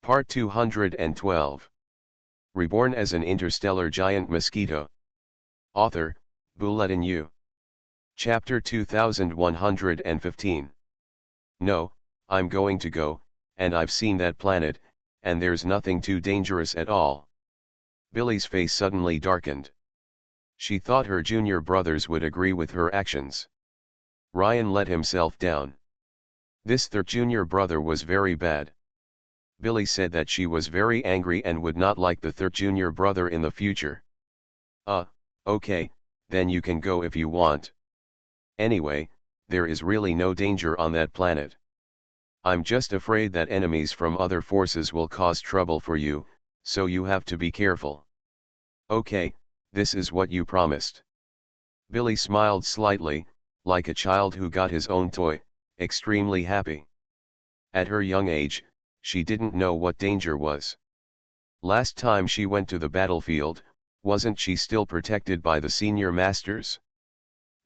Part 212. Reborn as an interstellar giant mosquito. Author, Bulletin U. Chapter 2115. No, I'm going to go, and I've seen that planet, and there's nothing too dangerous at all. Billy's face suddenly darkened. She thought her junior brothers would agree with her actions. Ryan let himself down. This third junior brother was very bad. Billy said that she was very angry and would not like the third junior brother in the future. Okay, then you can go if you want. Anyway, there is really no danger on that planet. I'm just afraid that enemies from other forces will cause trouble for you, so you have to be careful. Okay, this is what you promised. Billy smiled slightly, like a child who got his own toy, extremely happy. At her young age, she didn't know what danger was. Last time she went to the battlefield, wasn't she still protected by the senior masters?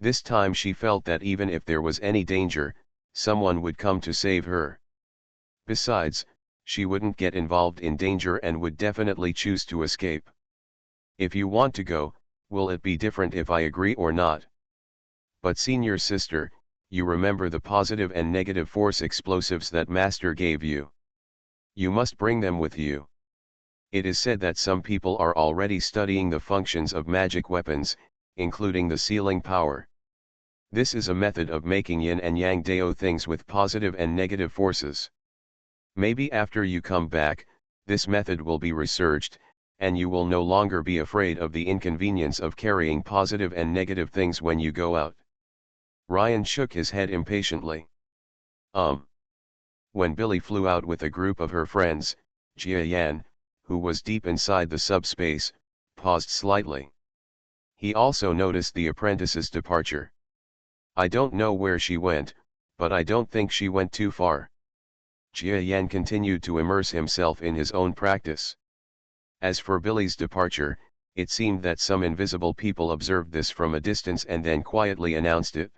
This time she felt that even if there was any danger, someone would come to save her. Besides, she wouldn't get involved in danger and would definitely choose to escape. If you want to go, will it be different if I agree or not? But senior sister, you remember the positive and negative force explosives that Master gave you. You must bring them with you. It is said that some people are already studying the functions of magic weapons, including the sealing power. This is a method of making yin and yang dao things with positive and negative forces. Maybe after you come back, this method will be researched, and you will no longer be afraid of the inconvenience of carrying positive and negative things when you go out. Ryan shook his head impatiently. When Billy flew out with a group of her friends, Jia Yan, who was deep inside the subspace, paused slightly. He also noticed the apprentice's departure. I don't know where she went, but I don't think she went too far. Jia Yan continued to immerse himself in his own practice. As for Billy's departure, it seemed that some invisible people observed this from a distance and then quietly announced it.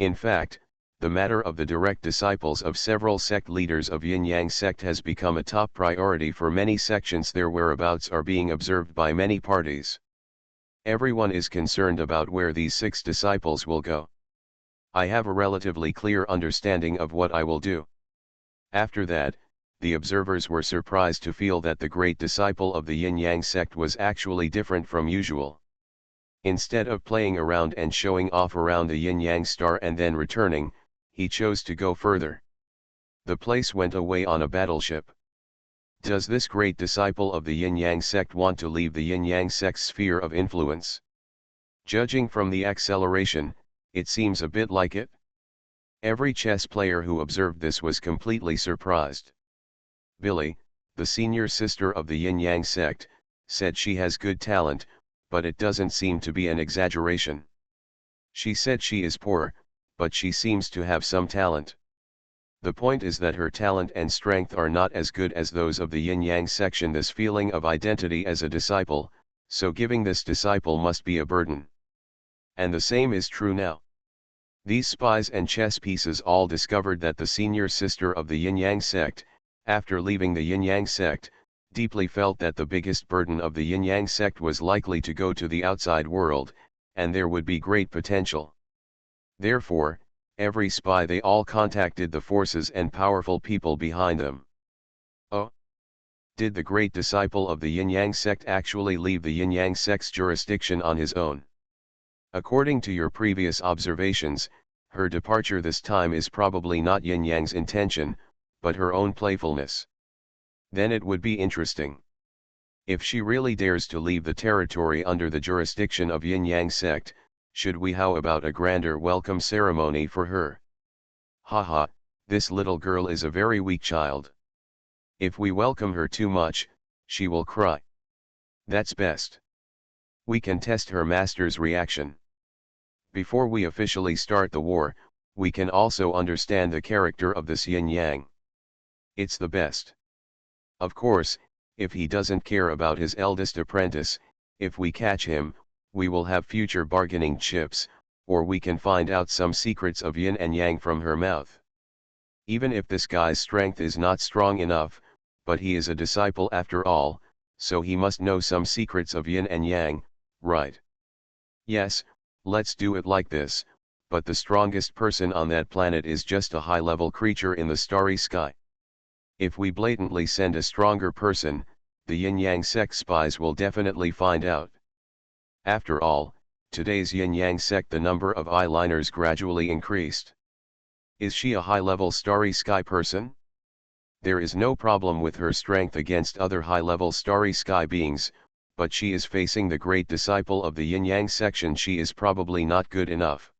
In fact, the matter of the direct disciples of several sect leaders of Yin-Yang sect has become a top priority for many sections. Their whereabouts are being observed by many parties. Everyone is concerned about where these 6 disciples will go. I have a relatively clear understanding of what I will do. After that, the observers were surprised to feel that the great disciple of the Yin-Yang sect was actually different from usual. Instead of playing around and showing off around the Yin-Yang star and then returning, he chose to go further. The place went away on a battleship. Does this great disciple of the Yin-Yang sect want to leave the Yin-Yang sect's sphere of influence? Judging from the acceleration, it seems a bit like it. Every chess player who observed this was completely surprised. Billy, the senior sister of the Yin-Yang sect, said she has good talent, but it doesn't seem to be an exaggeration. She said she is poor, but she seems to have some talent. The point is that her talent and strength are not as good as those of the Yin-Yang section. This feeling of identity as a disciple, so giving this disciple must be a burden. And the same is true now. These spies and chess pieces all discovered that the senior sister of the Yin-Yang sect, after leaving the Yin-Yang sect, deeply felt that the biggest burden of the Yin-Yang sect was likely to go to the outside world, and there would be great potential. Therefore, every spy they all contacted the forces and powerful people behind them. Oh! Did the great disciple of the Yin-Yang sect actually leave the Yin-Yang sect's jurisdiction on his own? According to your previous observations, her departure this time is probably not Yin-Yang's intention, but her own playfulness. Then it would be interesting. If she really dares to leave the territory under the jurisdiction of Yin-Yang sect, should we how about a grander welcome ceremony for her? Haha, this little girl is a very weak child. If we welcome her too much, she will cry. That's best. We can test her master's reaction. Before we officially start the war, we can also understand the character of this Yin-Yang. It's the best. Of course, if he doesn't care about his eldest apprentice, if we catch him, we will have future bargaining chips, or we can find out some secrets of yin and yang from her mouth. Even if this guy's strength is not strong enough, but he is a disciple after all, so he must know some secrets of yin and yang, right? Yes, let's do it like this, but the strongest person on that planet is just a high-level creature in the starry sky. If we blatantly send a stronger person, the yin-yang sect spies will definitely find out. After all, today's yin-yang sect the number of eyeliners gradually increased. Is she a high-level starry sky person? There is no problem with her strength against other high-level starry sky beings, but she is facing the great disciple of the yin-yang section. She is probably not good enough.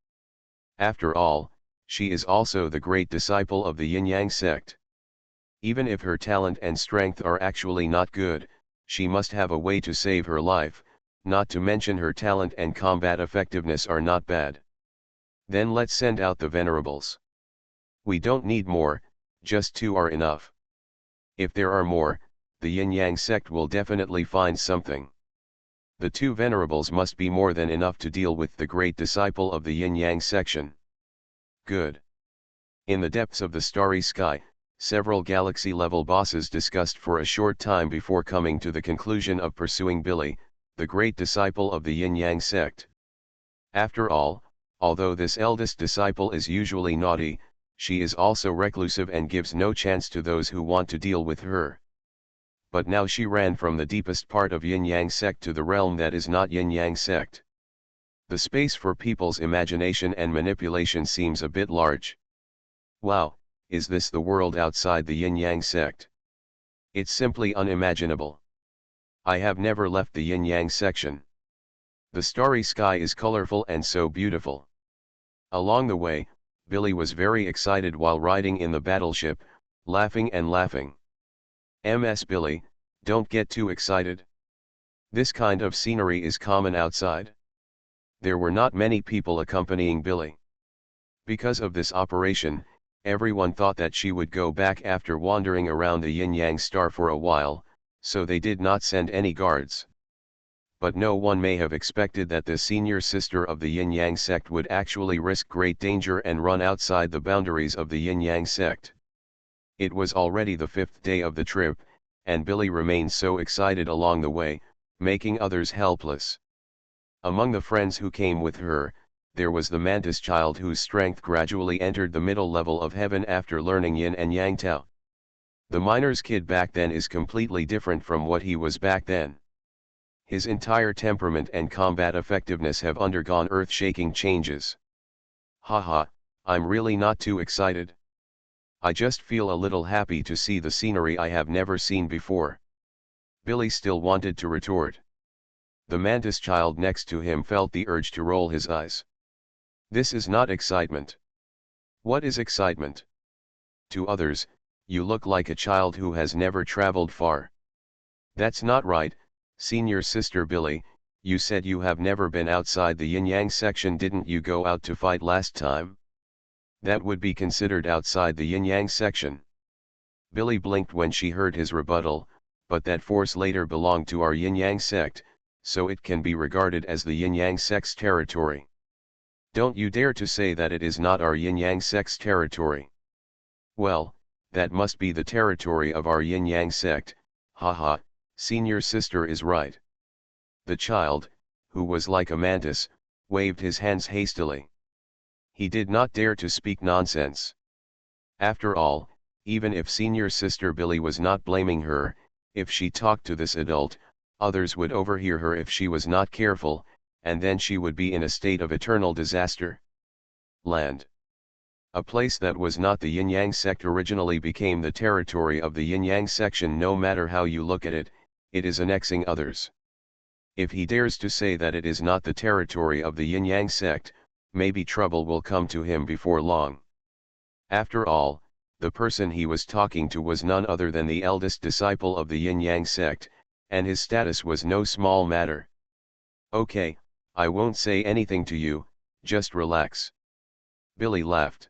After all, she is also the great disciple of the yin-yang sect. Even if her talent and strength are actually not good, she must have a way to save her life, not to mention her talent and combat effectiveness are not bad. Then let's send out the venerables. We don't need more, just 2 are enough. If there are more, the yin-yang sect will definitely find something. The 2 venerables must be more than enough to deal with the great disciple of the yin-yang section. Good. In the depths of the starry sky, several galaxy-level bosses discussed for a short time before coming to the conclusion of pursuing Billy, the great disciple of the yin-yang sect. After all, although this eldest disciple is usually naughty, she is also reclusive and gives no chance to those who want to deal with her. But now she ran from the deepest part of yin-yang sect to the realm that is not yin-yang sect. The space for people's imagination and manipulation seems a bit large. Wow, is this the world outside the yin-yang sect? It's simply unimaginable. I have never left the yin-yang section. The starry sky is colorful and so beautiful. Along the way, Billy was very excited while riding in the battleship, laughing and laughing. Billy, don't get too excited. This kind of scenery is common outside. There were not many people accompanying Billy. Because of this operation, everyone thought that she would go back after wandering around the yin-yang star for a while, so they did not send any guards. But no one may have expected that the senior sister of the yin-yang sect would actually risk great danger and run outside the boundaries of the yin-yang sect. It was already the 5th day of the trip, and Billy remained so excited along the way, making others helpless. Among the friends who came with her, there was the mantis child whose strength gradually entered the middle level of heaven after learning yin and yang Tao. The miner's kid back then is completely different from what he was back then. His entire temperament and combat effectiveness have undergone earth-shaking changes. Haha, I'm really not too excited. I just feel a little happy to see the scenery I have never seen before. Billy still wanted to retort. The mantis child next to him felt the urge to roll his eyes. This is not excitement. What is excitement? To others, you look like a child who has never traveled far. That's not right, senior sister Billy, you said you have never been outside the yin-yang section. Didn't you go out to fight last time? That would be considered outside the yin-yang section. Billy blinked when she heard his rebuttal, but that force later belonged to our yin-yang sect, so it can be regarded as the yin-yang sect's territory. Don't you dare to say that it is not our yin-yang sect's territory. Well, that must be the territory of our yin-yang sect, haha, senior sister is right. The child, who was like a mantis, waved his hands hastily. He did not dare to speak nonsense. After all, even if senior sister Billy was not blaming her, if she talked to this adult, others would overhear her if she was not careful, and then she would be in a state of eternal disaster. Land. A place that was not the yin-yang sect originally became the territory of the yin-yang section. No matter how you look at it, it is annexing others. If he dares to say that it is not the territory of the yin-yang sect, maybe trouble will come to him before long. After all, the person he was talking to was none other than the eldest disciple of the yin-yang sect, and his status was no small matter. Okay, I won't say anything to you, just relax. Billy laughed.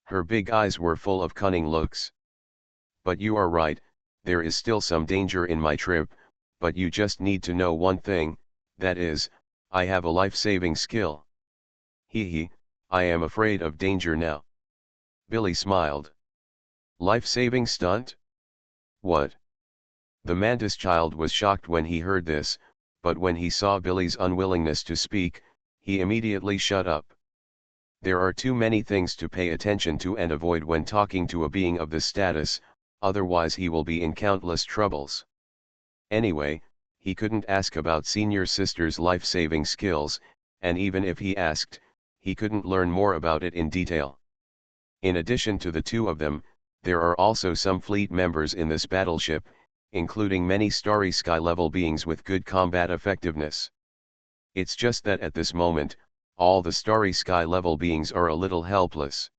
Her big eyes were full of cunning looks. But you are right, there is still some danger in my trip, but you just need to know one thing, that is, I have a life-saving skill. Hee, I am afraid of danger now. Billy smiled. Life-saving stunt? What? The mantis child was shocked when he heard this, but when he saw Billy's unwillingness to speak, he immediately shut up. There are too many things to pay attention to and avoid when talking to a being of this status, otherwise he will be in countless troubles. Anyway, he couldn't ask about senior sister's life-saving skills, and even if he asked, he couldn't learn more about it in detail. In addition to the two of them, there are also some fleet members in this battleship, including many starry sky-level beings with good combat effectiveness. It's just that at this moment, all the starry sky-level beings are a little helpless.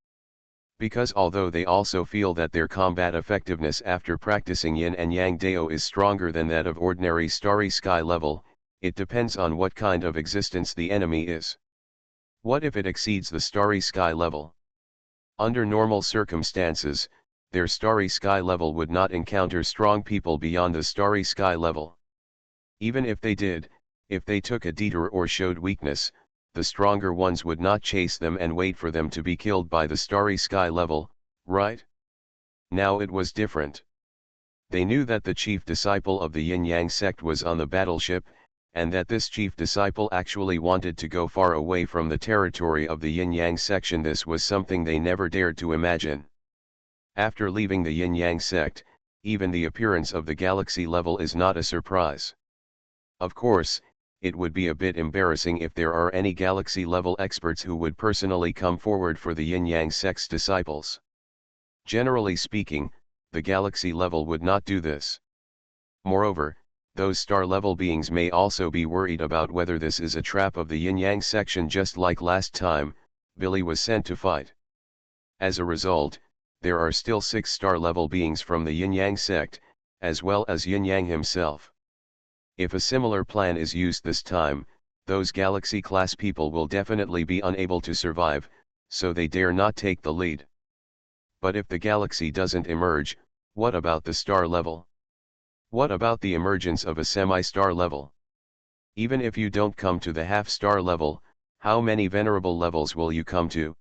Because although they also feel that their combat effectiveness after practicing yin and yang dao is stronger than that of ordinary starry sky level, it depends on what kind of existence the enemy is. What if it exceeds the starry sky level? Under normal circumstances, their starry sky level would not encounter strong people beyond the starry sky level. Even if they did, if they took a detour or showed weakness, the stronger ones would not chase them and wait for them to be killed by the starry sky level, right? Now it was different. They knew that the chief disciple of the yin-yang sect was on the battleship, and that this chief disciple actually wanted to go far away from the territory of the yin-yang section. This was something they never dared to imagine. After leaving the yin-yang sect, even the appearance of the galaxy level is not a surprise. Of course, it would be a bit embarrassing if there are any galaxy-level experts who would personally come forward for the yin-yang sect's disciples. Generally speaking, the galaxy level would not do this. Moreover, those star-level beings may also be worried about whether this is a trap of the yin-yang section, just like last time, Billy was sent to fight. As a result, there are still 6 star-level beings from the yin-yang sect, as well as yin-yang himself. If a similar plan is used this time, those galaxy-class people will definitely be unable to survive, so they dare not take the lead. But if the galaxy doesn't emerge, what about the star level? What about the emergence of a semi-star level? Even if you don't come to the half-star level, how many venerable levels will you come to?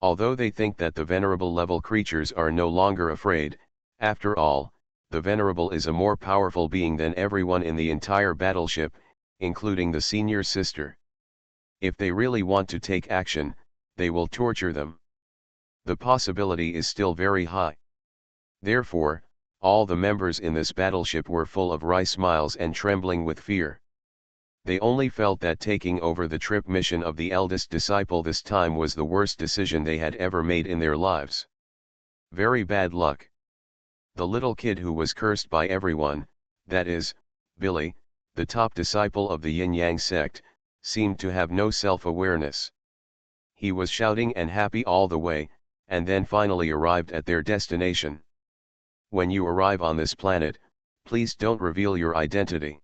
Although they think that the venerable level creatures are no longer afraid, after all, the Venerable is a more powerful being than everyone in the entire battleship, including the senior sister. If they really want to take action, they will torture them. The possibility is still very high. Therefore, all the members in this battleship were full of wry smiles and trembling with fear. They only felt that taking over the trip mission of the eldest disciple this time was the worst decision they had ever made in their lives. Very bad luck. The little kid who was cursed by everyone, that is, Billy, the top disciple of the yin-yang sect, seemed to have no self-awareness. He was shouting and happy all the way, and then finally arrived at their destination. When you arrive on this planet, please don't reveal your identity.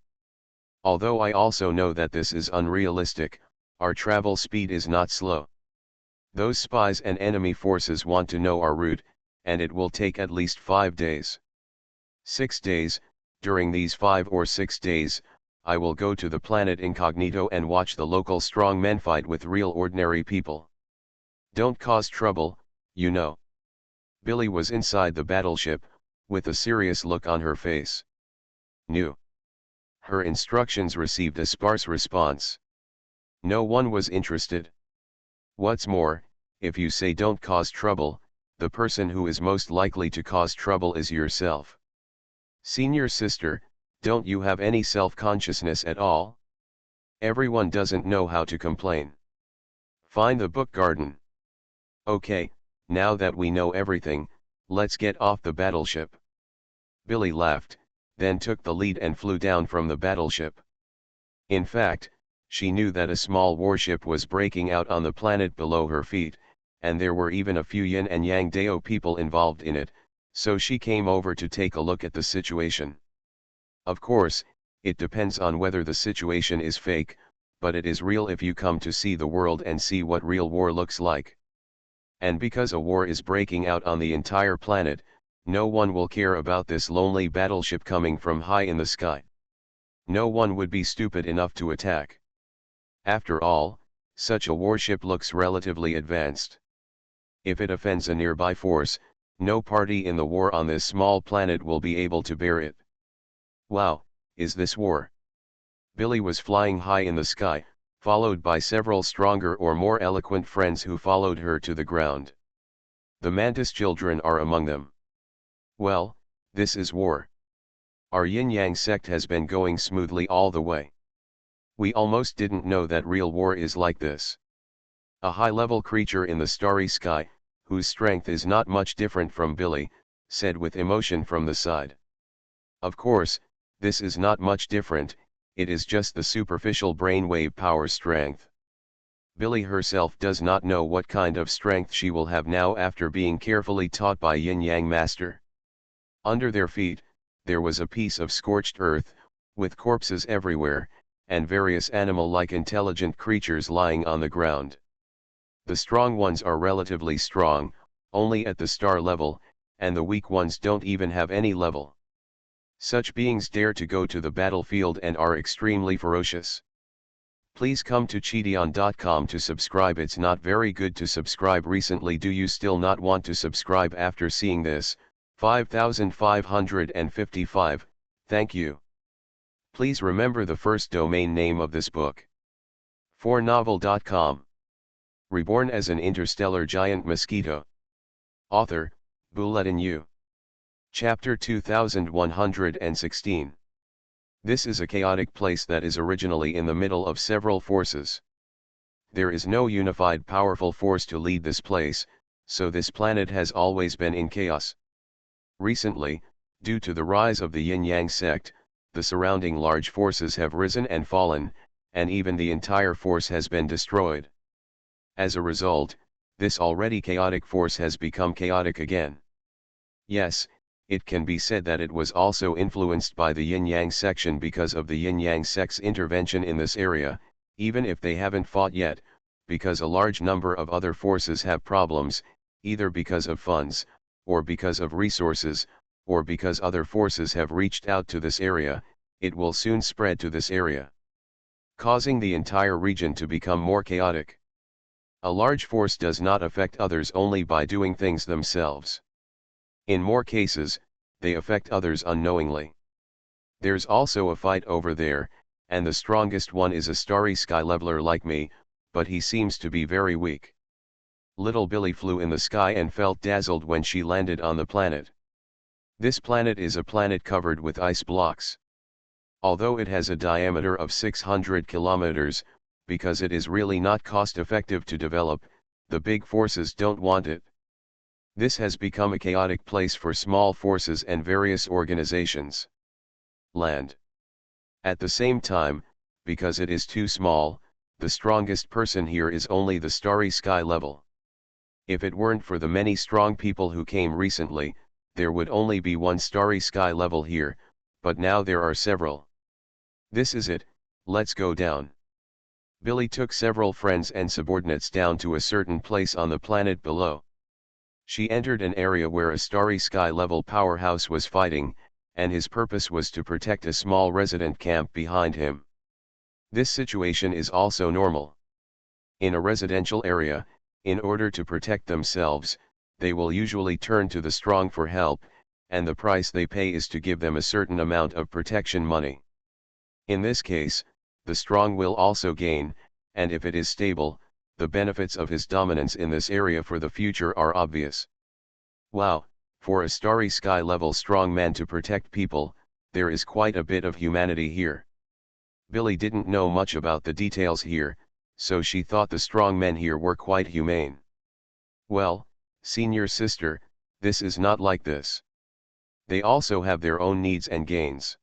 Although I also know that this is unrealistic, our travel speed is not slow. Those spies and enemy forces want to know our route, and it will take at least 5 days. 6 days, during these 5 or 6 days, I will go to the planet incognito and watch the local strong men fight with real ordinary people. Don't cause trouble, you know. Billy was inside the battleship, with a serious look on her face. New. Her instructions received a sparse response. No one was interested. What's more, if you say don't cause trouble, the person who is most likely to cause trouble is yourself. Senior sister, don't you have any self-consciousness at all? Everyone doesn't know how to complain. Find the book garden. Okay, now that we know everything, let's get off the battleship. Billy laughed, then took the lead and flew down from the battleship. In fact, she knew that a small warship was breaking out on the planet below her feet, and there were even a few yin and yang dao people involved in it, so she came over to take a look at the situation. Of course, it depends on whether the situation is fake, but it is real if you come to see the world and see what real war looks like. And because a war is breaking out on the entire planet, no one will care about this lonely battleship coming from high in the sky. No one would be stupid enough to attack. After all, such a warship looks relatively advanced. If it offends a nearby force, No party in the war on this small planet will be able to bear it. Wow, is this war? Billy was flying high in the sky, followed by several stronger or more eloquent friends who followed her to the ground. The mantis children are among them. Well, this is war. Our yin-yang sect has been going smoothly all the way. We almost didn't know that real war is like this. A high-level creature in the starry sky, whose strength is not much different from Billy, said with emotion from the side. Of course, this is not much different, it is just the superficial brainwave power strength. Billy herself does not know what kind of strength she will have now after being carefully taught by Yin-Yang Master. Under their feet, there was a piece of scorched earth, with corpses everywhere, and various animal-like intelligent creatures lying on the ground. The strong ones are relatively strong, only at the star level, and the weak ones don't even have any level. Such beings dare to go to the battlefield and are extremely ferocious. Please come to Cheateon.com to subscribe. It's not very good to subscribe recently. Do you still not want to subscribe after seeing this? 5555, thank you. Please remember the first domain name of this book. 4novel.com. Reborn as an interstellar giant mosquito. Author, Bulletin U. Chapter 2116. This is a chaotic place that is originally in the middle of several forces. There is no unified powerful force to lead this place, so this planet has always been in chaos. Recently, due to the rise of the Yin-Yang sect, the surrounding large forces have risen and fallen, and even the entire force has been destroyed. As a result, this already chaotic force has become chaotic again. Yes, it can be said that it was also influenced by the Yin-Yang section because of the Yin-Yang sect's intervention in this area, even if they haven't fought yet, because a large number of other forces have problems, either because of funds, or because of resources, or because other forces have reached out to this area. It will soon spread to this area, causing the entire region to become more chaotic. A large force does not affect others only by doing things themselves. In more cases, they affect others unknowingly. There's also a fight over there, and the strongest one is a starry sky leveler like me, but he seems to be very weak. Little Billy flew in the sky and felt dazzled when she landed on the planet. This planet is a planet covered with ice blocks. Although it has a diameter of 600 kilometers, because it is really not cost-effective to develop, the big forces don't want it. This has become a chaotic place for small forces and various organizations. Land. At the same time, because it is too small, the strongest person here is only the starry sky level. If it weren't for the many strong people who came recently, there would only be one starry sky level here, but now there are several. This is it, let's go down. Billy took several friends and subordinates down to a certain place on the planet below. She entered an area where a starry sky level powerhouse was fighting, and his purpose was to protect a small resident camp behind him. This situation is also normal. In a residential area, in order to protect themselves, they will usually turn to the strong for help, and the price they pay is to give them a certain amount of protection money. In this case, the strong will also gain, and if it is stable, the benefits of his dominance in this area for the future are obvious. Wow, for a starry sky level strong man to protect people, there is quite a bit of humanity here. Billy didn't know much about the details here, so she thought the strong men here were quite humane. Well, senior sister, this is not like this. They also have their own needs and gains.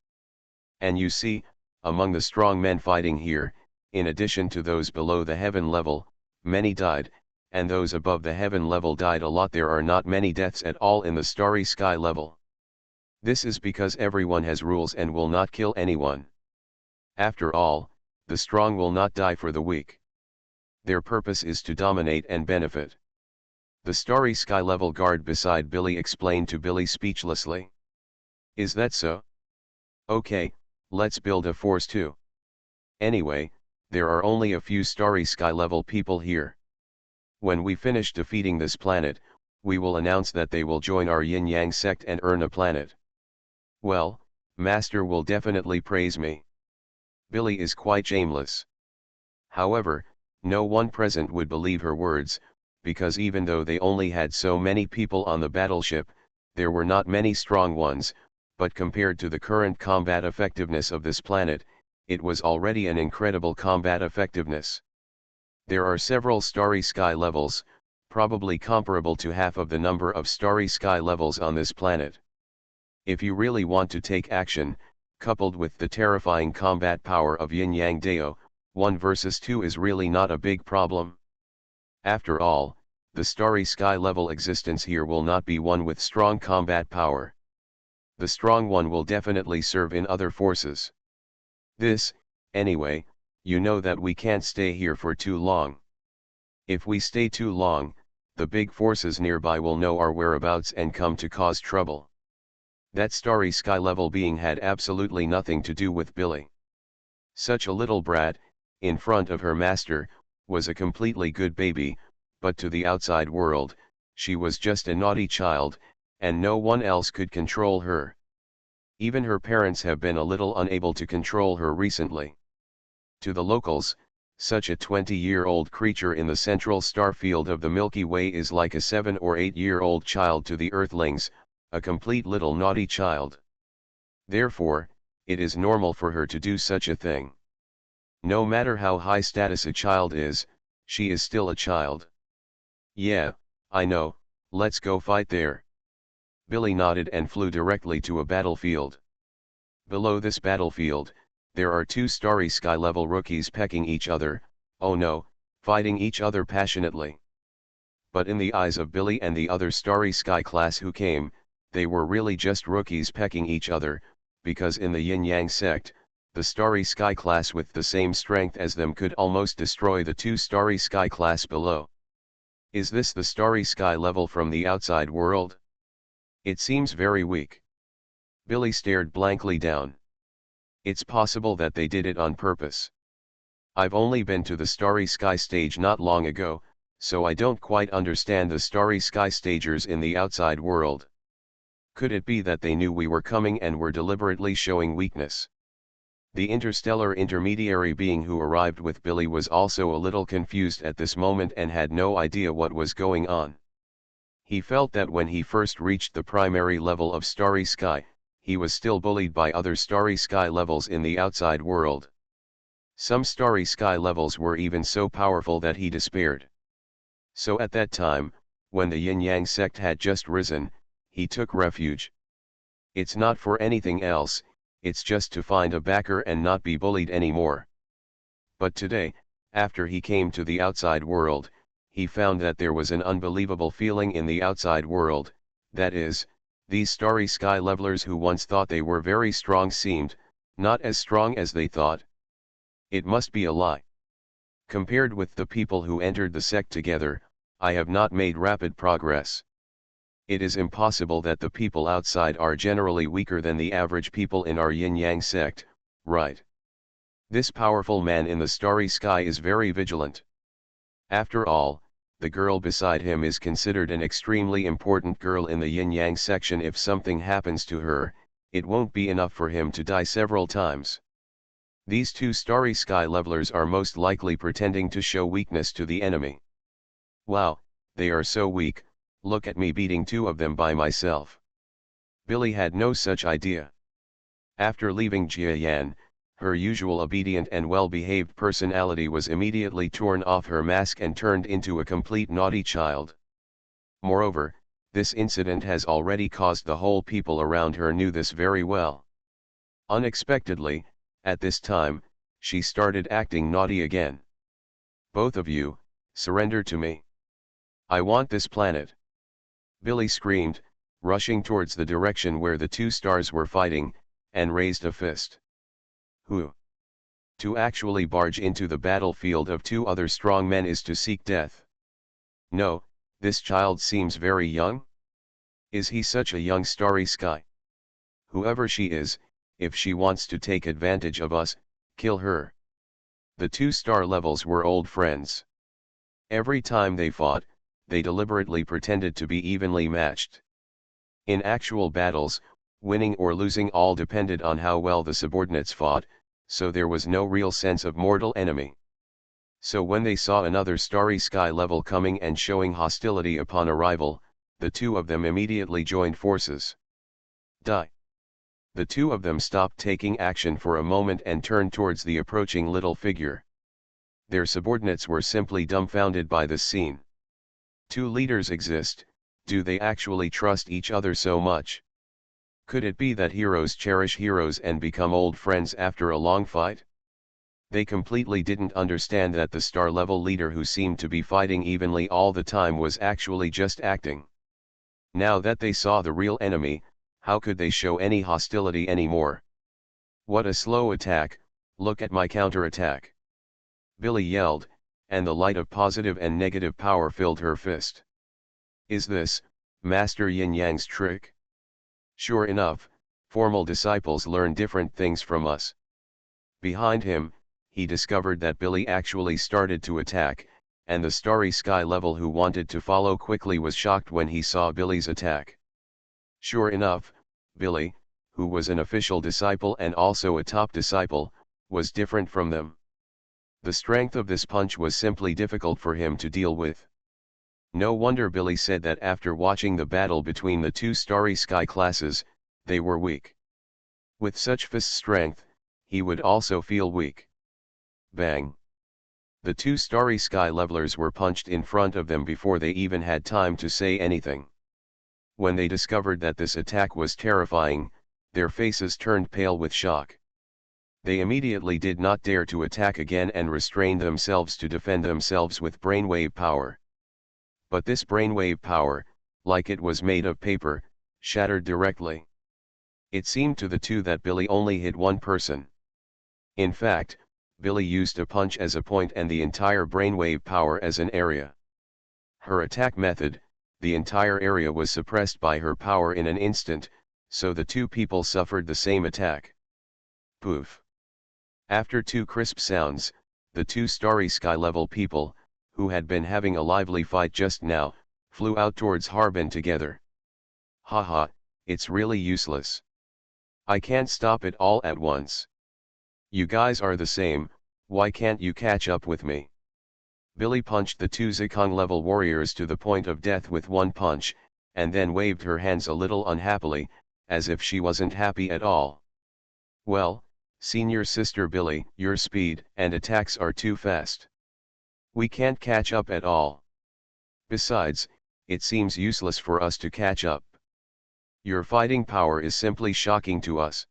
And you see, among the strong men fighting here, in addition to those below the heaven level, many died, and those above the heaven level died a lot. There are not many deaths at all in the starry sky level. This is because everyone has rules and will not kill anyone. After all, the strong will not die for the weak. Their purpose is to dominate and benefit. The starry sky level guard beside Billy explained to Billy speechlessly. Is that so? Okay, let's build a force too. Anyway, there are only a few starry sky level people here. When we finish defeating this planet, we will announce that they will join our yin-yang sect and earn a planet. Well, Master will definitely praise me. Billy is quite shameless. However, no one present would believe her words, because even though they only had so many people on the battleship, there were not many strong ones, but compared to the current combat effectiveness of this planet, it was already an incredible combat effectiveness. There are several starry sky levels, probably comparable to half of the number of starry sky levels on this planet. If you really want to take action, coupled with the terrifying combat power of Yin-Yang Dao, 1 versus 2 is really not a big problem. After all, the starry sky level existence here will not be one with strong combat power. The strong one will definitely serve in other forces. This, anyway, you know that we can't stay here for too long. If we stay too long, the big forces nearby will know our whereabouts and come to cause trouble. That starry sky level being had absolutely nothing to do with Billy. Such a little brat, in front of her master, was a completely good baby, but to the outside world, she was just a naughty child, and no one else could control her. Even her parents have been a little unable to control her recently. To the locals, such a 20-year-old creature in the central star field of the Milky Way is like a 7 or 8-year-old child to the Earthlings, a complete little naughty child. Therefore, it is normal for her to do such a thing. No matter how high status a child is, she is still a child. Yeah, I know, let's go fight there. Billy nodded and flew directly to a battlefield. Below this battlefield, there are 2 starry sky level rookies pecking each other, oh no, fighting each other passionately. But in the eyes of Billy and the other starry sky class who came, they were really just rookies pecking each other, because in the yin-yang sect, the starry sky class with the same strength as them could almost destroy the 2 starry sky class below. Is this the starry sky level from the outside world? It seems very weak. Billy stared blankly down. It's possible that they did it on purpose. I've only been to the starry sky stage not long ago, so I don't quite understand the starry sky stagers in the outside world. Could it be that they knew we were coming and were deliberately showing weakness? The interstellar intermediary being who arrived with Billy was also a little confused at this moment and had no idea what was going on. He felt that when he first reached the primary level of starry sky, he was still bullied by other starry sky levels in the outside world. Some starry sky levels were even so powerful that he despaired. So at that time, when the yin-yang sect had just risen, he took refuge. It's not for anything else, it's just to find a backer and not be bullied anymore. But today, after he came to the outside world, he found that there was an unbelievable feeling in the outside world, that is, these starry sky levelers who once thought they were very strong seemed, not as strong as they thought. It must be a lie. Compared with the people who entered the sect together, I have not made rapid progress. It is impossible that the people outside are generally weaker than the average people in our yin-yang sect, right? This powerful man in the starry sky is very vigilant. After all, the girl beside him is considered an extremely important girl in the yin-yang section. If something happens to her, it won't be enough for him to die several times. These 2 starry sky levelers are most likely pretending to show weakness to the enemy. Wow, they are so weak, look at me beating 2 of them by myself. Billy had no such idea. After leaving Jiayan, her usual obedient and well-behaved personality was immediately torn off her mask and turned into a complete naughty child. Moreover, this incident has already caused the whole people around her knew this very well. Unexpectedly, at this time, she started acting naughty again. Both of you, surrender to me. I want this planet. Billy screamed, rushing towards the direction where the 2 stars were fighting, and raised a fist. Who? To actually barge into the battlefield of 2 other strong men is to seek death. No, this child seems very young. Is he such a young starry sky? Whoever she is, if she wants to take advantage of us, kill her. The 2 star levels were old friends. Every time they fought, they deliberately pretended to be evenly matched. In actual battles, winning or losing all depended on how well the subordinates fought, so there was no real sense of mortal enemy. So when they saw another starry sky level coming and showing hostility upon arrival, the two of them immediately joined forces. Die. The two of them stopped taking action for a moment and turned towards the approaching little figure. Their subordinates were simply dumbfounded by this scene. Two leaders exist, do they actually trust each other so much? Could it be that heroes cherish heroes and become old friends after a long fight? They completely didn't understand that the star-level leader who seemed to be fighting evenly all the time was actually just acting. Now that they saw the real enemy, how could they show any hostility anymore? What a slow attack, look at my counterattack. Billy yelled, and the light of positive and negative power filled her fist. Is this, Master Yin Yang's trick? Sure enough, formal disciples learn different things from us. Behind him, he discovered that Billy actually started to attack, and the starry sky level who wanted to follow quickly was shocked when he saw Billy's attack. Sure enough, Billy, who was an official disciple and also a top disciple, was different from them. The strength of this punch was simply difficult for him to deal with. No wonder Billy said that after watching the battle between the two starry sky classes, they were weak. With such fist strength, he would also feel weak. Bang! The two starry sky levelers were punched in front of them before they even had time to say anything. When they discovered that this attack was terrifying, their faces turned pale with shock. They immediately did not dare to attack again and restrained themselves to defend themselves with brainwave power. But this brainwave power, like it was made of paper, shattered directly. It seemed to the two that Billy only hit one person. In fact, Billy used a punch as a point and the entire brainwave power as an area. Her attack method, the entire area was suppressed by her power in an instant, so the two people suffered the same attack. Poof! After two crisp sounds, the two starry sky level people, who had been having a lively fight just now, flew out towards Harbin together. Haha, it's really useless. I can't stop it all at once. You guys are the same, why can't you catch up with me? Billy punched the two Zikong level warriors to the point of death with one punch, and then waved her hands a little unhappily, as if she wasn't happy at all. Well, senior sister Billy, your speed and attacks are too fast. We can't catch up at all. Besides, it seems useless for us to catch up. Your fighting power is simply shocking to us.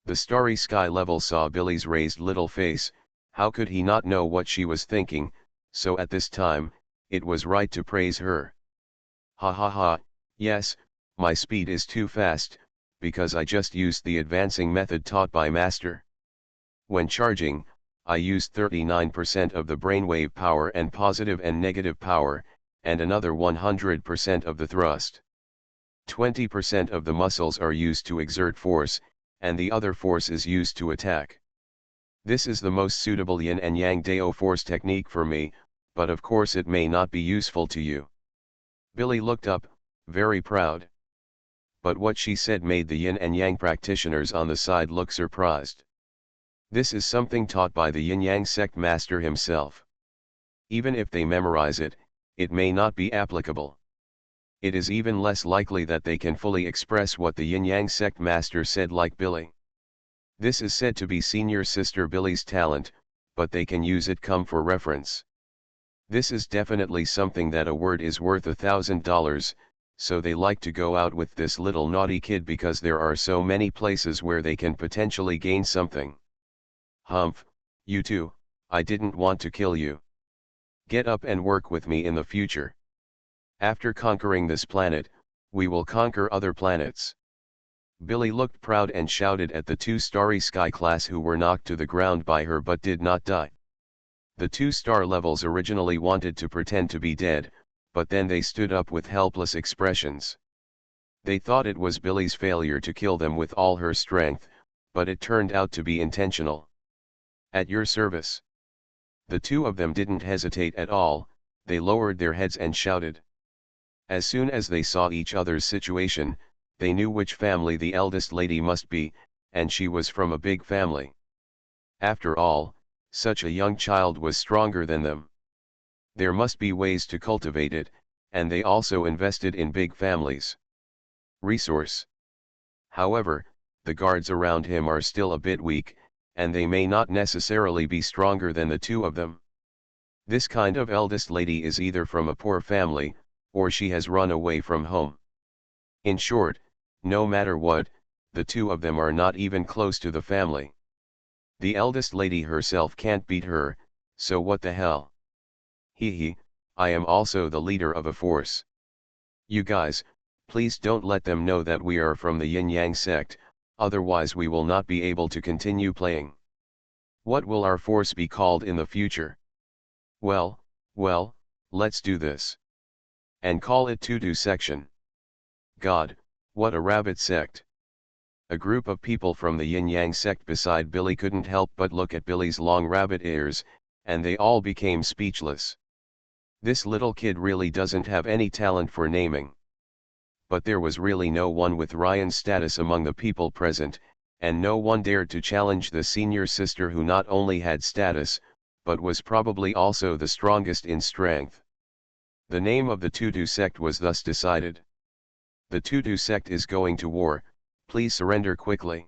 The starry sky level saw Billy's raised little face, how could he not know what she was thinking, so at this time, it was right to praise her. Ha ha ha, yes, my speed is too fast, because I just used the advancing method taught by Master. When charging, I used 39% of the brainwave power and positive and negative power, and another 100% of the thrust. 20% of the muscles are used to exert force, and the other force is used to attack. This is the most suitable yin and yang Dao force technique for me, but of course it may not be useful to you. Billy looked up, very proud. But what she said made the yin and yang practitioners on the side look surprised. This is something taught by the yin-yang sect master himself. Even if they memorize it, it may not be applicable. It is even less likely that they can fully express what the yin-yang sect master said like Billy. This is said to be senior sister Billy's talent, but they can use it come for reference. This is definitely something that a word is worth $1,000, so they like to go out with this little naughty kid because there are so many places where they can potentially gain something. Humph, you two, I didn't want to kill you. Get up and work with me in the future. After conquering this planet, we will conquer other planets. Billy looked proud and shouted at the two starry sky class who were knocked to the ground by her but did not die. The two star levels originally wanted to pretend to be dead, but then they stood up with helpless expressions. They thought it was Billy's failure to kill them with all her strength, but it turned out to be intentional. At your service. The two of them didn't hesitate at all, they lowered their heads and shouted. As soon as they saw each other's situation, they knew which family the eldest lady must be, and she was from a big family. After all, such a young child was stronger than them. There must be ways to cultivate it, and they also invested in big families. Resource. However, the guards around him are still a bit weak, and they may not necessarily be stronger than the two of them. This kind of eldest lady is either from a poor family, or she has run away from home. In short, no matter what, the two of them are not even close to the family. The eldest lady herself can't beat her, so what the hell? Hee, I am also the leader of a force. You guys, please don't let them know that we are from the Yin-Yang sect, otherwise we will not be able to continue playing. What will our force be called in the future? Well, let's do this. And call it Tudu section. God, what a rabbit sect. A group of people from the Yin-Yang sect beside Billy couldn't help but look at Billy's long rabbit ears, and they all became speechless. This little kid really doesn't have any talent for naming. But there was really no one with Ryan's status among the people present, and no one dared to challenge the senior sister who not only had status, but was probably also the strongest in strength. The name of the Tudu sect was thus decided. The Tudu sect is going to war, please surrender quickly.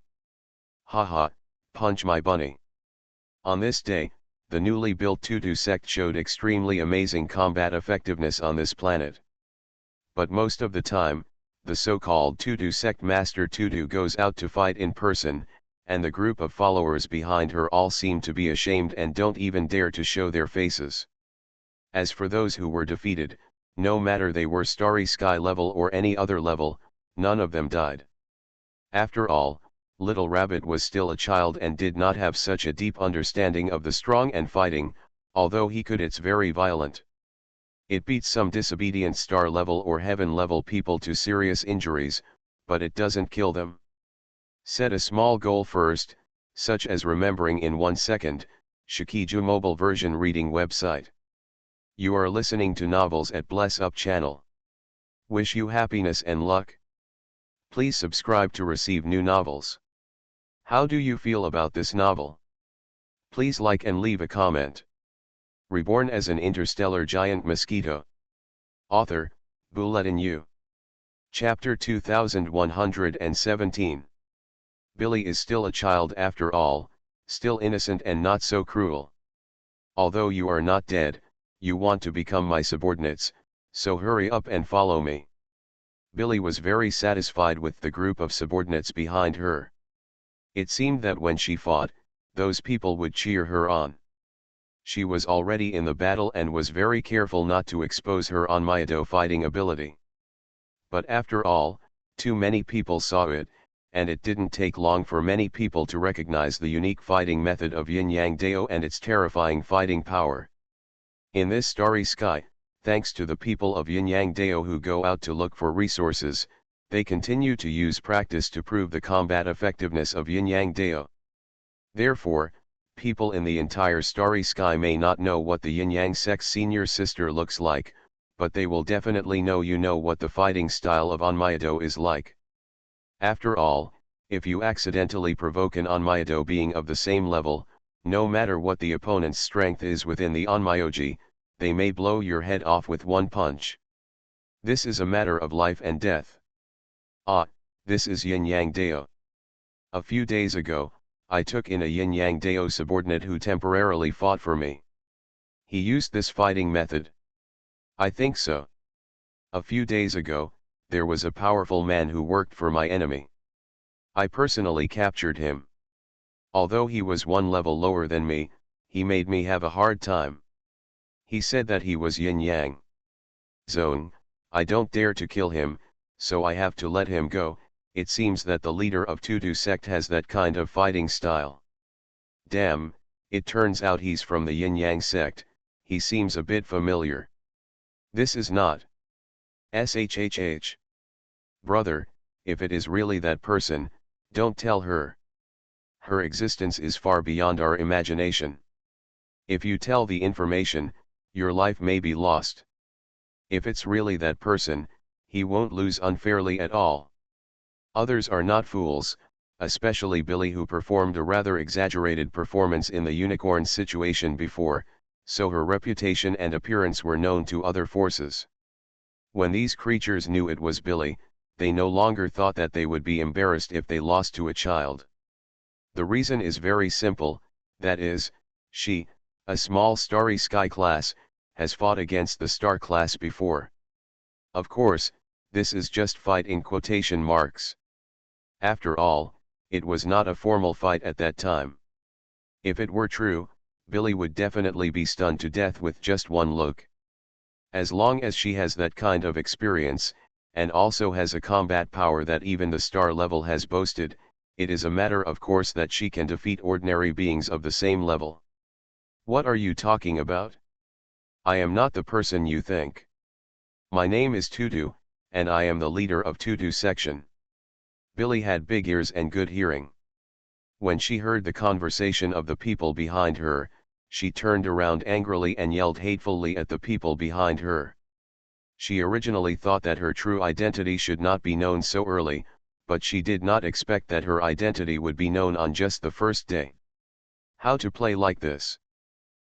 Haha, punch my bunny. On this day, the newly built Tudu sect showed extremely amazing combat effectiveness on this planet. But most of the time, the so-called Tudu sect master Tudu goes out to fight in person, and the group of followers behind her all seem to be ashamed and don't even dare to show their faces. As for those who were defeated, no matter they were Starry Sky level or any other level, none of them died. After all, Little Rabbit was still a child and did not have such a deep understanding of the strong and fighting, although he could. It's very violent. It beats some disobedient star level or heaven level people to serious injuries, but it doesn't kill them. Set a small goal first, such as remembering in 1 second, Shikiju mobile version reading website. You are listening to Novels at Bless Up channel. Wish you happiness and luck. Please subscribe to receive new novels. How do you feel about this novel? Please like and leave a comment. Reborn as an interstellar giant mosquito. Author, Bulletin U. Chapter 2117. Billy is still a child after all, still innocent and not so cruel. Although you are not dead, you want to become my subordinates, so hurry up and follow me. Billy was very satisfied with the group of subordinates behind her. It seemed that when she fought, those people would cheer her on. She was already in the battle and was very careful not to expose her Onmyeto fighting ability. But after all, too many people saw it, and it didn't take long for many people to recognize the unique fighting method of Yin-Yang Dao and its terrifying fighting power. In this starry sky, thanks to the people of Yin-Yang Dao who go out to look for resources, they continue to use practice to prove the combat effectiveness of Yin-Yang Dao. Therefore, people in the entire starry sky may not know what the Yin-Yang sect's senior sister looks like, but they will definitely know what the fighting style of Onmyeto is like. After all, if you accidentally provoke an Onmyeto being of the same level, no matter what the opponent's strength is within the Onmyoji, they may blow your head off with one punch. This is a matter of life and death. Ah, this is Yin-Yang Dao. A few days ago, I took in a Yin-Yang Dao subordinate who temporarily fought for me. He used this fighting method. I think so. A few days ago, there was a powerful man who worked for my enemy. I personally captured him. Although he was one level lower than me, he made me have a hard time. He said that he was Yin-Yang Zone. I don't dare to kill him, so I have to let him go. It seems that the leader of Tudu sect has that kind of fighting style. Damn, it turns out he's from the Yin-Yang sect. He seems a bit familiar. This is not SHHH. Brother, if it is really that person, don't tell her. Her existence is far beyond our imagination. If you tell the information, your life may be lost. If it's really that person, he won't lose unfairly at all. Others are not fools, especially Billy, who performed a rather exaggerated performance in the unicorn situation before, so her reputation and appearance were known to other forces. When these creatures knew it was Billy, they no longer thought that they would be embarrassed if they lost to a child. The reason is very simple, that is, she, a small starry sky class, has fought against the star class before. Of course, this is just fight in quotation marks. After all, it was not a formal fight at that time. If it were true, Billy would definitely be stunned to death with just one look. As long as she has that kind of experience, and also has a combat power that even the star level has boasted, it is a matter of course that she can defeat ordinary beings of the same level. What are you talking about? I am not the person you think. My name is Tutu, and I am the leader of Tutu section. Billy had big ears and good hearing. When she heard the conversation of the people behind her, she turned around angrily and yelled hatefully at the people behind her. She originally thought that her true identity should not be known so early, but she did not expect that her identity would be known on just the first day. How to play like this?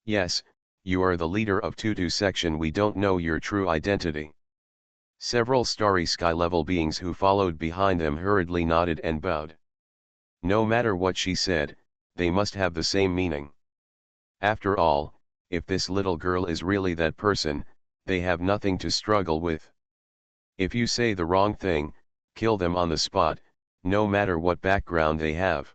Yes, you are the leader of Tutu section, we don't know your true identity. Several starry sky level beings who followed behind them hurriedly nodded and bowed. No matter what she said, they must have the same meaning. After all, if this little girl is really that person, they have nothing to struggle with. If you say the wrong thing, kill them on the spot, no matter what background they have.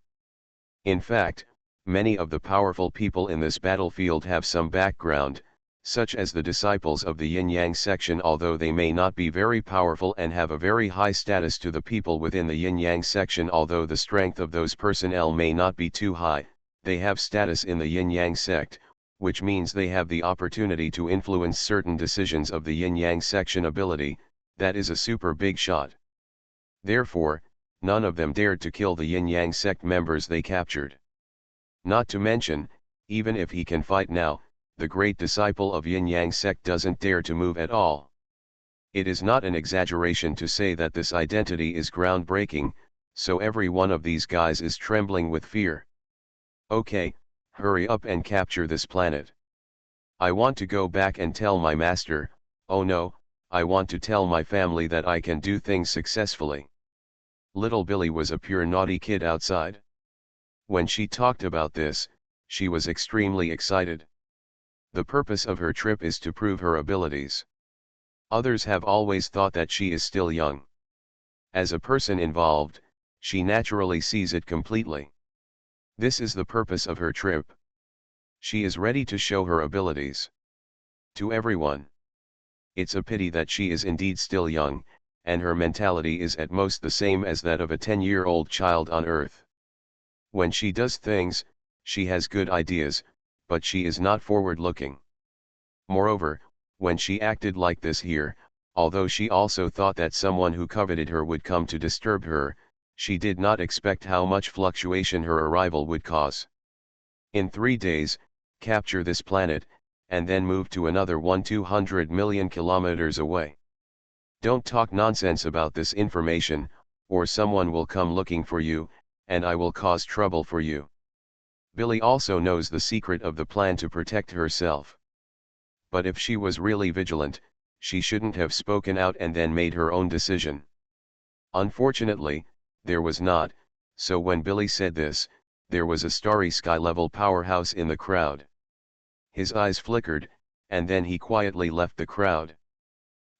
In fact, many of the powerful people in this battlefield have some background, such as the disciples of the yin-yang section, although they may not be very powerful and have a very high status to the people within the yin-yang section, although the strength of those personnel may not be too high, they have status in the yin-yang sect, which means they have the opportunity to influence certain decisions of the yin-yang section ability, that is a super big shot. Therefore, none of them dared to kill the yin-yang sect members they captured. Not to mention, even if he can fight now, the great disciple of yin-yang sect doesn't dare to move at all. It is not an exaggeration to say that this identity is groundbreaking, so every one of these guys is trembling with fear. Okay, hurry up and capture this planet. I want to go back and tell my master, oh no, I want to tell my family that I can do things successfully. Little Billy was a pure naughty kid outside. When she talked about this, she was extremely excited. The purpose of her trip is to prove her abilities. Others have always thought that she is still young. As a person involved, she naturally sees it completely. This is the purpose of her trip. She is ready to show her abilities to everyone. It's a pity that she is indeed still young, and her mentality is at most the same as that of a 10-year-old child on Earth. When she does things, she has good ideas, but she is not forward-looking. Moreover, when she acted like this here, although she also thought that someone who coveted her would come to disturb her, she did not expect how much fluctuation her arrival would cause. In 3 days, capture this planet, and then move to another 200 million kilometers away. Don't talk nonsense about this information, or someone will come looking for you, and I will cause trouble for you. Billy also knows the secret of the plan to protect herself. But if she was really vigilant, she shouldn't have spoken out and then made her own decision. Unfortunately, there was not, so when Billy said this, there was a starry sky level powerhouse in the crowd. His eyes flickered, and then he quietly left the crowd.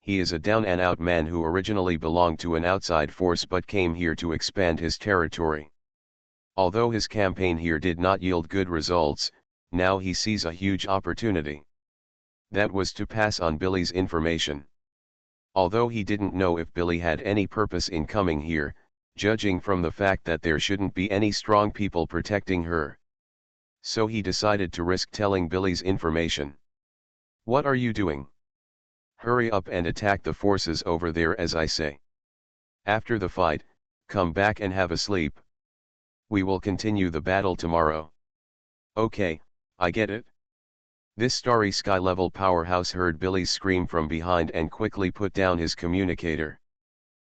He is a down and out man who originally belonged to an outside force but came here to expand his territory. Although his campaign here did not yield good results, now he sees a huge opportunity. That was to pass on Billy's information. Although he didn't know if Billy had any purpose in coming here, judging from the fact that there shouldn't be any strong people protecting her. So he decided to risk telling Billy's information. What are you doing? Hurry up and attack the forces over there, as I say. After the fight, come back and have a sleep. We will continue the battle tomorrow. Okay, I get it. This starry sky-level powerhouse heard Billy's scream from behind and quickly put down his communicator.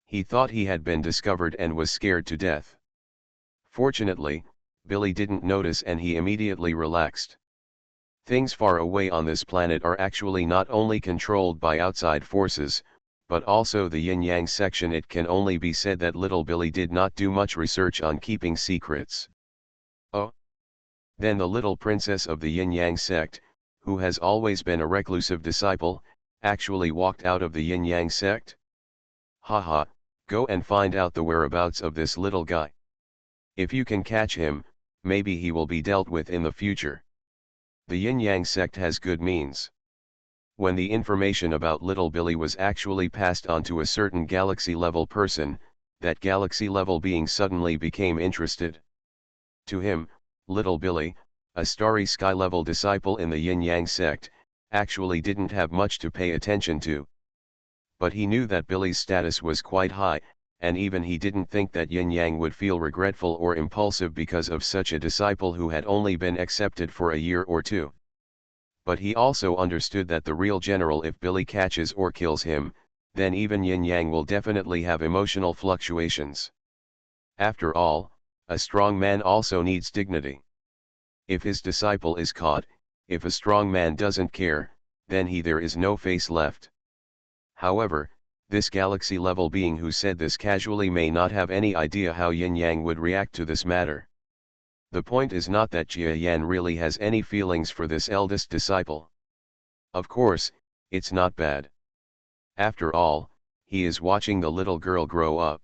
He thought he had been discovered and was scared to death. Fortunately, Billy didn't notice and he immediately relaxed. Things far away on this planet are actually not only controlled by outside forces, but also the yin-yang section. It can only be said that little Billy did not do much research on keeping secrets. Oh. Then the little princess of the yin-yang sect, who has always been a reclusive disciple, actually walked out of the yin-yang sect? Haha, go and find out the whereabouts of this little guy. If you can catch him, maybe he will be dealt with in the future. The yin-yang sect has good means. When the information about little Billy was actually passed on to a certain galaxy-level person, that galaxy-level being suddenly became interested. To him, little Billy, a starry sky-level disciple in the yin-yang sect, actually didn't have much to pay attention to. But he knew that Billy's status was quite high, and even he didn't think that yin-yang would feel regretful or impulsive because of such a disciple who had only been accepted for a year or two. But he also understood that the real general, if Billy catches or kills him, then even yin-yang will definitely have emotional fluctuations. After all, a strong man also needs dignity. If his disciple is caught, if a strong man doesn't care, then there is no face left. However, this galaxy-level being who said this casually may not have any idea how yin-yang would react to this matter. The point is not that Jia Yan really has any feelings for this eldest disciple. Of course, it's not bad. After all, he is watching the little girl grow up.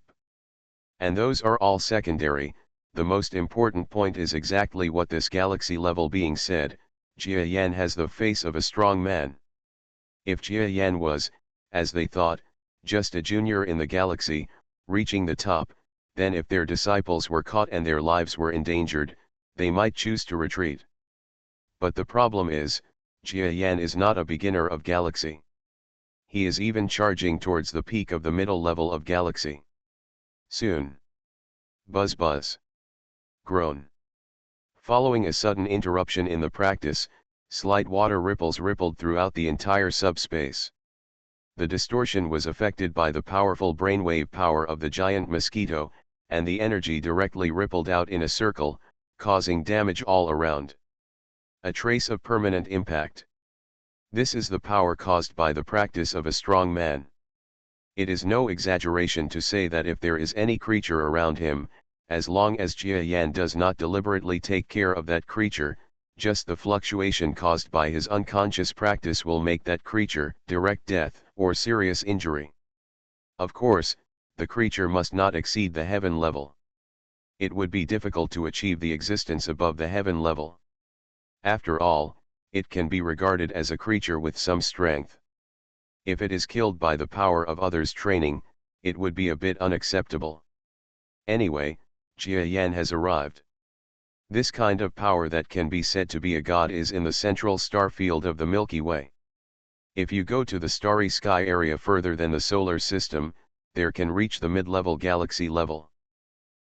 And those are all secondary. The most important point is exactly what this galaxy-level being said: Jia Yan has the face of a strong man. If Jia Yan was, as they thought, just a junior in the galaxy, reaching the top, then if their disciples were caught and their lives were endangered, they might choose to retreat. But the problem is, Jia Yan is not a beginner of galaxy. He is even charging towards the peak of the middle level of galaxy. Soon. Buzz buzz. Groan. Following a sudden interruption in the practice, slight water ripples rippled throughout the entire subspace. The distortion was affected by the powerful brainwave power of the giant Mosquito, and the energy directly rippled out in a circle, causing damage all around. A trace of permanent impact. This is the power caused by the practice of a strong man. It is no exaggeration to say that if there is any creature around him, as long as Jia Yan does not deliberately take care of that creature, just the fluctuation caused by his unconscious practice will make that creature direct death or serious injury. Of course, the creature must not exceed the heaven level. It would be difficult to achieve the existence above the heaven level. After all, it can be regarded as a creature with some strength. If it is killed by the power of others' training, it would be a bit unacceptable. Anyway, Jia Yan has arrived. This kind of power that can be said to be a god is in the central star field of the Milky Way. If you go to the starry sky area further than the solar system, there can reach the mid-level galaxy level.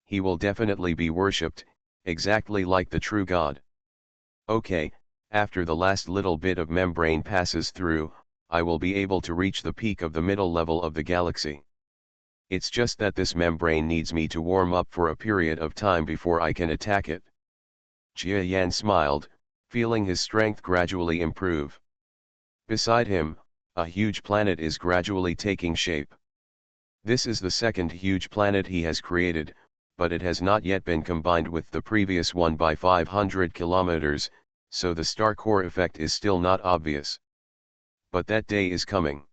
He will definitely be worshipped, exactly like the true god. Okay, after the last little bit of membrane passes through, I will be able to reach the peak of the middle level of the galaxy. It's just that this membrane needs me to warm up for a period of time before I can attack it. Jia Yan smiled, feeling his strength gradually improve. Beside him, a huge planet is gradually taking shape. This is the second huge planet he has created, but it has not yet been combined with the previous one by 500 kilometers, so the star core effect is still not obvious. But that day is coming.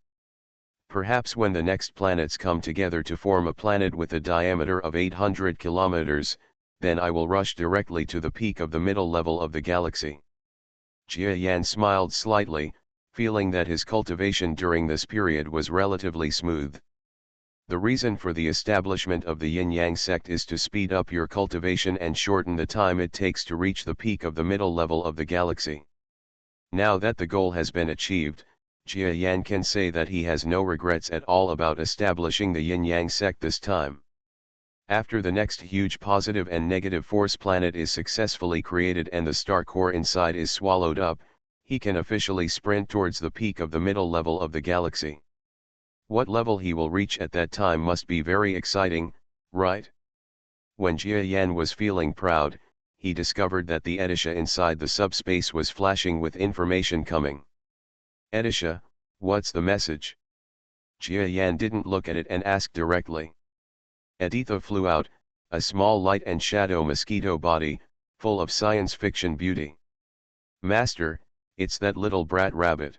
Perhaps when the next planets come together to form a planet with a diameter of 800 kilometers, then I will rush directly to the peak of the middle level of the galaxy. Jia Yan smiled slightly, feeling that his cultivation during this period was relatively smooth. The reason for the establishment of the yin-yang sect is to speed up your cultivation and shorten the time it takes to reach the peak of the middle level of the galaxy. Now that the goal has been achieved, Jia Yan can say that he has no regrets at all about establishing the yin-yang sect this time. After the next huge positive and negative force planet is successfully created and the star core inside is swallowed up, He can officially sprint towards the peak of the middle level of the galaxy. What level he will reach at that time must be very exciting, right? When Jia Yan was feeling proud, he discovered that the Edisha inside the subspace was flashing with information coming. Edisha, what's the message? Jia Yan didn't look at it and asked directly. Editha flew out, a small light and shadow mosquito body, full of science fiction beauty. Master, it's that little brat rabbit.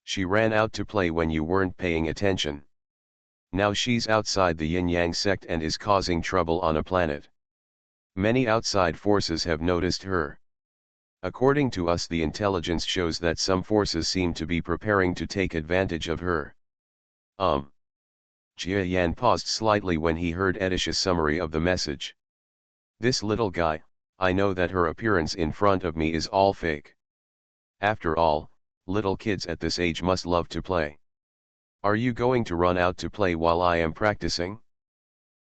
She ran out to play when you weren't paying attention. Now she's outside the yin-yang sect and is causing trouble on a planet. Many outside forces have noticed her. According to us, the intelligence shows that some forces seem to be preparing to take advantage of her. Jia Yan paused slightly when he heard Edisha's summary of the message. This little guy, I know that her appearance in front of me is all fake. After all, little kids at this age must love to play. Are you going to run out to play while I am practicing?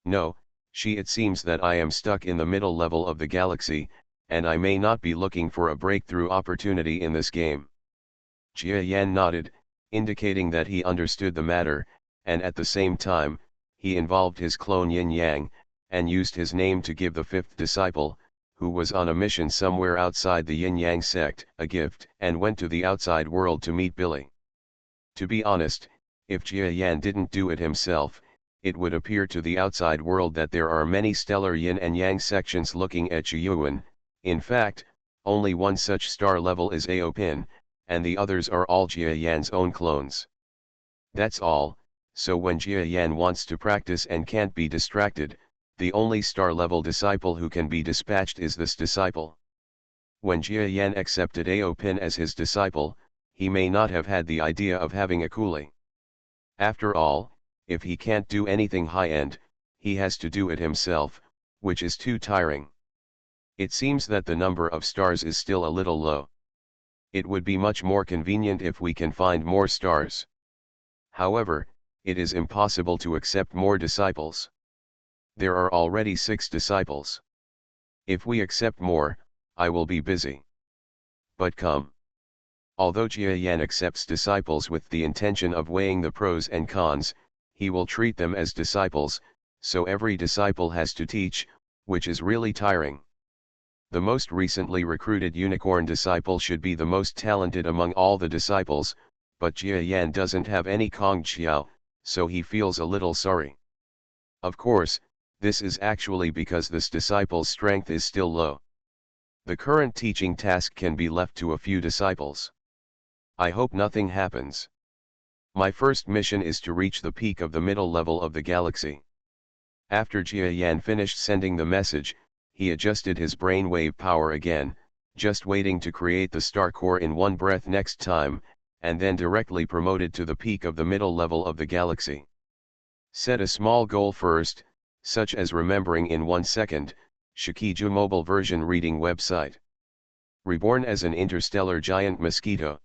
No, it seems that I am stuck in the middle level of the galaxy, and I may not be looking for a breakthrough opportunity in this game. Jia Yan nodded, indicating that he understood the matter, and at the same time, he involved his clone Yin Yang, and used his name to give the fifth disciple, who was on a mission somewhere outside the Yin Yang sect, a gift, and went to the outside world to meet Billy. To be honest, if Jia Yan didn't do it himself, it would appear to the outside world that there are many stellar yin and yang sections looking at Yuan. In fact, only one such star level is Aopin, and the others are all Jia Yan's own clones. That's all, so when Jia Yan wants to practice and can't be distracted, the only star level disciple who can be dispatched is this disciple. When Jia Yan accepted Aopin as his disciple, he may not have had the idea of having a coolie. After all, if he can't do anything high-end, he has to do it himself, which is too tiring. It seems that the number of stars is still a little low. It would be much more convenient if we can find more stars. However, it is impossible to accept more disciples. There are already 6 disciples. If we accept more, I will be busy. But come. Although Jia Yan accepts disciples with the intention of weighing the pros and cons, he will treat them as disciples, so every disciple has to teach, which is really tiring. The most recently recruited unicorn disciple should be the most talented among all the disciples, but Jia Yan doesn't have any Kong Qiao, so he feels a little sorry. Of course, this is actually because this disciple's strength is still low. The current teaching task can be left to a few disciples. I hope nothing happens. My first mission is to reach the peak of the middle level of the galaxy. After Jia Yan finished sending the message, he adjusted his brainwave power again, just waiting to create the star core in one breath next time, and then directly promoted to the peak of the middle level of the galaxy. Set a small goal first, such as remembering in 1 second, Shikiju mobile version reading website. Reborn as an interstellar giant mosquito.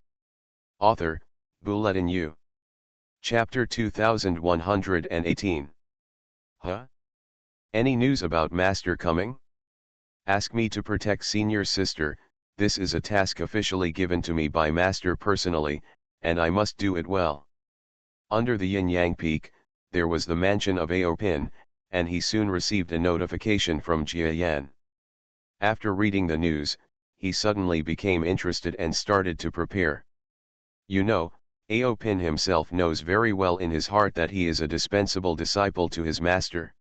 Author, Bulletin U. Chapter 2118. Huh? Any news about Master coming? Ask me to protect senior sister. This is a task officially given to me by Master personally, and I must do it well. Under the Yin-Yang Peak, there was the mansion of Aopin, and he soon received a notification from Jia Yan. After reading the news, he suddenly became interested and started to prepare. You know, Aopin himself knows very well in his heart that he is a dispensable disciple to his master.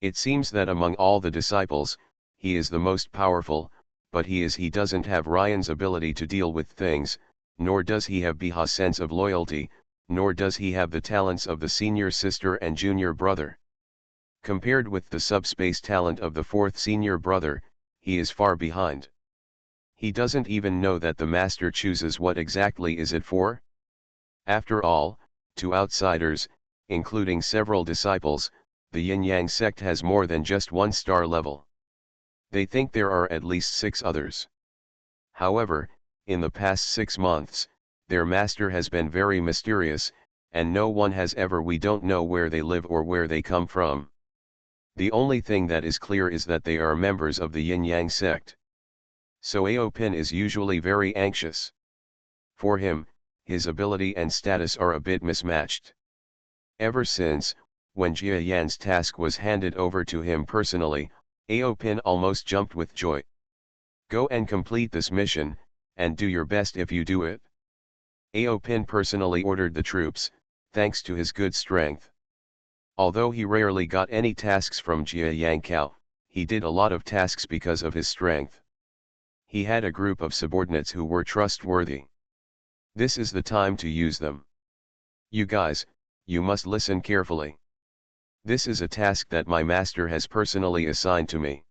It seems that among all the disciples, he is the most powerful, but he doesn't have Ryan's ability to deal with things, nor does he have Biha's sense of loyalty, nor does he have the talents of the senior sister and junior brother. Compared with the subspace talent of the fourth senior brother, he is far behind. He doesn't even know that the master chooses what exactly is it for? After all, to outsiders, including several disciples, the Yin-Yang sect has more than just one star level. They think there are at least 6 others. However, in the past 6 months, their master has been very mysterious, and no one has ever. We don't know where they live or where they come from. The only thing that is clear is that they are members of the Yin-Yang sect. So Aopin is usually very anxious. For him, his ability and status are a bit mismatched. Ever since, when Jia Yan's task was handed over to him personally, Aopin almost jumped with joy. Go and complete this mission, and do your best if you do it. Aopin personally ordered the troops, thanks to his good strength. Although he rarely got any tasks from Jia Yang, he did a lot of tasks because of his strength. He had a group of subordinates who were trustworthy. This is the time to use them. You guys, you must listen carefully. This is a task that my master has personally assigned to me.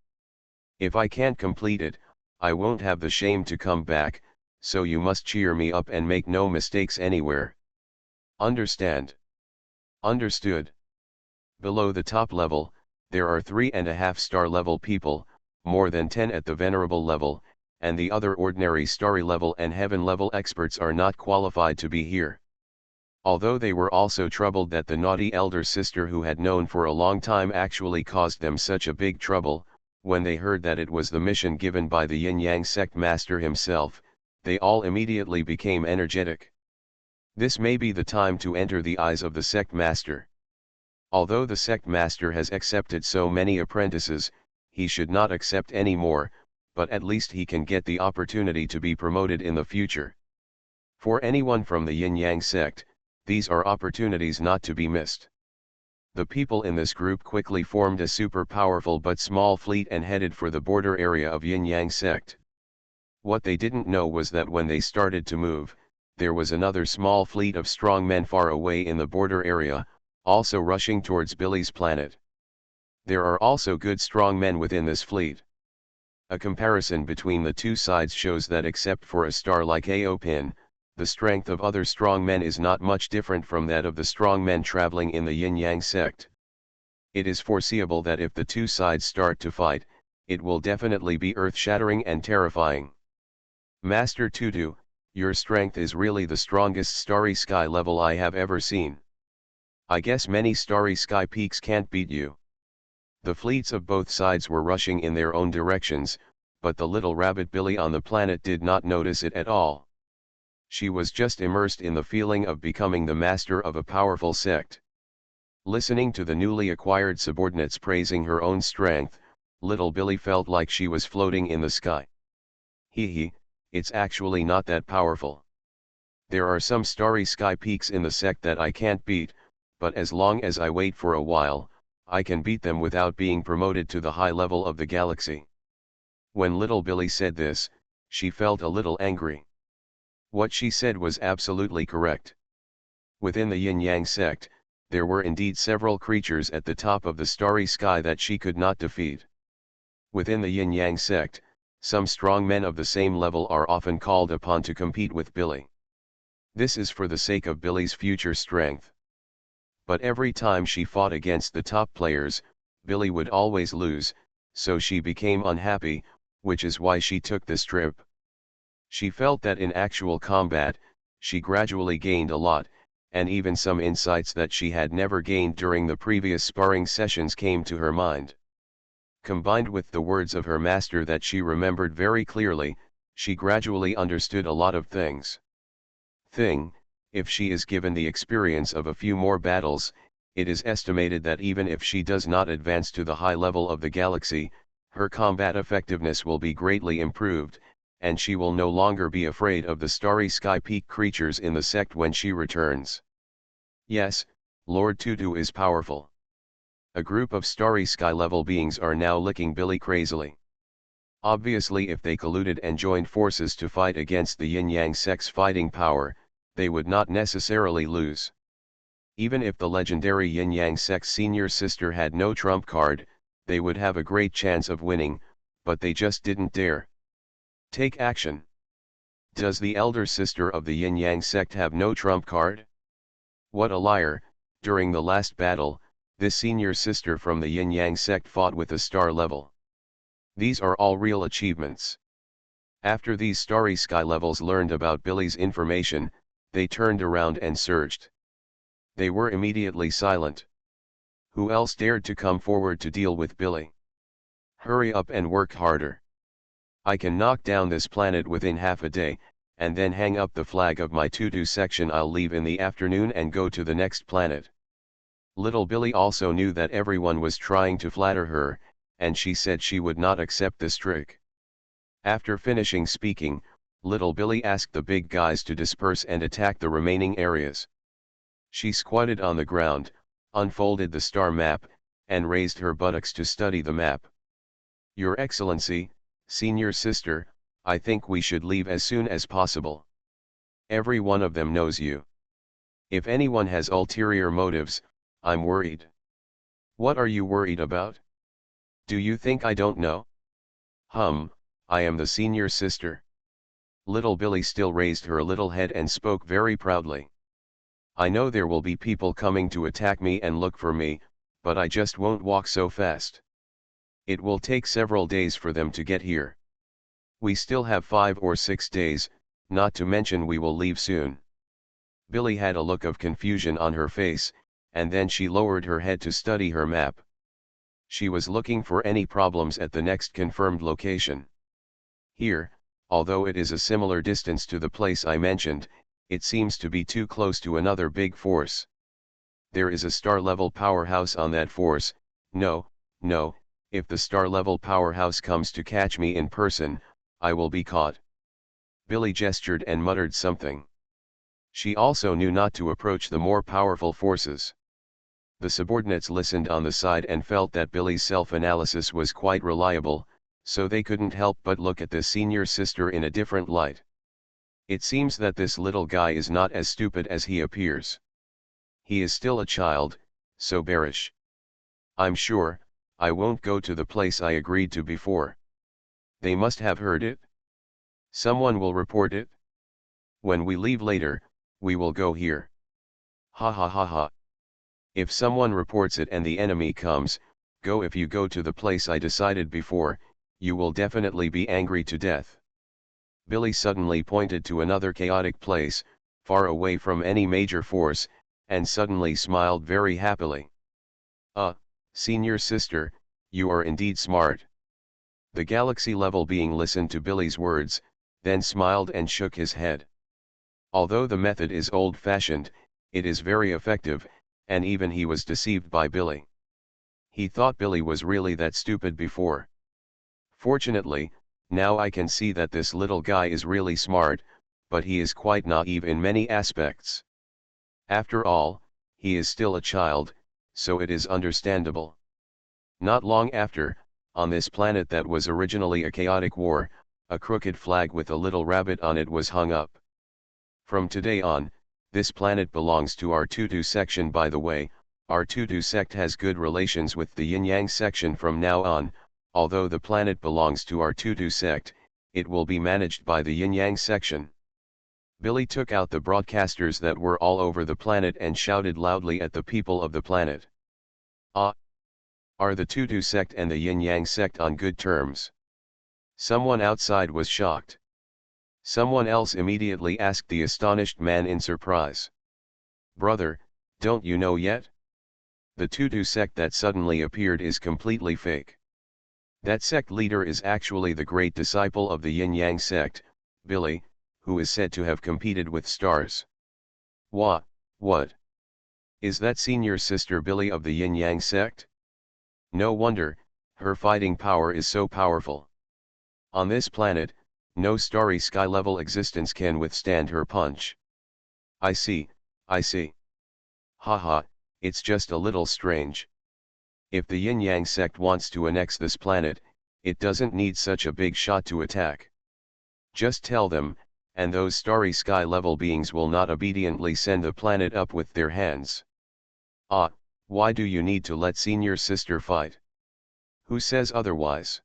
If I can't complete it, I won't have the shame to come back, so you must cheer me up and make no mistakes anywhere. Understand? Understood. Below the top level, there are 3.5-star level people, more than 10 at the venerable level, and the other ordinary starry level and heaven level experts are not qualified to be here. Although they were also troubled that the naughty elder sister who had known for a long time actually caused them such a big trouble, when they heard that it was the mission given by the Yin-Yang sect master himself, they all immediately became energetic. This may be the time to enter the eyes of the sect master. Although the sect master has accepted so many apprentices, he should not accept any more, but at least he can get the opportunity to be promoted in the future. For anyone from the Yin-Yang sect, these are opportunities not to be missed. The people in this group quickly formed a super powerful but small fleet and headed for the border area of Yin-Yang sect. What they didn't know was that when they started to move, there was another small fleet of strong men far away in the border area, also rushing towards Billy's planet. There are also good strong men within this fleet. A comparison between the two sides shows that except for a star like Aopin, the strength of other strong men is not much different from that of the strong men traveling in the Yin-Yang sect. It is foreseeable that if the two sides start to fight, it will definitely be earth-shattering and terrifying. Master Tutu, your strength is really the strongest starry sky level I have ever seen. I guess many starry sky peaks can't beat you. The fleets of both sides were rushing in their own directions, but the little rabbit Billy on the planet did not notice it at all. She was just immersed in the feeling of becoming the master of a powerful sect. Listening to the newly acquired subordinates praising her own strength, little Billy felt like she was floating in the sky. Hee, it's actually not that powerful. There are some starry sky peaks in the sect that I can't beat, but as long as I wait for a while, I can beat them without being promoted to the high level of the galaxy. When little Billy said this, she felt a little angry. What she said was absolutely correct. Within the Yin-Yang sect, there were indeed several creatures at the top of the starry sky that she could not defeat. Within the Yin-Yang sect, some strong men of the same level are often called upon to compete with Billy. This is for the sake of Billy's future strength. But every time she fought against the top players, Billy would always lose, so she became unhappy, which is why she took this trip. She felt that in actual combat, she gradually gained a lot, and even some insights that she had never gained during the previous sparring sessions came to her mind. Combined with the words of her master that she remembered very clearly, she gradually understood a lot of things. If she is given the experience of a few more battles, it is estimated that even if she does not advance to the high level of the galaxy, her combat effectiveness will be greatly improved, and she will no longer be afraid of the starry sky peak creatures in the sect when she returns. Yes, Lord Tutu is powerful. A group of starry sky level beings are now licking Billy crazily. Obviously, if they colluded and joined forces to fight against the Yin-Yang sect's fighting power, they would not necessarily lose. Even if the legendary Yin-Yang sect's senior sister had no trump card, they would have a great chance of winning, but they just didn't dare take action. Does the elder sister of the Yin-Yang sect have no trump card? What a liar! During the last battle, this senior sister from the Yin-Yang sect fought with a star level. These are all real achievements. After these starry sky levels learned about Billy's information, they turned around and searched. They were immediately silent. Who else dared to come forward to deal with Billy? Hurry up and work harder. I can knock down this planet within half a day, and then hang up the flag of my to-do section. I'll leave in the afternoon and go to the next planet. Little Billy also knew that everyone was trying to flatter her, and she said she would not accept this trick. After finishing speaking, Little Billy asked the big guys to disperse and attack the remaining areas. She squatted on the ground, unfolded the star map, and raised her buttocks to study the map. Your Excellency, Senior Sister, I think we should leave as soon as possible. Every one of them knows you. If anyone has ulterior motives, I'm worried. What are you worried about? Do you think I don't know? I am the Senior Sister. Little Billy still raised her little head and spoke very proudly. I know there will be people coming to attack me and look for me, but I just won't walk so fast. It will take several days for them to get here. We still have 5 or 6 days, not to mention we will leave soon. Billy had a look of confusion on her face, and then she lowered her head to study her map. She was looking for any problems at the next confirmed location. Here, although it is a similar distance to the place I mentioned, it seems to be too close to another big force. There is a star-level powerhouse on that force. No, if the star-level powerhouse comes to catch me in person, I will be caught. Billy gestured and muttered something. She also knew not to approach the more powerful forces. The subordinates listened on the side and felt that Billy's self-analysis was quite reliable, so they couldn't help but look at the Senior Sister in a different light. It seems that this little guy is not as stupid as he appears. He is still a child, so bearish. I'm sure, I won't go to the place I agreed to before. They must have heard it. Someone will report it. When we leave later, we will go here. Ha ha ha ha. If someone reports it and the enemy comes, go. If you go to the place I decided before, you will definitely be angry to death. Billy suddenly pointed to another chaotic place, far away from any major force, and suddenly smiled very happily. Senior Sister, you are indeed smart. The galaxy-level being listened to Billy's words, then smiled and shook his head. Although the method is old-fashioned, it is very effective, and even he was deceived by Billy. He thought Billy was really that stupid before. Fortunately, now I can see that this little guy is really smart, but he is quite naive in many aspects. After all, he is still a child, so it is understandable. Not long after, on this planet that was originally a chaotic war, a crooked flag with a little rabbit on it was hung up. From today on, this planet belongs to our Tutu section. By the way, our Tutu sect has good relations with the Yin-Yang section from now on. Although the planet belongs to our Tutu sect, it will be managed by the Yin-Yang section. Billy took out the broadcasters that were all over the planet and shouted loudly at the people of the planet. Are the Tutu sect and the Yin-Yang sect on good terms? Someone outside was shocked. Someone else immediately asked the astonished man in surprise. Brother, don't you know yet? The Tutu sect that suddenly appeared is completely fake. That sect leader is actually the great disciple of the Yin-Yang sect, Billy, who is said to have competed with stars. What? Is that Senior Sister Billy of the Yin-Yang sect? No wonder, her fighting power is so powerful. On this planet, no starry sky-level existence can withstand her punch. I see. Haha, it's just a little strange. If the Yin-Yang sect wants to annex this planet, it doesn't need such a big shot to attack. Just tell them, and those starry sky-level beings will not obediently send the planet up with their hands. Why do you need to let Senior Sister fight? Who says otherwise?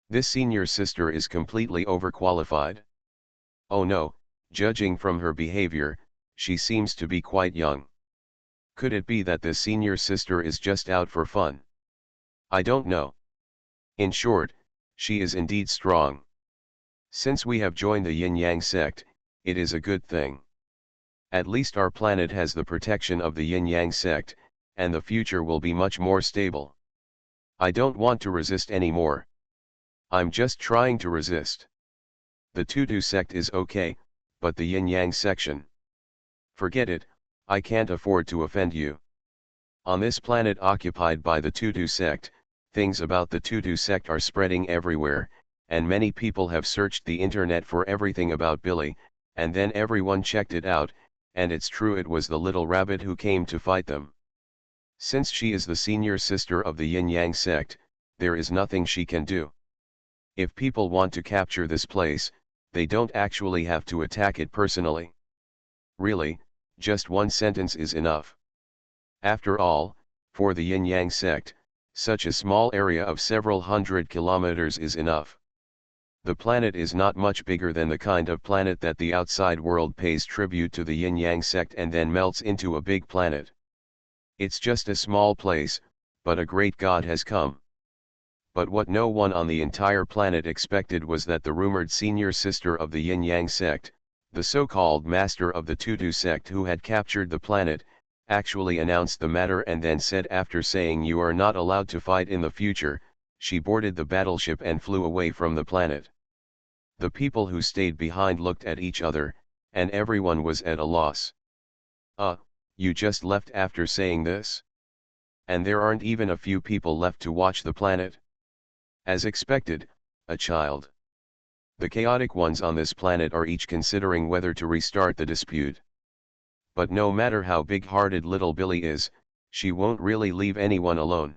This Senior Sister is completely overqualified. Oh no, judging from her behavior, she seems to be quite young. Could it be that this Senior Sister is just out for fun? I don't know. In short, she is indeed strong. Since we have joined the Yin-Yang sect, it is a good thing. At least our planet has the protection of the Yin-Yang sect, and the future will be much more stable. I don't want to resist anymore. I'm just trying to resist. The Tutu sect is okay, but the yin-yang section. Forget it, I can't afford to offend you. On this planet occupied by the Tutu sect, things about the Tutu sect are spreading everywhere, and many people have searched the internet for everything about Billy, and then everyone checked it out, and it's true, it was the little rabbit who came to fight them. Since she is the senior sister of the yin-yang sect, there is nothing she can do. If people want to capture this place, they don't actually have to attack it personally. Really, just one sentence is enough. After all, for the yin-yang sect, such a small area of several hundred kilometers is enough. The planet is not much bigger than the kind of planet that the outside world pays tribute to the yin-yang sect and then melts into a big planet. It's just a small place, but a great god has come. But what no one on the entire planet expected was that the rumored senior sister of the yin-yang sect, the so-called master of the Tutu sect who had captured the planet, actually announced the matter and then said, after saying you are not allowed to fight in the future, she boarded the battleship and flew away from the planet. The people who stayed behind looked at each other, and everyone was at a loss. You just left after saying this? And there aren't even a few people left to watch the planet? As expected, a child. The chaotic ones on this planet are each considering whether to restart the dispute. But no matter how big-hearted little Billy is, she won't really leave anyone alone.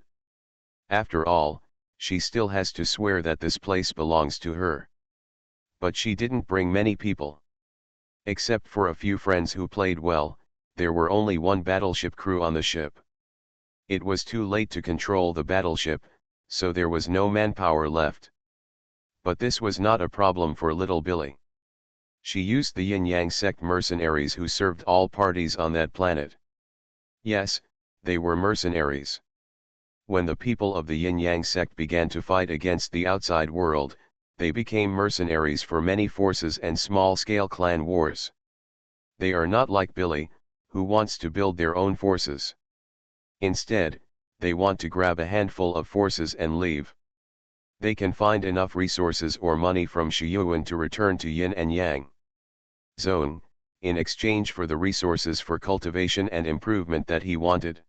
After all, she still has to swear that this place belongs to her. But she didn't bring many people. Except for a few friends who played well, there were only one battleship crew on the ship. It was too late to control the battleship, so there was no manpower left. But this was not a problem for little Billy. She used the yin-yang sect mercenaries who served all parties on that planet. Yes, they were mercenaries. When the people of the yin-yang sect began to fight against the outside world, they became mercenaries for many forces and small-scale clan wars. They are not like Billy, who wants to build their own forces. Instead, they want to grab a handful of forces and leave. They can find enough resources or money from Shiyuan to return to Yin and Yang zone, in exchange for the resources for cultivation and improvement that he wanted.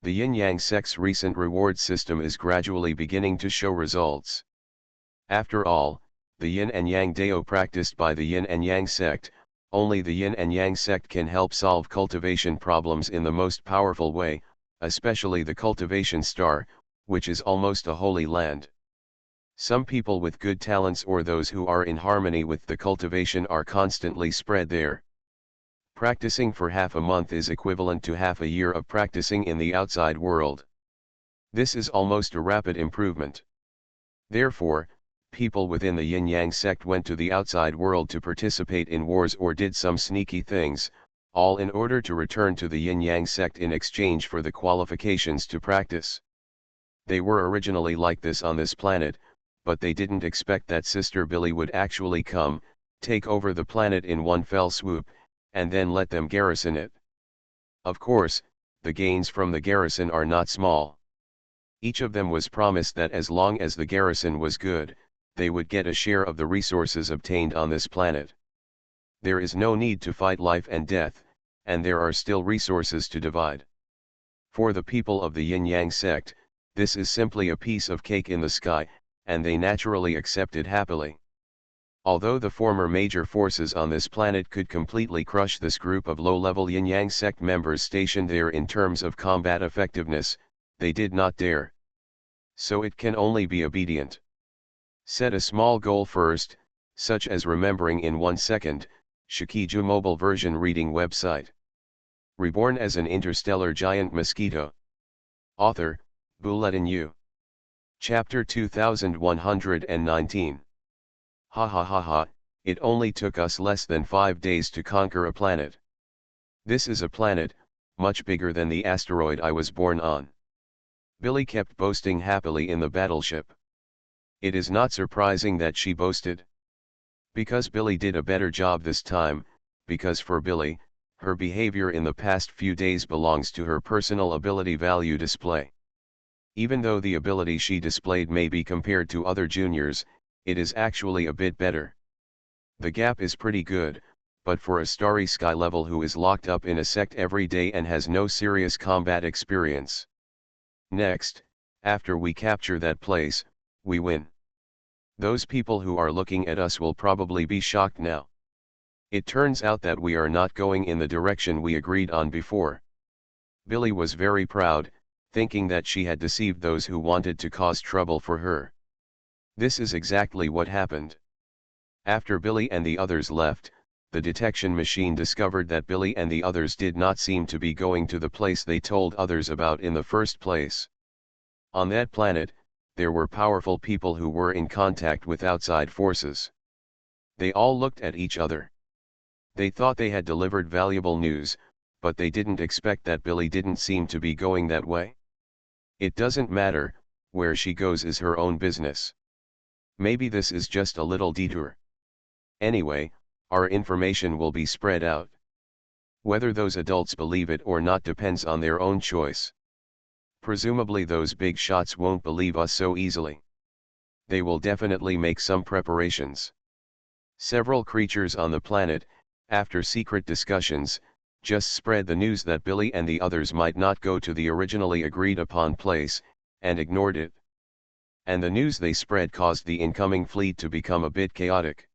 The Yin-Yang sect's recent reward system is gradually beginning to show results. After all, the Yin and Yang Dao practiced by the Yin and Yang sect, only the Yin and Yang sect can help solve cultivation problems in the most powerful way, especially the cultivation star, which is almost a holy land. Some people with good talents or those who are in harmony with the cultivation are constantly spread there. Practicing for half a month is equivalent to half a year of practicing in the outside world. This is almost a rapid improvement. Therefore, people within the Yin-Yang sect went to the outside world to participate in wars or did some sneaky things, all in order to return to the Yin-Yang sect in exchange for the qualifications to practice. They were originally like this on this planet, but they didn't expect that Sister Billy would actually come, take over the planet in one fell swoop, and then let them garrison it. Of course, the gains from the garrison are not small. Each of them was promised that as long as the garrison was good, they would get a share of the resources obtained on this planet. There is no need to fight life and death, and there are still resources to divide. For the people of the Yin-Yang sect, this is simply a piece of cake in the sky, and they naturally accept it happily. Although the former major forces on this planet could completely crush this group of low-level Yin-Yang sect members stationed there in terms of combat effectiveness, they did not dare. So it can only be obedient. Set a small goal first, such as remembering in 1 second, Shikiju mobile version reading website. Reborn as an interstellar giant mosquito. Author, Bulletin U. Chapter 2119. Ha ha ha ha, it only took us less than 5 days to conquer a planet. This is a planet, much bigger than the asteroid I was born on. Billy kept boasting happily in the battleship. It is not surprising that she boasted. Because Billy did a better job this time, because for Billy, her behavior in the past few days belongs to her personal ability value display. Even though the ability she displayed may be compared to other juniors, it is actually a bit better. The gap is pretty good, but for a starry sky level who is locked up in a sect every day and has no serious combat experience. Next, after we capture that place, we win. Those people who are looking at us will probably be shocked now. It turns out that we are not going in the direction we agreed on before. Billy was very proud, thinking that she had deceived those who wanted to cause trouble for her. This is exactly what happened. After Billy and the others left, the detection machine discovered that Billy and the others did not seem to be going to the place they told others about in the first place. On that planet, there were powerful people who were in contact with outside forces. They all looked at each other. They thought they had delivered valuable news, but they didn't expect that Billy didn't seem to be going that way. It doesn't matter, where she goes is her own business. Maybe this is just a little detour. Anyway, our information will be spread out. Whether those adults believe it or not depends on their own choice. Presumably those big shots won't believe us so easily. They will definitely make some preparations. Several creatures on the planet, after secret discussions, just spread the news that Billy and the others might not go to the originally agreed upon place, and ignored it. And the news they spread caused the incoming fleet to become a bit chaotic.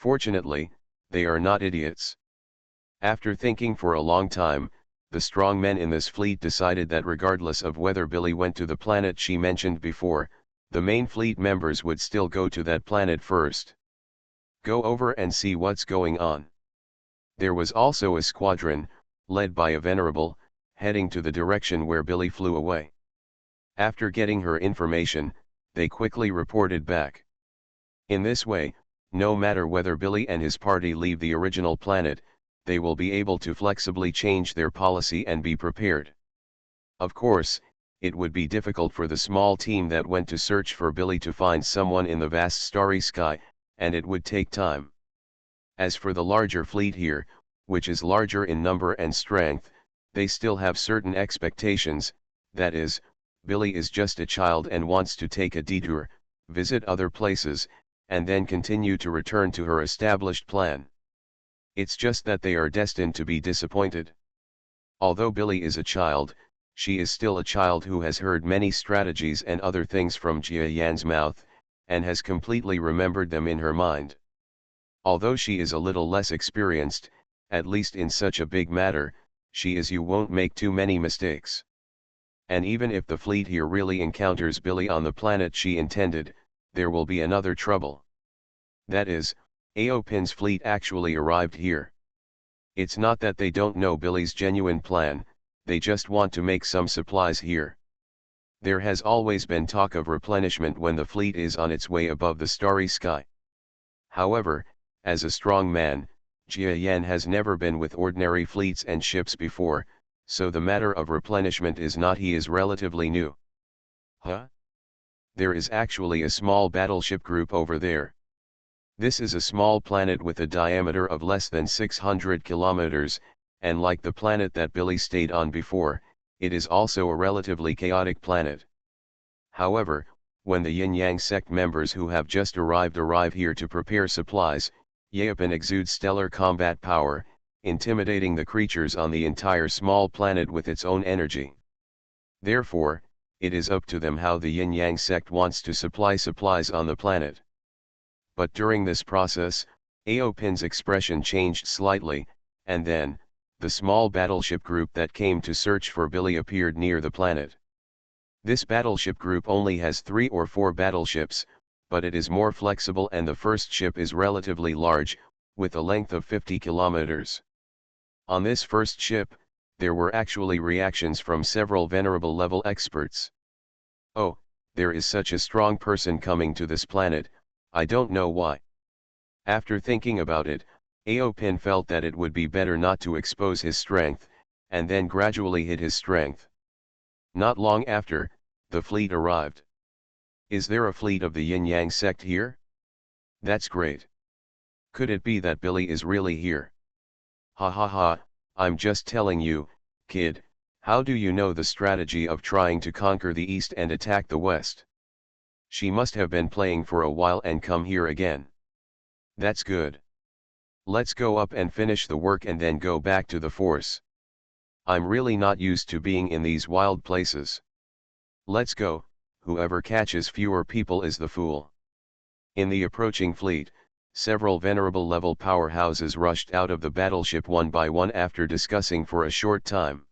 Fortunately, they are not idiots. After thinking for a long time, the strong men in this fleet decided that regardless of whether Billy went to the planet she mentioned before, the main fleet members would still go to that planet first. Go over and see what's going on. There was also a squadron, led by a venerable, heading to the direction where Billy flew away. After getting her information, they quickly reported back. In this way, no matter whether Billy and his party leave the original planet, they will be able to flexibly change their policy and be prepared. Of course, it would be difficult for the small team that went to search for Billy to find someone in the vast starry sky, and it would take time. As for the larger fleet here, which is larger in number and strength, they still have certain expectations, that is, Billy is just a child and wants to take a detour, visit other places, and then continue to return to her established plan. It's just that they are destined to be disappointed. Although Billy is a child, she is still a child who has heard many strategies and other things from Jia Yan's mouth, and has completely remembered them in her mind. Although she is a little less experienced, at least in such a big matter, she is you won't make too many mistakes. And even if the fleet here really encounters Billy on the planet she intended, there will be another trouble. That is, Aopin's fleet actually arrived here. It's not that they don't know Billy's genuine plan, they just want to make some supplies here. There has always been talk of replenishment when the fleet is on its way above the starry sky. However, as a strong man, Jia Yan has never been with ordinary fleets and ships before, so the matter of replenishment is not he is relatively new. Huh? There is actually a small battleship group over there. This is a small planet with a diameter of less than 600 kilometers, and like the planet that Billy stayed on before, it is also a relatively chaotic planet. However, when the Yin-Yang sect members who have just arrive here to prepare supplies, Aopin exudes stellar combat power, intimidating the creatures on the entire small planet with its own energy. Therefore, it is up to them how the Yin-Yang sect wants to supply supplies on the planet. But during this process, Aopin's expression changed slightly, and then, the small battleship group that came to search for Billy appeared near the planet. This battleship group only has 3 or 4 battleships, but it is more flexible and the first ship is relatively large, with a length of 50 kilometers. On this first ship, there were actually reactions from several venerable level experts. Oh, there is such a strong person coming to this planet, I don't know why. After thinking about it, Aopin felt that it would be better not to expose his strength, and then gradually hid his strength. Not long after, the fleet arrived. Is there a fleet of the Yin-Yang sect here? That's great. Could it be that Billy is really here? Ha ha ha, I'm just telling you, kid, how do you know the strategy of trying to conquer the East and attack the West? She must have been playing for a while and come here again. That's good. Let's go up and finish the work and then go back to the force. I'm really not used to being in these wild places. Let's go, whoever catches fewer people is the fool. In the approaching fleet, several venerable level powerhouses rushed out of the battleship one by one after discussing for a short time.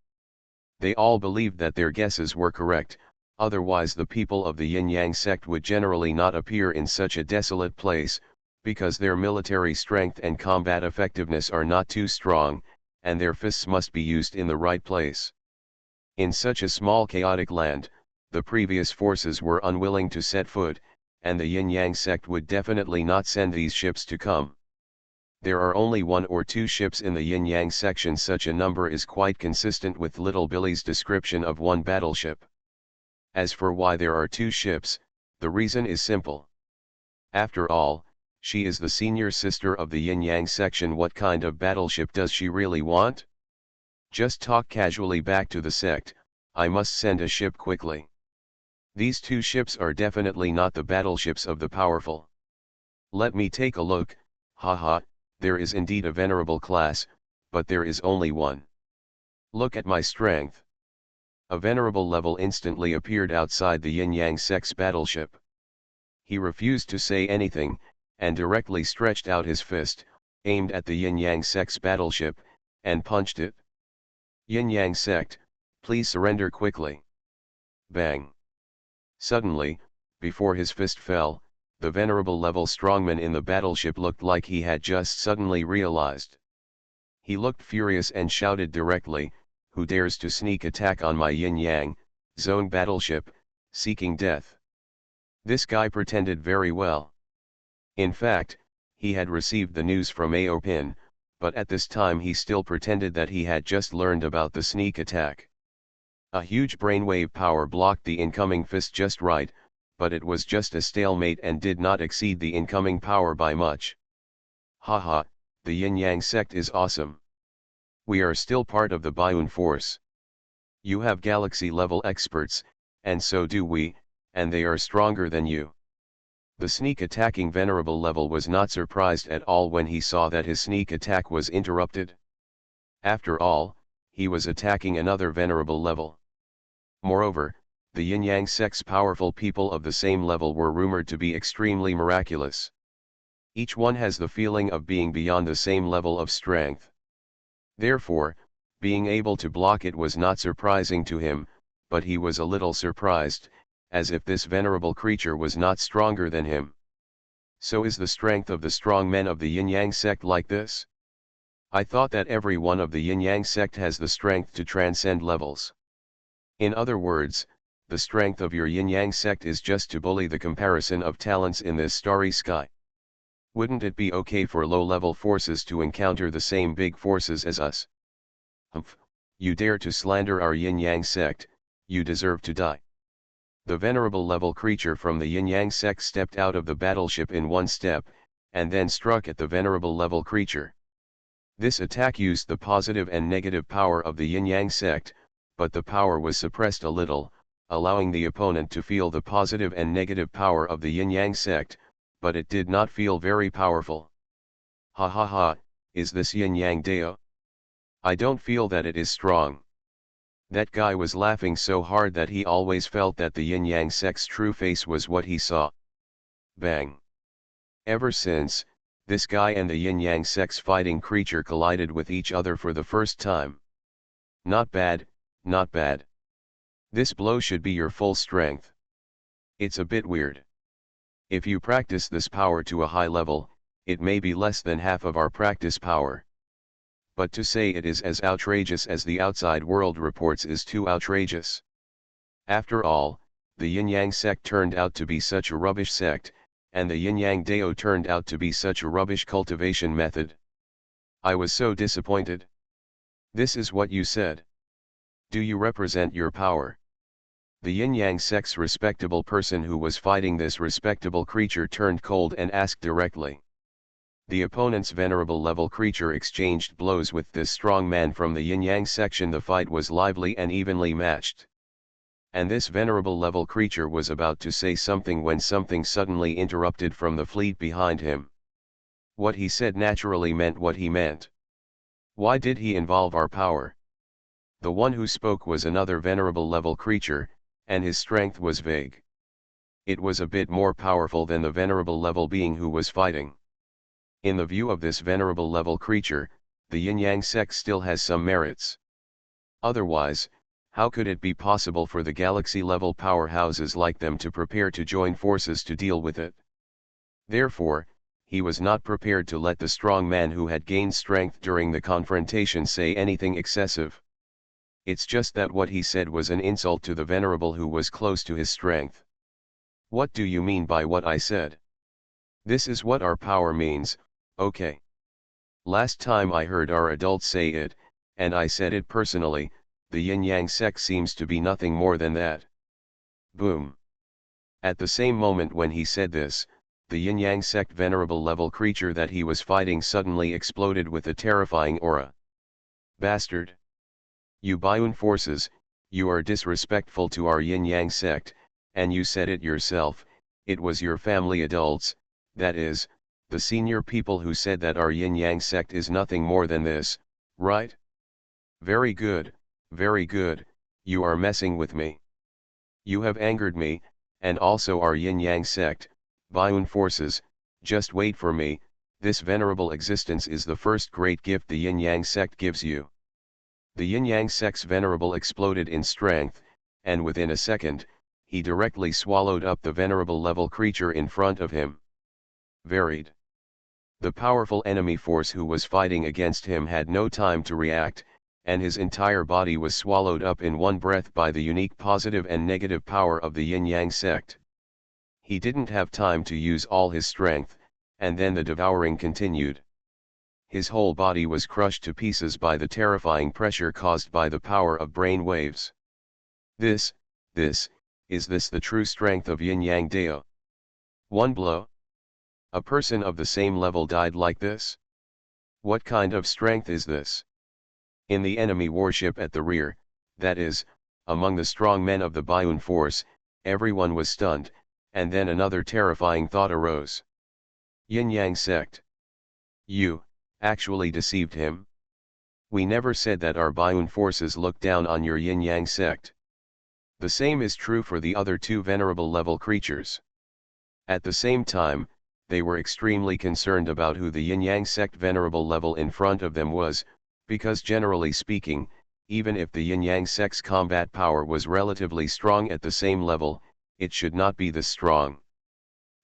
They all believed that their guesses were correct, otherwise the people of the Yin-Yang sect would generally not appear in such a desolate place, because their military strength and combat effectiveness are not too strong, and their fists must be used in the right place. In such a small chaotic land, the previous forces were unwilling to set foot, and the Yin-Yang sect would definitely not send these ships to come. There are only 1 or 2 ships in the Yin-Yang section. Such a number is quite consistent with Little Billy's description of one battleship. As for why there are 2 ships, the reason is simple. After all, she is the senior sister of the Yin-Yang section. What kind of battleship does she really want? Just talk casually back to the sect, I must send a ship quickly. These 2 ships are definitely not the battleships of the powerful. Let me take a look, haha, there is indeed a venerable class, but there is only one. Look at my strength. A venerable level instantly appeared outside the Yin-Yang sect's battleship. He refused to say anything, and directly stretched out his fist, aimed at the Yin-Yang sect's battleship, and punched it. Yin-Yang sect, please surrender quickly. Bang. Suddenly, before his fist fell, the venerable level strongman in the battleship looked like he had just suddenly realized. He looked furious and shouted directly, "Who dares to sneak attack on my Yin-Yang zone battleship, seeking death?" This guy pretended very well. In fact, he had received the news from Aopin, but at this time he still pretended that he had just learned about the sneak attack. A huge brainwave power blocked the incoming fist just right, but it was just a stalemate and did not exceed the incoming power by much. Haha, the Yin-Yang sect is awesome. We are still part of the Baiun force. You have galaxy-level experts, and so do we, and they are stronger than you. The sneak-attacking venerable level was not surprised at all when he saw that his sneak attack was interrupted. After all, he was attacking another venerable level. Moreover, the Yin-Yang sect's powerful people of the same level were rumored to be extremely miraculous. Each one has the feeling of being beyond the same level of strength. Therefore, being able to block it was not surprising to him, but he was a little surprised, as if this venerable creature was not stronger than him. So is the strength of the strong men of the Yin-Yang sect like this? I thought that every one of the Yin-Yang sect has the strength to transcend levels. In other words, the strength of your Yin-Yang sect is just to bully the comparison of talents in this starry sky. Wouldn't it be okay for low-level forces to encounter the same big forces as us? Humph, you dare to slander our Yin-Yang sect, you deserve to die. The venerable level creature from the Yin-Yang sect stepped out of the battleship in one step, and then struck at the venerable level creature. This attack used the positive and negative power of the Yin-Yang sect, but the power was suppressed a little, allowing the opponent to feel the positive and negative power of the Yin-Yang sect, but it did not feel very powerful. Ha ha ha, is this Yin-Yang Dao? I don't feel that it is strong. That guy was laughing so hard that he always felt that the Yin-Yang sect's true face was what he saw. Bang. Ever since, this guy and the Yin-Yang sect's fighting creature collided with each other for the first time. Not bad, not bad. This blow should be your full strength. It's a bit weird. If you practice this power to a high level, it may be less than half of our practice power. But to say it is as outrageous as the outside world reports is too outrageous. After all, the Yin-Yang sect turned out to be such a rubbish sect, and the Yin-Yang Dao turned out to be such a rubbish cultivation method. I was so disappointed. This is what you said. Do you represent your power? The Yin-Yang sect's respectable person who was fighting this respectable creature turned cold and asked directly. The opponent's venerable level creature exchanged blows with this strong man from the Yin-Yang section. The fight was lively and evenly matched. And this venerable level creature was about to say something when something suddenly interrupted from the fleet behind him. What he said naturally meant what he meant. Why did he involve our power? The one who spoke was another venerable level creature, and his strength was vague. It was a bit more powerful than the venerable level being who was fighting. In the view of this venerable level creature, the yin-yang sect still has some merits. Otherwise, how could it be possible for the galaxy-level powerhouses like them to prepare to join forces to deal with it? Therefore, he was not prepared to let the strong man who had gained strength during the confrontation say anything excessive. It's just that what he said was an insult to the venerable who was close to his strength. What do you mean by what I said? This is what our power means, okay. Last time I heard our adults say it, and I said it personally, the yin-yang sect seems to be nothing more than that. Boom. At the same moment when he said this, the yin-yang sect venerable level creature that he was fighting suddenly exploded with a terrifying aura. Bastard! You Baiun forces, you are disrespectful to our yin-yang sect, and you said it yourself, it was your family adults, that is, the senior people who said that our yin-yang sect is nothing more than this, right? Very good, you are messing with me. You have angered me, and also our yin-yang sect, Baiun forces, just wait for me, this venerable existence is the first great gift the yin-yang sect gives you. The yin-yang sect's venerable exploded in strength, and within a second, he directly swallowed up the venerable level creature in front of him. Varied. The powerful enemy force who was fighting against him had no time to react, and his entire body was swallowed up in one breath by the unique positive and negative power of the yin-yang sect. He didn't have time to use all his strength, and then the devouring continued. His whole body was crushed to pieces by the terrifying pressure caused by the power of brain waves. Is this the true strength of yin-yang Dao? One blow? A person of the same level died like this? What kind of strength is this? In the enemy warship at the rear, that is, among the strong men of the Baiun force, everyone was stunned, and then another terrifying thought arose. Yin-yang sect. You actually deceived him? We never said that our Baiun forces looked down on your yin-yang sect. The same is true for the other two venerable level creatures. At the same time, they were extremely concerned about who the yin-yang sect venerable level in front of them was, because generally speaking, even if the yin-yang sect's combat power was relatively strong at the same level, it should not be this strong.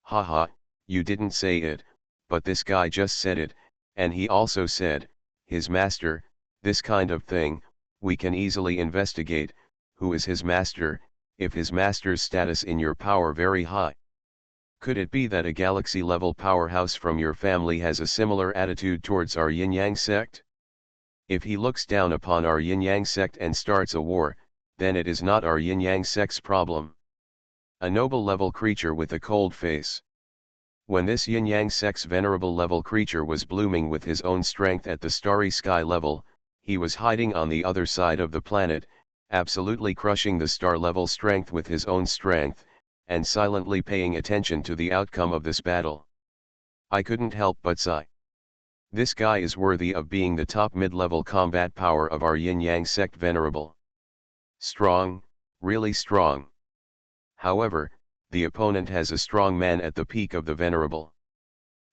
Haha, you didn't say it, but this guy just said it, and he also said, his master, this kind of thing, we can easily investigate, who is his master, if his master's status in your power very high. Could it be that a galaxy-level powerhouse from your family has a similar attitude towards our yin-yang sect? If he looks down upon our yin-yang sect and starts a war, then it is not our yin-yang sect's problem. A noble level creature with a cold face. When this yin-yang sect's venerable level creature was blooming with his own strength at the starry sky level, he was hiding on the other side of the planet, absolutely crushing the star level strength with his own strength, and silently paying attention to the outcome of this battle. I couldn't help but sigh. This guy is worthy of being the top mid-level combat power of our yin-yang sect venerable. Strong, really strong. However, the opponent has a strong man at the peak of the venerable.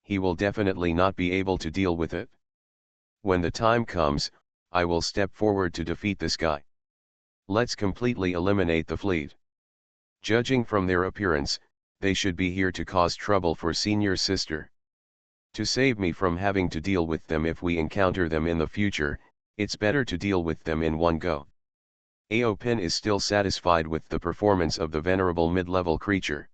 He will definitely not be able to deal with it. When the time comes, I will step forward to defeat this guy. Let's completely eliminate the fleet. Judging from their appearance, they should be here to cause trouble for senior sister. To save me from having to deal with them if we encounter them in the future, it's better to deal with them in one go. Aopin is still satisfied with the performance of the venerable mid-level creature.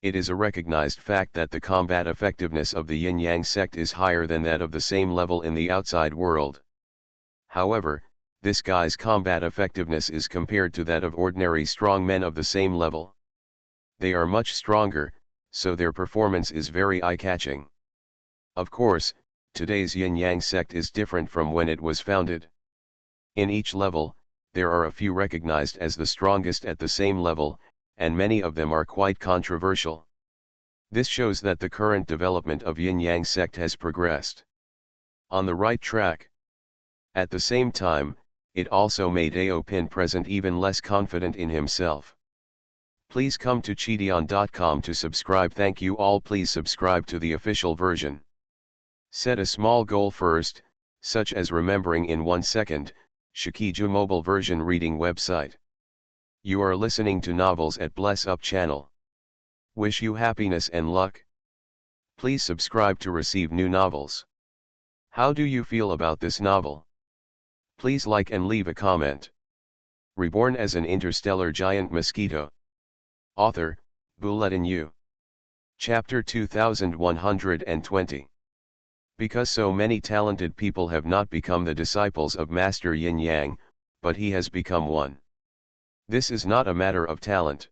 It is a recognized fact that the combat effectiveness of the yin-yang sect is higher than that of the same level in the outside world. However, this guy's combat effectiveness is compared to that of ordinary strong men of the same level. They are much stronger, so their performance is very eye-catching. Of course, today's yin-yang sect is different from when it was founded. In each level, there are a few recognized as the strongest at the same level, and many of them are quite controversial. This shows that the current development of yin-yang sect has progressed on the right track. At the same time, it also made Aopin present even less confident in himself. Please come to Cheateon.com to subscribe. Thank you all. Please subscribe to the official version. Set a small goal first, such as remembering in 1 second, Shikiju mobile version reading website. You are listening to Novels at Bless Up channel. Wish you happiness and luck. Please subscribe to receive new novels. How do you feel about this novel? Please like and leave a comment. Reborn as an interstellar giant mosquito. Author, Bulletin U. Chapter 2120. Because so many talented people have not become the disciples of Master Yin Yang, but he has become one. This is not a matter of talent.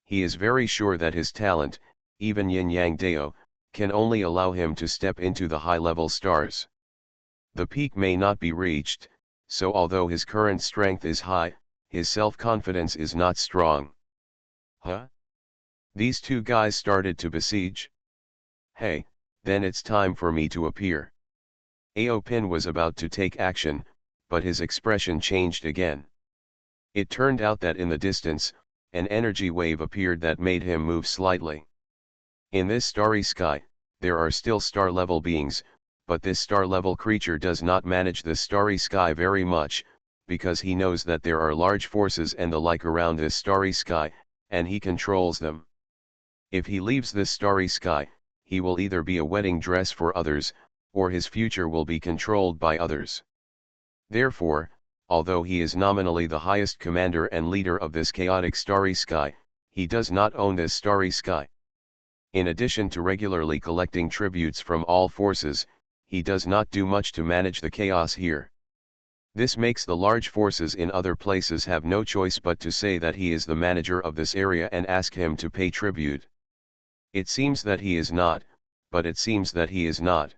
He is very sure that his talent, even Yin Yang Dao, can only allow him to step into the high-level stars. The peak may not be reached, so although his current strength is high, his self-confidence is not strong. Huh? These two guys started to besiege? Hey, then it's time for me to appear. Aopin was about to take action, but his expression changed again. It turned out that in the distance, an energy wave appeared that made him move slightly. In this starry sky, there are still star-level beings, but this star-level creature does not manage the starry sky very much, because he knows that there are large forces and the like around this starry sky, and he controls them. If he leaves this starry sky, he will either be a wedding dress for others, or his future will be controlled by others. Therefore, although he is nominally the highest commander and leader of this chaotic starry sky, he does not own this starry sky. In addition to regularly collecting tributes from all forces, he does not do much to manage the chaos here. This makes the large forces in other places have no choice but to say that he is the manager of this area and ask him to pay tribute. It seems that he is not, but it seems that he is not.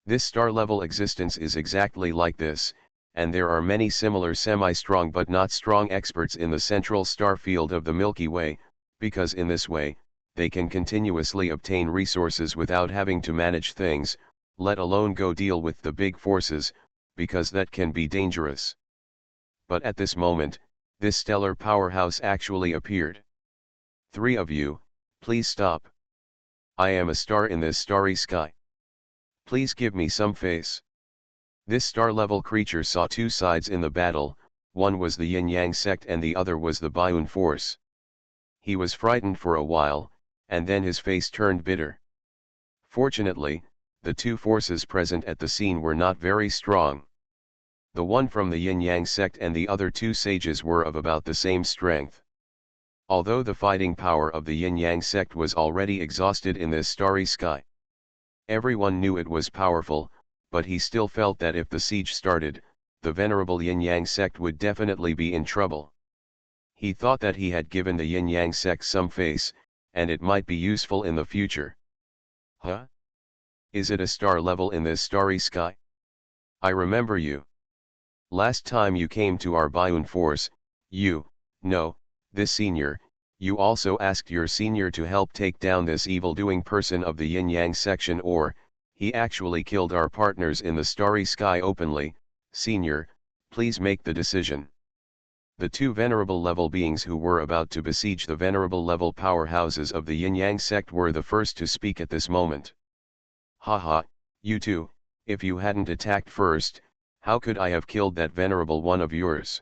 This star-level existence is exactly like this, and there are many similar semi-strong but not strong experts in the central star field of the Milky Way, because in this way, they can continuously obtain resources without having to manage things, let alone go deal with the big forces, because that can be dangerous. But at this moment, this stellar powerhouse actually appeared. 3 of you, please stop. I am a star in this starry sky. Please give me some face. This star-level creature saw 2 sides in the battle, one was the Yin-Yang sect and the other was the Baiyun force. He was frightened for a while, and then his face turned bitter. Fortunately, the 2 forces present at the scene were not very strong. The one from the Yin-Yang sect and the other 2 sages were of about the same strength. Although the fighting power of the Yin-Yang sect was already exhausted in this starry sky. Everyone knew it was powerful, but he still felt that if the siege started, the venerable Yin-Yang sect would definitely be in trouble. He thought that he had given the Yin-Yang sect some face, and it might be useful in the future. Huh? Is it a star level in this starry sky? I remember you. Last time you came to our Baiyun force, this senior, you also asked your senior to help take down this evil-doing person of the Yin-Yang section, or, he actually killed our partners in the starry sky openly. Senior, please make the decision. The 2 venerable level beings who were about to besiege the venerable level powerhouses of the Yin-Yang sect were the first to speak at this moment. Haha, you 2, if you hadn't attacked first, how could I have killed that venerable one of yours?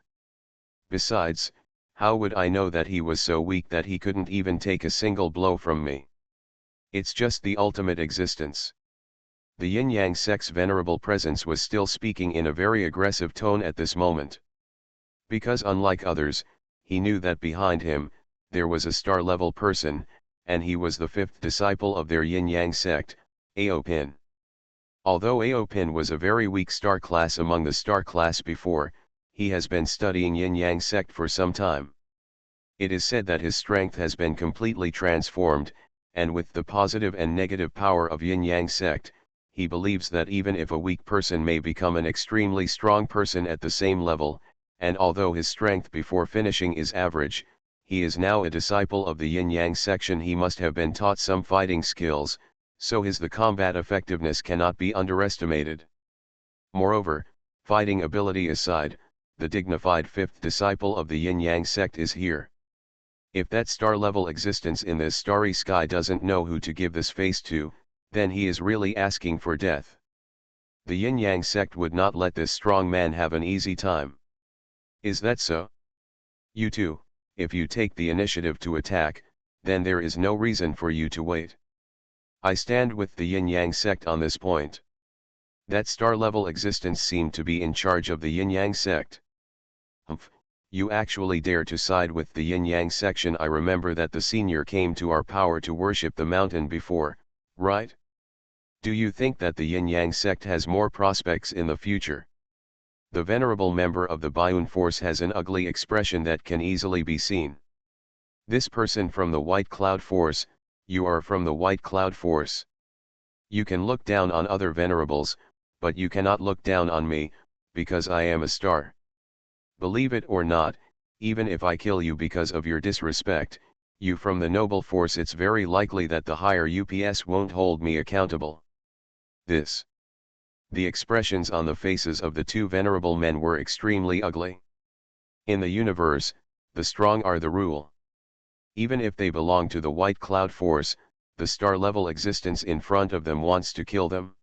Besides, how would I know that he was so weak that he couldn't even take a single blow from me? It's just the ultimate existence. The Yin-Yang sect's venerable presence was still speaking in a very aggressive tone at this moment. Because unlike others, he knew that behind him, there was a star-level person, and he was the 5th disciple of their Yin-Yang sect, Aopin. Although Aopin was a very weak star class among the star class before, he has been studying Yin-Yang sect for some time. It is said that his strength has been completely transformed, and with the positive and negative power of Yin-Yang sect, he believes that even if a weak person may become an extremely strong person at the same level, and although his strength before finishing is average, he is now a disciple of the yin-yang section. He must have been taught some fighting skills, so the combat effectiveness cannot be underestimated. Moreover, fighting ability aside, the dignified fifth disciple of the yin-yang sect is here. If that star-level existence in this starry sky doesn't know who to give this face to, then he is really asking for death. The yin-yang sect would not let this strong man have an easy time. Is that so? You too, if you take the initiative to attack, then there is no reason for you to wait. I stand with the yin-yang sect on this point. That star-level existence seemed to be in charge of the yin-yang sect. Humph, you actually dare to side with the yin-yang section. I remember that the senior came to our power to worship the mountain before, right? Do you think that the yin-yang sect has more prospects in the future? The venerable member of the Bayun force has an ugly expression that can easily be seen. This person from the White Cloud Force, you are from the White Cloud Force. You can look down on other venerables, but you cannot look down on me, because I am a star. Believe it or not, even if I kill you because of your disrespect, you from the noble force, it's very likely that the higher UPS won't hold me accountable. The expressions on the faces of the two venerable men were extremely ugly. In the universe, the strong are the rule. Even if they belong to the White Cloud Force, the star-level existence in front of them wants to kill them.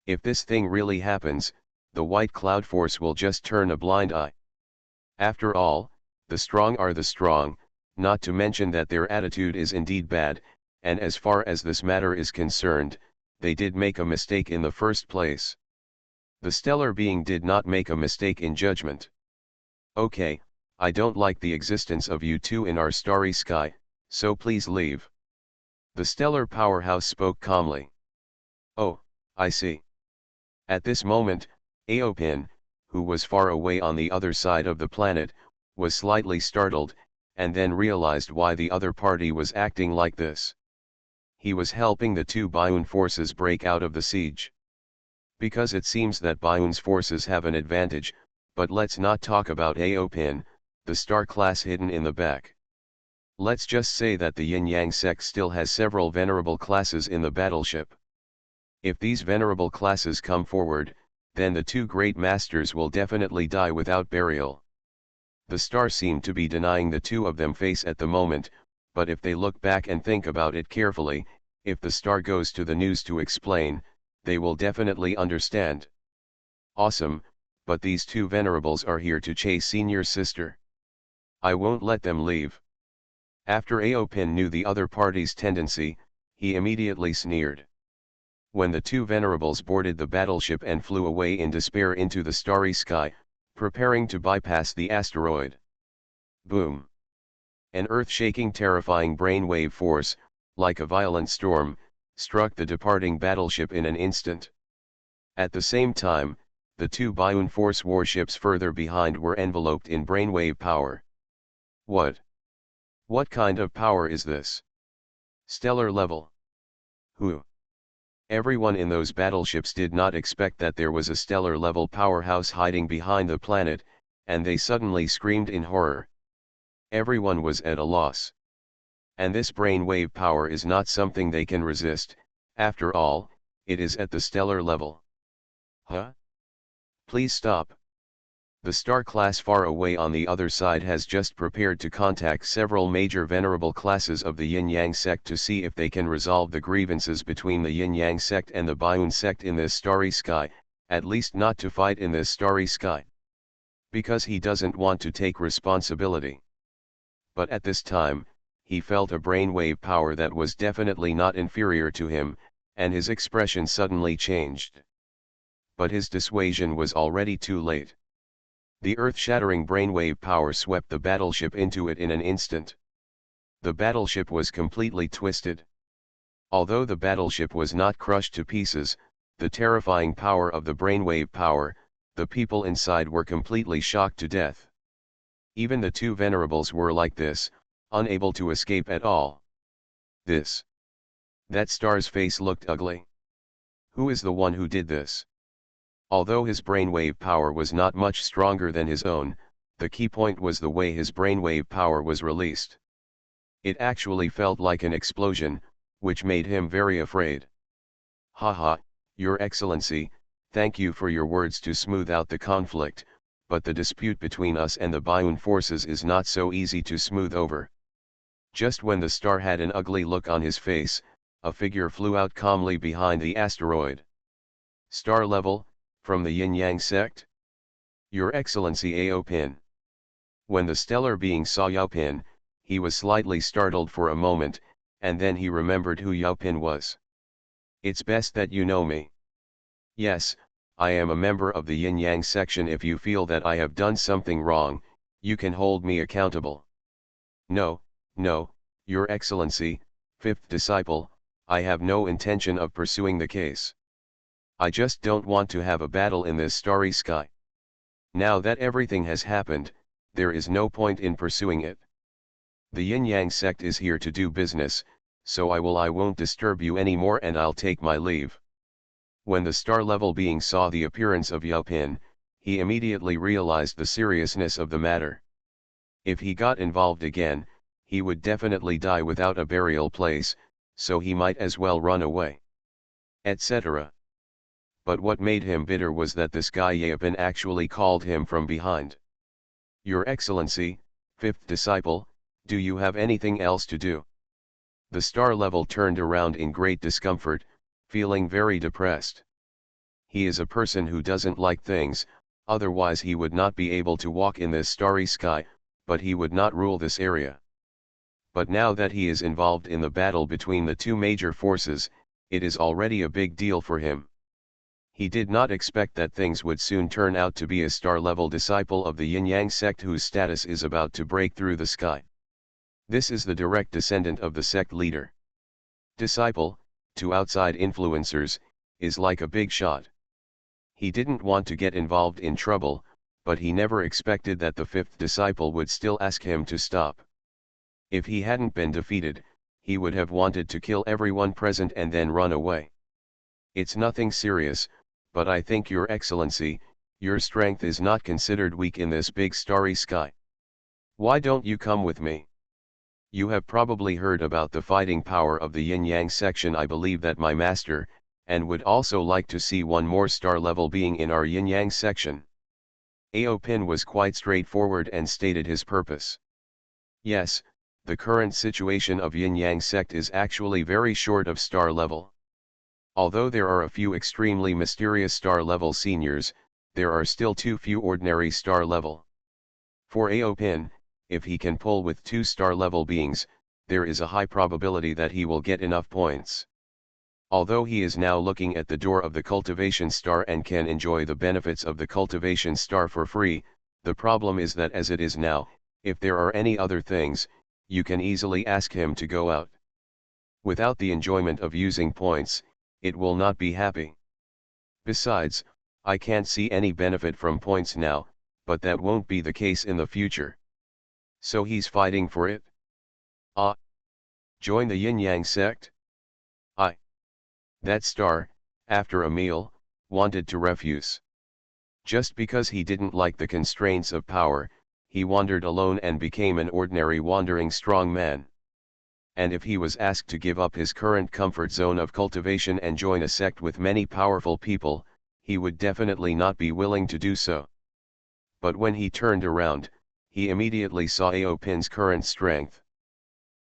If this thing really happens, the White Cloud Force will just turn a blind eye. After all, the strong are the strong, not to mention that their attitude is indeed bad, and as far as this matter is concerned, they did make a mistake in the first place. The stellar being did not make a mistake in judgment. Okay, I don't like the existence of you two in our starry sky, so please leave. The stellar powerhouse spoke calmly. Oh, I see. At this moment, Aopin, who was far away on the other side of the planet, was slightly startled, and then realized why the other party was acting like this. He was helping the two Bayun forces break out of the siege. Because it seems that Bayun's forces have an advantage, but let's not talk about Aopin, the star class hidden in the back. Let's just say that the yin-yang sect still has several venerable classes in the battleship. If these venerable classes come forward, then the two great masters will definitely die without burial. The star seemed to be denying the two of them face at the moment, but if they look back and think about it carefully, if the star goes to the news to explain, they will definitely understand. Awesome, but these two venerables are here to chase senior sister. I won't let them leave. After Aopin knew the other party's tendency, he immediately sneered. When the two venerables boarded the battleship and flew away in despair into the starry sky, preparing to bypass the asteroid. Boom! An earth-shaking, terrifying brainwave force, like a violent storm, struck the departing battleship in an instant. At the same time, the two Bayun Force warships further behind were enveloped in brainwave power. What kind of power is this? Stellar level. Who? Everyone in those battleships did not expect that there was a stellar-level powerhouse hiding behind the planet, and they suddenly screamed in horror. Everyone was at a loss. And this brainwave power is not something they can resist, after all, it is at the stellar level. Huh? Please stop. The star class far away on the other side has just prepared to contact several major venerable classes of the yin-yang sect to see if they can resolve the grievances between the yin-yang sect and the Bayun sect in this starry sky, at least not to fight in this starry sky. Because he doesn't want to take responsibility. But at this time, he felt a brainwave power that was definitely not inferior to him, and his expression suddenly changed. But his dissuasion was already too late. The earth-shattering brainwave power swept the battleship into it in an instant. The battleship was completely twisted. Although the battleship was not crushed to pieces, the terrifying power of the brainwave power, the people inside were completely shocked to death. Even the two venerables were like this, unable to escape at all. That star's face looked ugly. Who is the one who did this? Although his brainwave power was not much stronger than his own, The key point was the way his brainwave power was released. It actually felt like an explosion, which made him very afraid. Haha, Your Excellency, thank you for your words to smooth out the conflict, but the dispute between us and the Bioon forces is not so easy to smooth over. Just when the star had an ugly look on his face, a figure flew out calmly behind the asteroid. Star level, from the Yin-Yang sect? Your Excellency Aopin. When the stellar being saw Yaopin, he was slightly startled for a moment, and then he remembered who Yaopin was. It's best that you know me. Yes, I am a member of the Yin-Yang section. If you feel that I have done something wrong, you can hold me accountable. No, Your Excellency, fifth disciple, I have no intention of pursuing the case. I just don't want to have a battle in this starry sky. Now that everything has happened, there is no point in pursuing it. The Yin-Yang sect is here to do business, so I won't disturb you anymore and I'll take my leave. When the star-level being saw the appearance of Yaopin, he immediately realized the seriousness of the matter. If he got involved again, he would definitely die without a burial place, so he might as well run away. Etc. But what made him bitter was that this guy Yaopin actually called him from behind. Your Excellency, fifth disciple, do you have anything else to do? The star level turned around in great discomfort, feeling very depressed. He is a person who doesn't like things, otherwise he would not be able to walk in this starry sky, but he would not rule this area. But now that he is involved in the battle between the two major forces, it is already a big deal for him. He did not expect that things would soon turn out to be a star-level disciple of the Yin-Yang sect whose status is about to break through the sky. This is the direct descendant of the sect leader. Disciple, to outside influencers, is like a big shot. He didn't want to get involved in trouble, but he never expected that the fifth disciple would still ask him to stop. If he hadn't been defeated, he would have wanted to kill everyone present and then run away. It's nothing serious, but I think Your Excellency, your strength is not considered weak in this big starry sky. Why don't you come with me? You have probably heard about the fighting power of the Yin-Yang section. I believe that my master, and would also like to see one more star-level being in our Yin-Yang section. Aopin was quite straightforward and stated his purpose. Yes, the current situation of Yin-Yang sect is actually very short of star-level. Although there are a few extremely mysterious star-level seniors, there are still too few ordinary star-level. For Aopin, if he can pull with 2 star-level beings, there is a high probability that he will get enough points. Although he is now looking at the door of the cultivation star and can enjoy the benefits of the cultivation star for free, the problem is that as it is now, if there are any other things, you can easily ask him to go out. Without the enjoyment of using points, it will not be happy. Besides, I can't see any benefit from points now, but that won't be the case in the future. So he's fighting for it? Join the Yin-Yang sect? That star, after a meal, wanted to refuse. Just because he didn't like the constraints of power, he wandered alone and became an ordinary wandering strong man. And if he was asked to give up his current comfort zone of cultivation and join a sect with many powerful people, he would definitely not be willing to do so. But when he turned around, he immediately saw Aopin's current strength.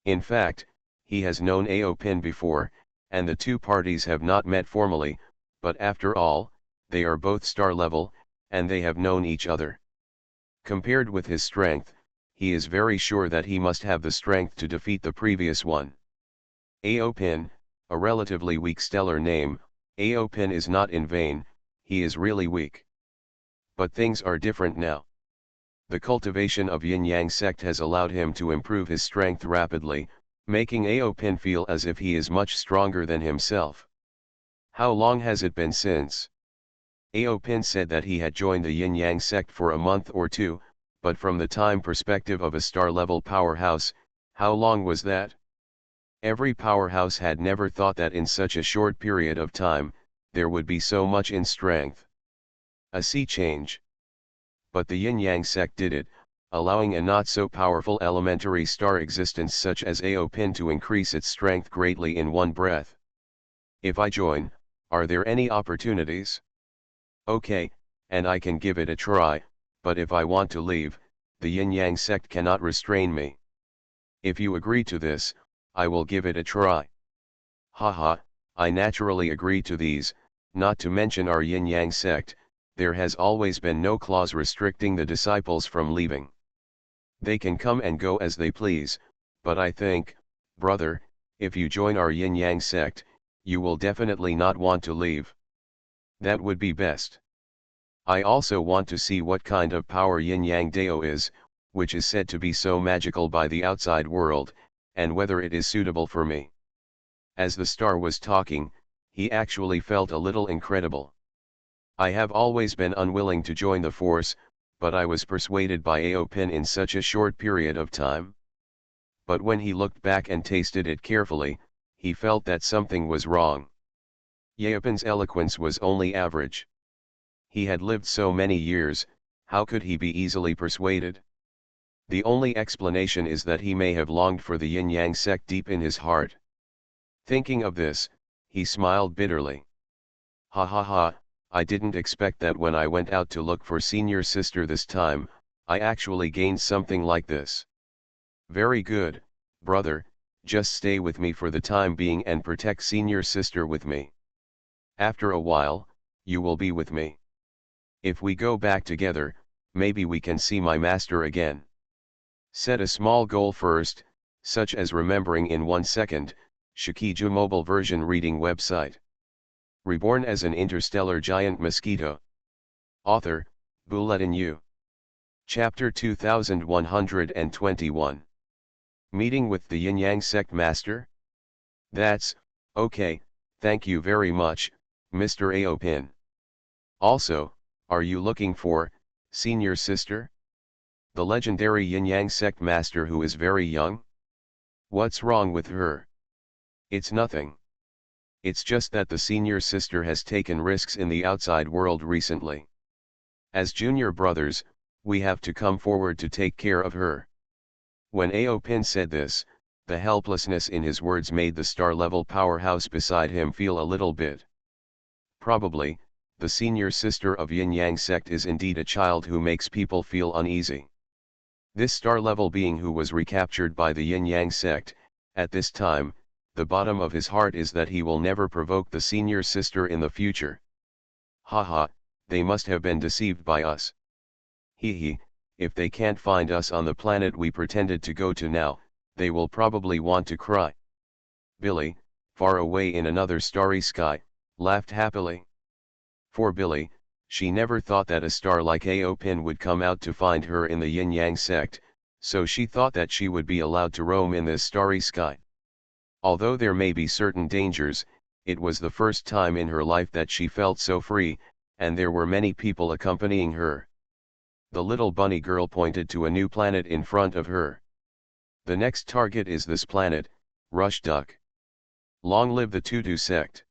In fact, he has known Aopin before, and the two parties have not met formally, but after all, they are both star level, and they have known each other. Compared with his strength, he is very sure that he must have the strength to defeat the previous one. Aopin, a relatively weak stellar name, Aopin is not in vain, he is really weak. But things are different now. The cultivation of Yin-Yang sect has allowed him to improve his strength rapidly, making Aopin feel as if he is much stronger than himself. How long has it been since? Aopin said that he had joined the Yin-Yang sect for a month or two, but from the time perspective of a star-level powerhouse, how long was that? Every powerhouse had never thought that in such a short period of time, there would be so much in strength. A sea change. But the Yin-Yang sect did it, allowing a not-so-powerful elementary star existence such as Aopin to increase its strength greatly in one breath. If I join, are there any opportunities? Okay, and I can give it a try, but if I want to leave, the Yin-Yang sect cannot restrain me. If you agree to this, I will give it a try. Haha, I naturally agree to these, not to mention our Yin-Yang sect, there has always been no clause restricting the disciples from leaving. They can come and go as they please, but I think, brother, if you join our Yin-Yang sect, you will definitely not want to leave. That would be best. I also want to see what kind of power Yin-Yang Dao is, which is said to be so magical by the outside world, and whether it is suitable for me. As the star was talking, he actually felt a little incredible. I have always been unwilling to join the force, but I was persuaded by Aopin in such a short period of time. But when he looked back and tasted it carefully, he felt that something was wrong. Aopin's eloquence was only average. He had lived so many years, how could he be easily persuaded? The only explanation is that he may have longed for the Yin-Yang sect deep in his heart. Thinking of this, he smiled bitterly. Ha ha ha, I didn't expect that when I went out to look for senior sister this time, I actually gained something like this. Very good, brother, just stay with me for the time being and protect senior sister with me. After a while, you will be with me. If we go back together, maybe we can see my master again. Set a small goal first, such as remembering in 1 second, Shikiju mobile version reading website. Reborn as an interstellar giant mosquito. Author, Bulletin U. Chapter 2121. Meeting with the Yin-Yang sect master? That's, okay, thank you very much, Mr. Aopin. Also, are you looking for, senior sister? The legendary Yin-Yang sect master who is very young? What's wrong with her? It's nothing. It's just that the senior sister has taken risks in the outside world recently. As junior brothers, we have to come forward to take care of her. When Aopin said this, the helplessness in his words made the star-level powerhouse beside him feel a little bit. Probably, the senior sister of Yin-Yang sect is indeed a child who makes people feel uneasy. This star-level being who was recaptured by the Yin-Yang sect, at this time, the bottom of his heart is that he will never provoke the senior sister in the future. Haha, they must have been deceived by us. Hee, if they can't find us on the planet we pretended to go to now, they will probably want to cry. Billy, far away in another starry sky, laughed happily. For Billy, she never thought that a star like Aopin would come out to find her in the Yin-Yang sect, so she thought that she would be allowed to roam in this starry sky. Although there may be certain dangers, it was the first time in her life that she felt so free, and there were many people accompanying her. The little bunny girl pointed to a new planet in front of her. The next target is this planet, Rush Duck. Long live the Tutu sect.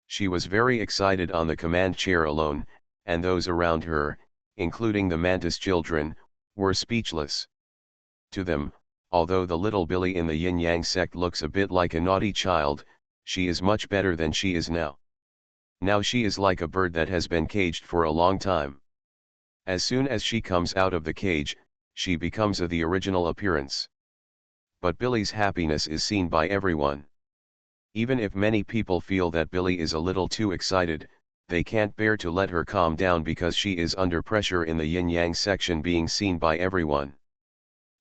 She was very excited on the command chair alone, and those around her, including the mantis children, were speechless. To them, although the little Billy in the Yin-Yang sect looks a bit like a naughty child, she is much better than she is now. Now she is like a bird that has been caged for a long time. As soon as she comes out of the cage, she becomes the original appearance. But Billy's happiness is seen by everyone. Even if many people feel that Billy is a little too excited, they can't bear to let her calm down because she is under pressure in the Yin-Yang section being seen by everyone.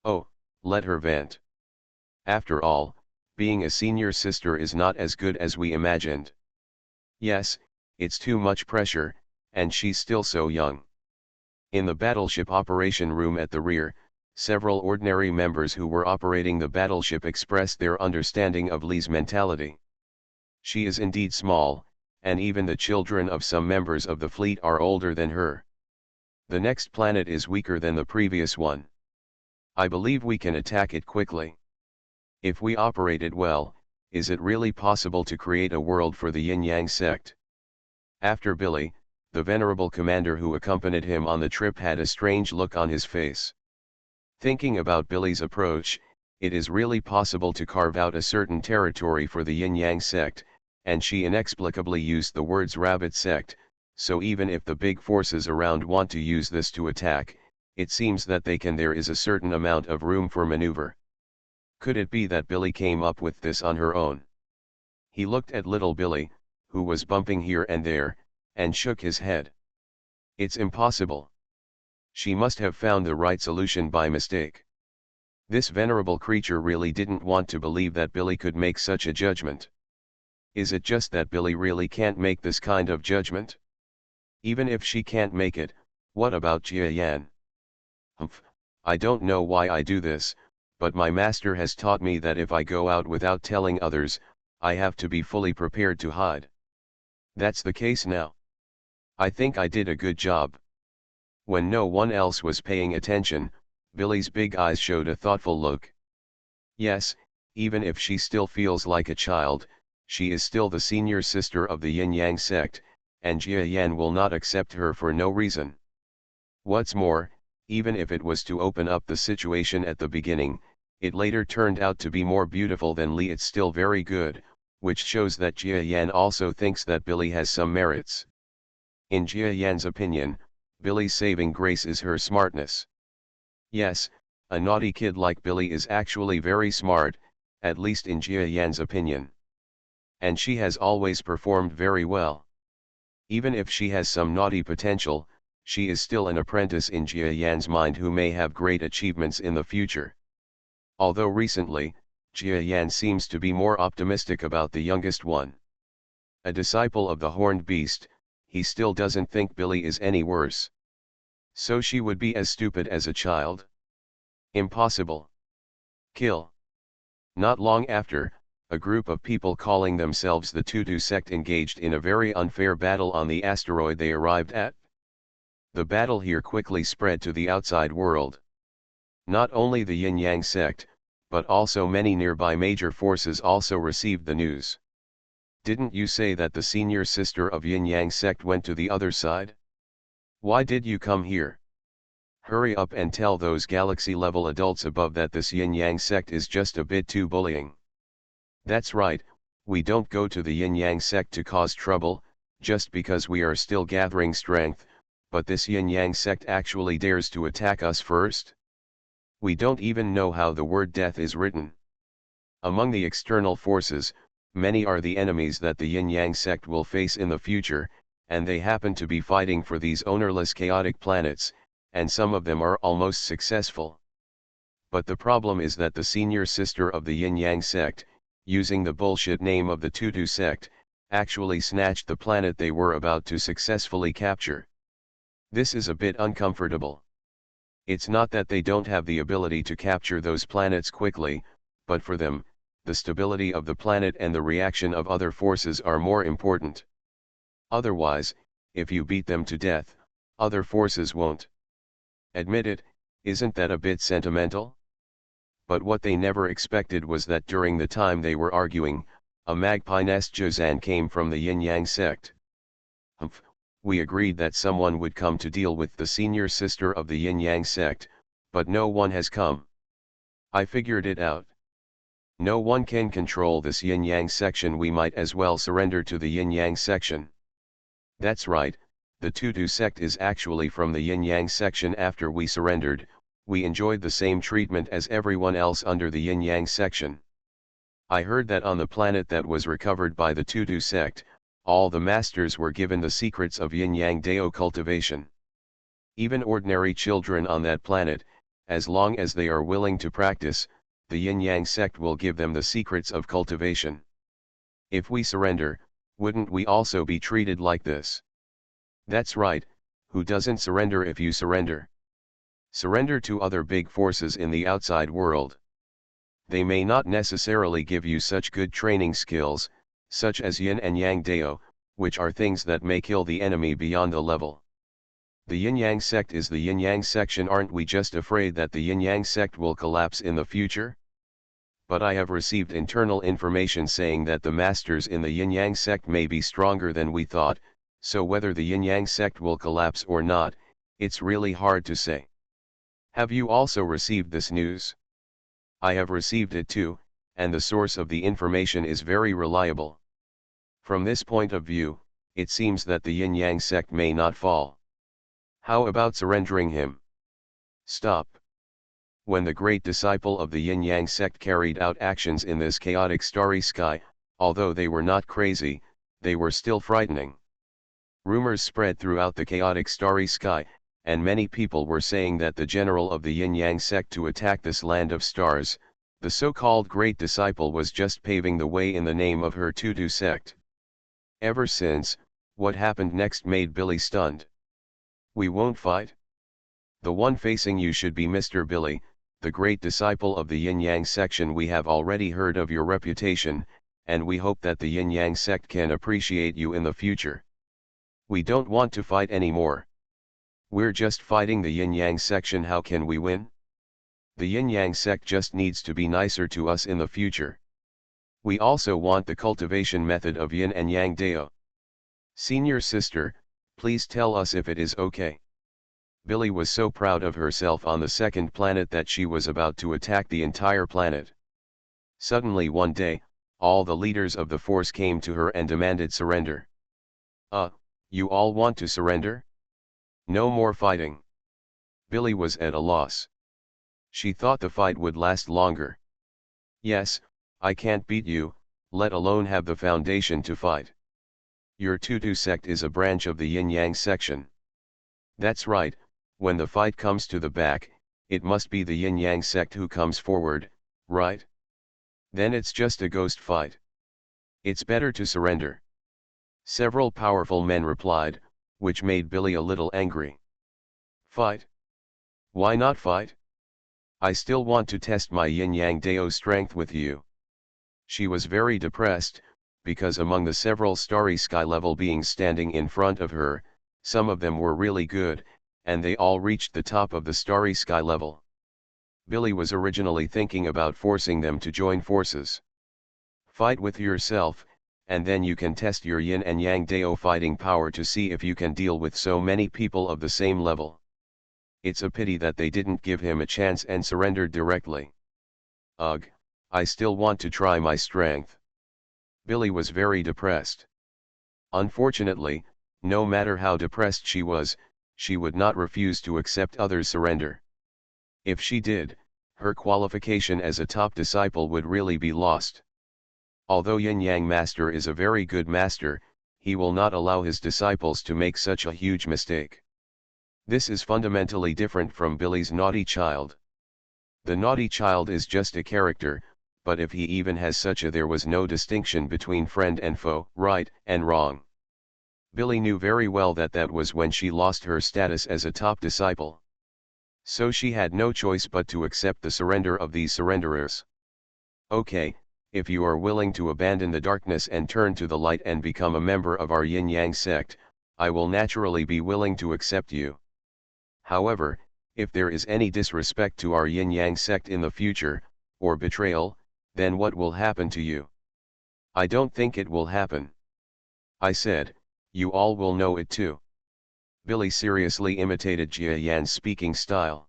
Oh, let her vent. After all, being a senior sister is not as good as we imagined. Yes, it's too much pressure, and she's still so young. In the battleship operation room at the rear, several ordinary members who were operating the battleship expressed their understanding of Lee's mentality. She is indeed small, and even the children of some members of the fleet are older than her. The next planet is weaker than the previous one. I believe we can attack it quickly. If we operate it well, is it really possible to create a world for the Yin-Yang sect? After Billy, the venerable commander who accompanied him on the trip had a strange look on his face. Thinking about Billy's approach, it is really possible to carve out a certain territory for the yin-yang sect, and she inexplicably used the words rabbit sect, so even if the big forces around want to use this to attack, it seems that they can. There is a certain amount of room for maneuver. Could it be that Billy came up with this on her own? He looked at little Billy, who was bumping here and there, and shook his head. It's impossible. She must have found the right solution by mistake. This venerable creature really didn't want to believe that Billy could make such a judgment. Is it just that Billy really can't make this kind of judgment? Even if she can't make it, what about Jia Yan? Humph, I don't know why I do this, but my master has taught me that if I go out without telling others, I have to be fully prepared to hide. That's the case now. I think I did a good job. When no one else was paying attention, Billy's big eyes showed a thoughtful look. Yes, even if she still feels like a child, she is still the senior sister of the yin-yang sect, and Jia Yan will not accept her for no reason. What's more, even if it was to open up the situation at the beginning, it later turned out to be more beautiful than Li. It's still very good, which shows that Jia Yan also thinks that Billy has some merits. In Jia Yan's opinion, Billy's saving grace is her smartness. Yes, a naughty kid like Billy is actually very smart, at least in Jia Yan's opinion. And she has always performed very well. Even if she has some naughty potential, she is still an apprentice in Jia Yan's mind who may have great achievements in the future. Although recently, Jia Yan seems to be more optimistic about the youngest one. A disciple of the horned beast, he still doesn't think Billy is any worse. So she would be as stupid as a child? Impossible. Kill. Not long after, a group of people calling themselves the Tutu sect engaged in a very unfair battle on the asteroid they arrived at. The battle here quickly spread to the outside world. Not only the yin-yang sect, but also many nearby major forces also received the news. Didn't you say that the senior sister of yin-yang sect went to the other side? Why did you come here? Hurry up and tell those galaxy-level adults above that this yin-yang sect is just a bit too bullying. That's right, we don't go to the yin-yang sect to cause trouble, just because we are still gathering strength, but this yin-yang sect actually dares to attack us first? We don't even know how the word death is written. Among the external forces, many are the enemies that the yin-yang sect will face in the future, and they happen to be fighting for these ownerless chaotic planets, and some of them are almost successful. But the problem is that the senior sister of the yin-yang sect, using the bullshit name of the Tutu sect, actually snatched the planet they were about to successfully capture. This is a bit uncomfortable. It's not that they don't have the ability to capture those planets quickly, but for them, the stability of the planet and the reaction of other forces are more important. Otherwise, if you beat them to death, other forces won't. Admit it, isn't that a bit sentimental? But what they never expected was that during the time they were arguing, a magpie nest Jozan came from the yin-yang sect. Humph, we agreed that someone would come to deal with the senior sister of the yin-yang sect, but no one has come. I figured it out. No one can control this yin-yang section. We might as well surrender to the yin-yang section. That's right, the Tutu sect is actually from the yin-yang section. After we surrendered, we enjoyed the same treatment as everyone else under the yin-yang section. I heard that on the planet that was recovered by the Tutu sect, all the masters were given the secrets of yin-yang dao cultivation. Even ordinary children on that planet, as long as they are willing to practice, the yin-yang sect will give them the secrets of cultivation. If we surrender, wouldn't we also be treated like this? That's right, who doesn't surrender? If you surrender, surrender to other big forces in the outside world. They may not necessarily give you such good training skills, such as yin and yang dao, which are things that may kill the enemy beyond the level. The yin-yang sect is the yin-yang section. Aren't we just afraid that the yin-yang sect will collapse in the future? But I have received internal information saying that the masters in the yin-yang sect may be stronger than we thought, so whether the yin-yang sect will collapse or not, it's really hard to say. Have you also received this news? I have received it too, and the source of the information is very reliable. From this point of view, it seems that the yin-yang sect may not fall. How about surrendering him? Stop. When the great disciple of the yin-yang sect carried out actions in this chaotic starry sky, although they were not crazy, they were still frightening. Rumors spread throughout the chaotic starry sky, and many people were saying that the general of the yin-yang sect to attack this land of stars, the so-called great disciple, was just paving the way in the name of her Tutu sect. Ever since, what happened next made Billy stunned. We won't fight? The one facing you should be Mr. Billy, the great disciple of the yin-yang section. We have already heard of your reputation, and we hope that the yin-yang sect can appreciate you in the future. We don't want to fight anymore. We're just fighting the yin-yang section. How can we win? The yin-yang sect just needs to be nicer to us in the future. We also want the cultivation method of yin and yang dao. Senior sister, please tell us if it is okay. Billy was so proud of herself on the second planet that she was about to attack the entire planet. Suddenly one day, all the leaders of the force came to her and demanded surrender. You all want to surrender? No more fighting. Billy was at a loss. She thought the fight would last longer. Yes, I can't beat you, let alone have the foundation to fight. Your Tutu sect is a branch of the yin-yang section. That's right. When the fight comes to the back, it must be the yin-yang sect who comes forward, right? Then it's just a ghost fight. It's better to surrender. Several powerful men replied, which made Billy a little angry. Fight? Why not fight? I still want to test my yin-yang dao strength with you. She was very depressed, because among the several starry sky level beings standing in front of her, some of them were really good, and they all reached the top of the starry sky level. Billy was originally thinking about forcing them to join forces. Fight with yourself, and then you can test your yin and yang dao fighting power to see if you can deal with so many people of the same level. It's a pity that they didn't give him a chance and surrendered directly. Ugh, I still want to try my strength. Billy was very depressed. Unfortunately, no matter how depressed she was, she would not refuse to accept others' surrender. If she did, her qualification as a top disciple would really be lost. Although Yin-Yang Master is a very good master, he will not allow his disciples to make such a huge mistake. This is fundamentally different from Billy's naughty child. The naughty child is just a character, but if he even has such a, there was no distinction between friend and foe, right and wrong. Billy knew very well that that was when she lost her status as a top disciple. So she had no choice but to accept the surrender of these surrenderers. Okay, if you are willing to abandon the darkness and turn to the light and become a member of our yin-yang sect, I will naturally be willing to accept you. However, if there is any disrespect to our yin-yang sect in the future, or betrayal, then what will happen to you? I don't think it will happen. I said, you all will know it too. Billy seriously imitated Jia Yan's speaking style.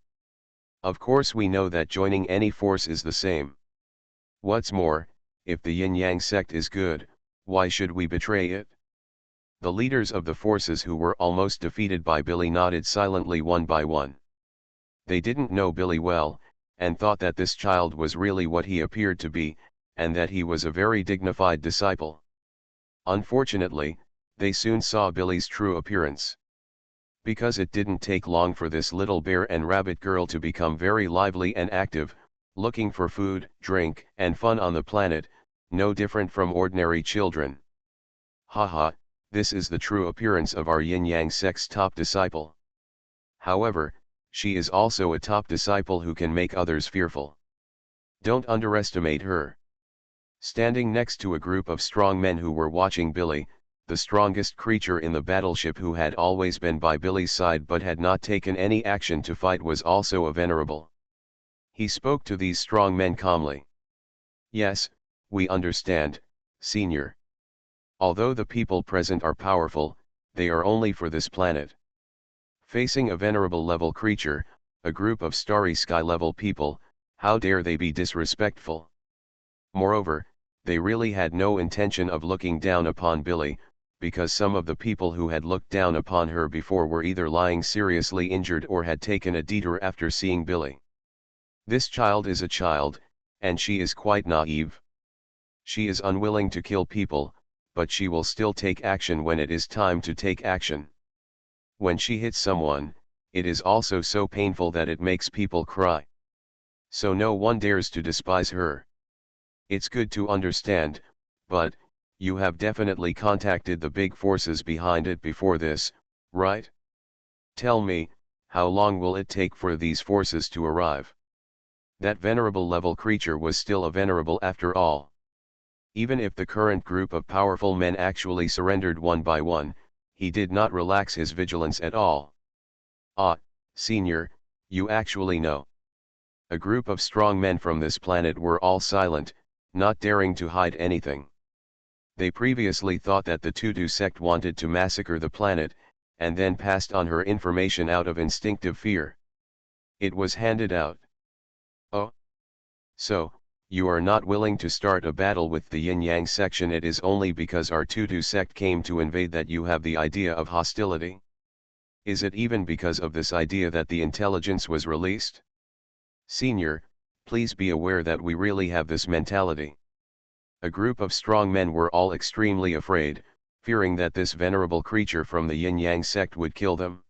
Of course we know that joining any force is the same. What's more, if the yin-yang sect is good, why should we betray it? The leaders of the forces who were almost defeated by Billy nodded silently one by one. They didn't know Billy well, and thought that this child was really what he appeared to be, and that he was a very dignified disciple. Unfortunately, they soon saw Billy's true appearance. Because it didn't take long for this little bear and rabbit girl to become very lively and active, looking for food, drink, and fun on the planet, no different from ordinary children. Haha, this is the true appearance of our yin-yang sect's top disciple. However, she is also a top disciple who can make others fearful. Don't underestimate her. Standing next to a group of strong men who were watching Billy, the strongest creature in the battleship who had always been by Billy's side but had not taken any action to fight was also a venerable. He spoke to these strong men calmly. Yes, we understand, Senior. Although the people present are powerful, they are only for this planet. Facing a venerable level creature, a group of starry sky level people, how dare they be disrespectful? Moreover, they really had no intention of looking down upon Billy, because some of the people who had looked down upon her before were either lying seriously injured or had taken a detour after seeing Billy. This child is a child, and she is quite naive. She is unwilling to kill people, but she will still take action when it is time to take action. When she hits someone, it is also so painful that it makes people cry. So no one dares to despise her. It's good to understand, but, you have definitely contacted the big forces behind it before this, right? Tell me, how long will it take for these forces to arrive? That venerable level creature was still a venerable after all. Even if the current group of powerful men actually surrendered one by one, he did not relax his vigilance at all. Ah, Senior, you actually know. A group of strong men from this planet were all silent, not daring to hide anything. They previously thought that the Tutu sect wanted to massacre the planet, and then passed on her information out of instinctive fear. It was handed out. Oh. So, you are not willing to start a battle with the Yin-Yang section. It is only because our Tutu sect came to invade that you have the idea of hostility? Is it even because of this idea that the intelligence was released? Senior, please be aware that we really have this mentality. A group of strong men were all extremely afraid, fearing that this venerable creature from the Yin-Yang sect would kill them.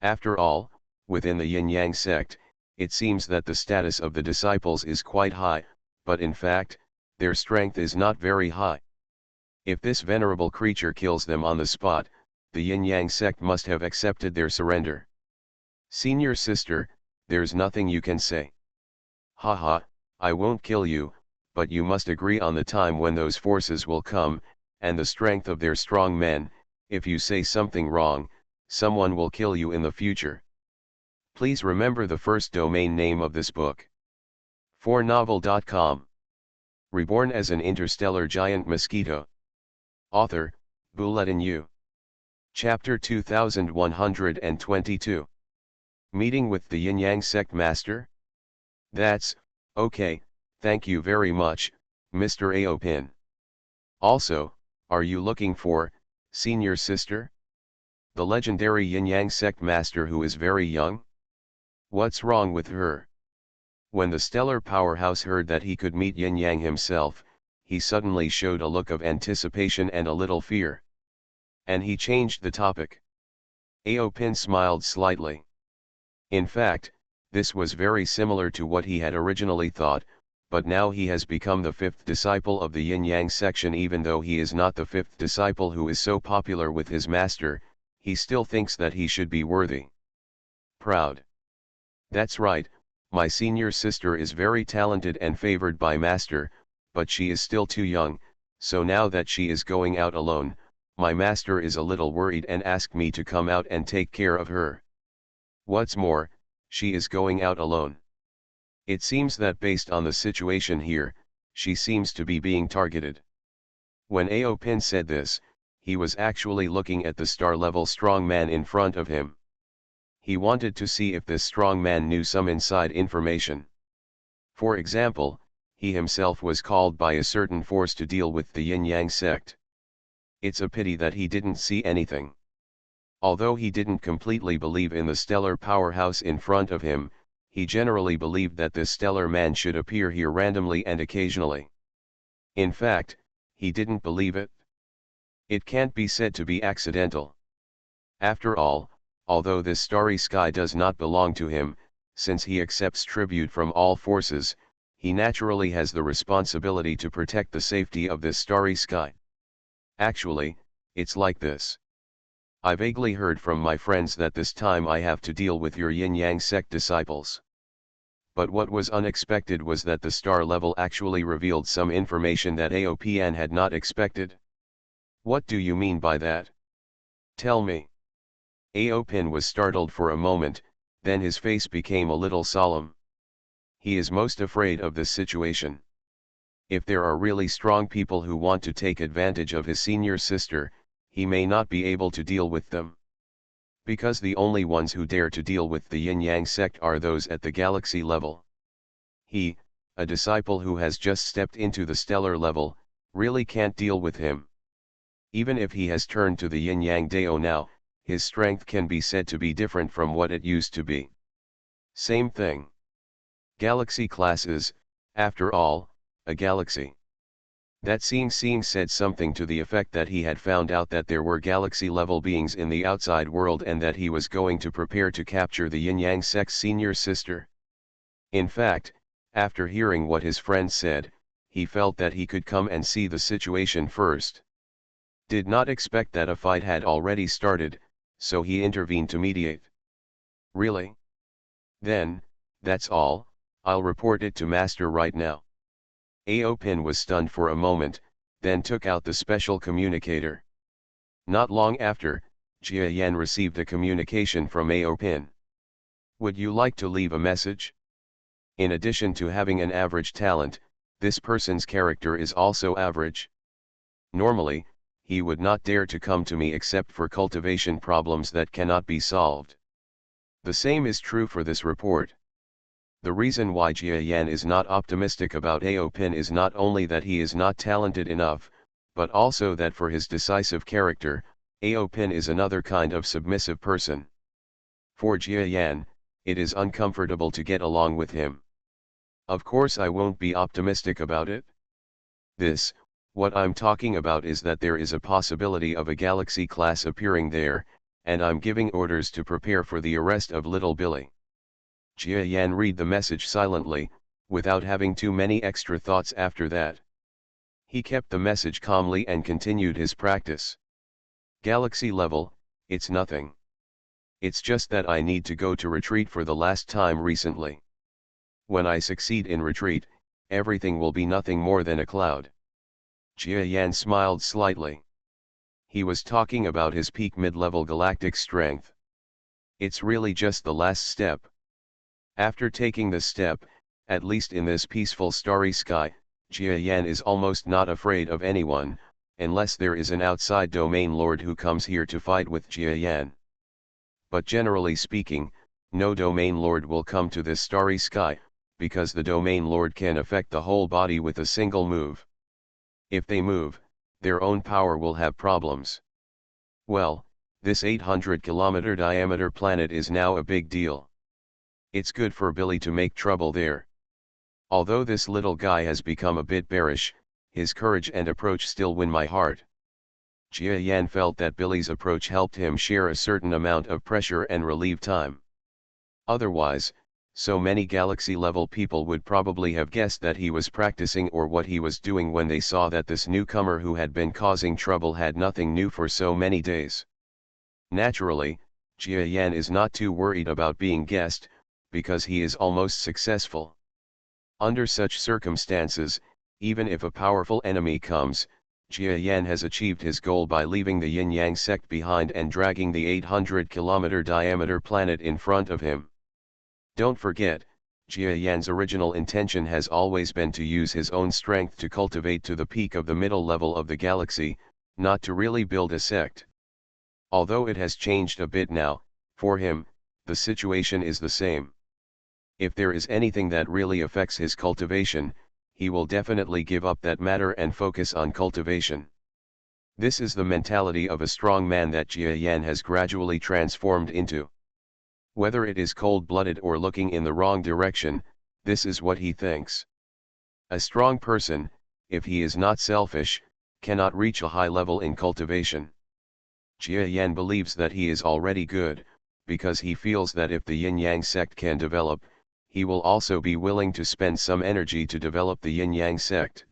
After all, within the Yin-Yang sect, it seems that the status of the disciples is quite high, but in fact, their strength is not very high. If this venerable creature kills them on the spot, the Yin-Yang sect must have accepted their surrender. Senior sister, there's nothing you can say. Haha, I won't kill you, but you must agree on the time when those forces will come, and the strength of their strong men. If you say something wrong, someone will kill you in the future. Please remember the first domain name of this book. 4novel.com. Reborn as an interstellar giant mosquito. Author, Bulletin U. Chapter 2122. Meeting with the Yin-Yang sect master? That's, okay, thank you very much, Mr. Aopin. Also, are you looking for, senior sister? The legendary Yin-Yang sect master who is very young? What's wrong with her? When the stellar powerhouse heard that he could meet Yin-Yang himself, he suddenly showed a look of anticipation and a little fear. And he changed the topic. Aopin smiled slightly. In fact, this was very similar to what he had originally thought, but now he has become the fifth disciple of the Yin-Yang section. Even though he is not the fifth disciple who is so popular with his master, he still thinks that he should be worthy. Proud. That's right, my senior sister is very talented and favored by master, but she is still too young, so now that she is going out alone, my master is a little worried and asked me to come out and take care of her. What's more, she is going out alone. It seems that based on the situation here, she seems to be being targeted. When Aopin said this, he was actually looking at the star-level strong man in front of him. He wanted to see if this strong man knew some inside information. For example, he himself was called by a certain force to deal with the Yin-Yang sect. It's a pity that he didn't see anything. Although he didn't completely believe in the stellar powerhouse in front of him, he generally believed that this stellar man should appear here randomly and occasionally. In fact, he didn't believe it. It can't be said to be accidental. After all, although this starry sky does not belong to him, since he accepts tribute from all forces, he naturally has the responsibility to protect the safety of this starry sky. Actually, it's like this. I vaguely heard from my friends that this time I have to deal with your Yin-Yang sect disciples. But what was unexpected was that the star level actually revealed some information that Aopin had not expected. What do you mean by that? Tell me. Aopin was startled for a moment, then his face became a little solemn. He is most afraid of this situation. If there are really strong people who want to take advantage of his senior sister, he may not be able to deal with them. Because the only ones who dare to deal with the yin-yang sect are those at the galaxy level. He, a disciple who has just stepped into the stellar level, really can't deal with him. Even if he has turned to the yin-yang Dao now, his strength can be said to be different from what it used to be. Same thing. Galaxy classes, after all, a galaxy. That seeing said something to the effect that he had found out that there were galaxy-level beings in the outside world and that he was going to prepare to capture the yin-yang sect's senior sister. In fact, after hearing what his friend said, he felt that he could come and see the situation first. Did not expect that a fight had already started, so he intervened to mediate. Really? Then, that's all, I'll report it to Master right now. Aopin was stunned for a moment, then took out the special communicator. Not long after, Jia Yan received a communication from Aopin. Would you like to leave a message? In addition to having an average talent, this person's character is also average. Normally, he would not dare to come to me except for cultivation problems that cannot be solved. The same is true for this report. The reason why Jia Yan is not optimistic about Aopin is not only that he is not talented enough, but also that for his decisive character, Aopin is another kind of submissive person. For Jia Yan, it is uncomfortable to get along with him. Of course I won't be optimistic about it. What I'm talking about is that there is a possibility of a galaxy class appearing there, and I'm giving orders to prepare for the arrest of little Billy. Jia Yan read the message silently, without having too many extra thoughts after that. He kept the message calmly and continued his practice. Galaxy level, it's nothing. It's just that I need to go to retreat for the last time recently. When I succeed in retreat, everything will be nothing more than a cloud. Jia Yan smiled slightly. He was talking about his peak mid-level galactic strength. It's really just the last step. After taking this step, at least in this peaceful starry sky, Jia Yan is almost not afraid of anyone, unless there is an outside domain lord who comes here to fight with Jia Yan. But generally speaking, no domain lord will come to this starry sky, because the domain lord can affect the whole body with a single move. If they move, their own power will have problems. Well, this 800-kilometer diameter planet is now a big deal. It's good for Billy to make trouble there. Although this little guy has become a bit bearish, his courage and approach still win my heart. Jia Yan felt that Billy's approach helped him share a certain amount of pressure and relieve time. Otherwise, so many galaxy-level people would probably have guessed that he was practicing or what he was doing when they saw that this newcomer who had been causing trouble had nothing new for so many days. Naturally, Jia Yan is not too worried about being guessed, because he is almost successful. Under such circumstances, even if a powerful enemy comes, Jia Yan has achieved his goal by leaving the yin-yang sect behind and dragging the 800-kilometer diameter planet in front of him. Don't forget, Jia Yan's original intention has always been to use his own strength to cultivate to the peak of the middle level of the galaxy, not to really build a sect. Although it has changed a bit now, for him, the situation is the same. If there is anything that really affects his cultivation, he will definitely give up that matter and focus on cultivation. This is the mentality of a strong man that Jia Yan has gradually transformed into. Whether it is cold-blooded or looking in the wrong direction, this is what he thinks. A strong person, if he is not selfish, cannot reach a high level in cultivation. Jia Yan believes that he is already good, because he feels that if the yin-yang sect can develop, he will also be willing to spend some energy to develop the yin-yang sect.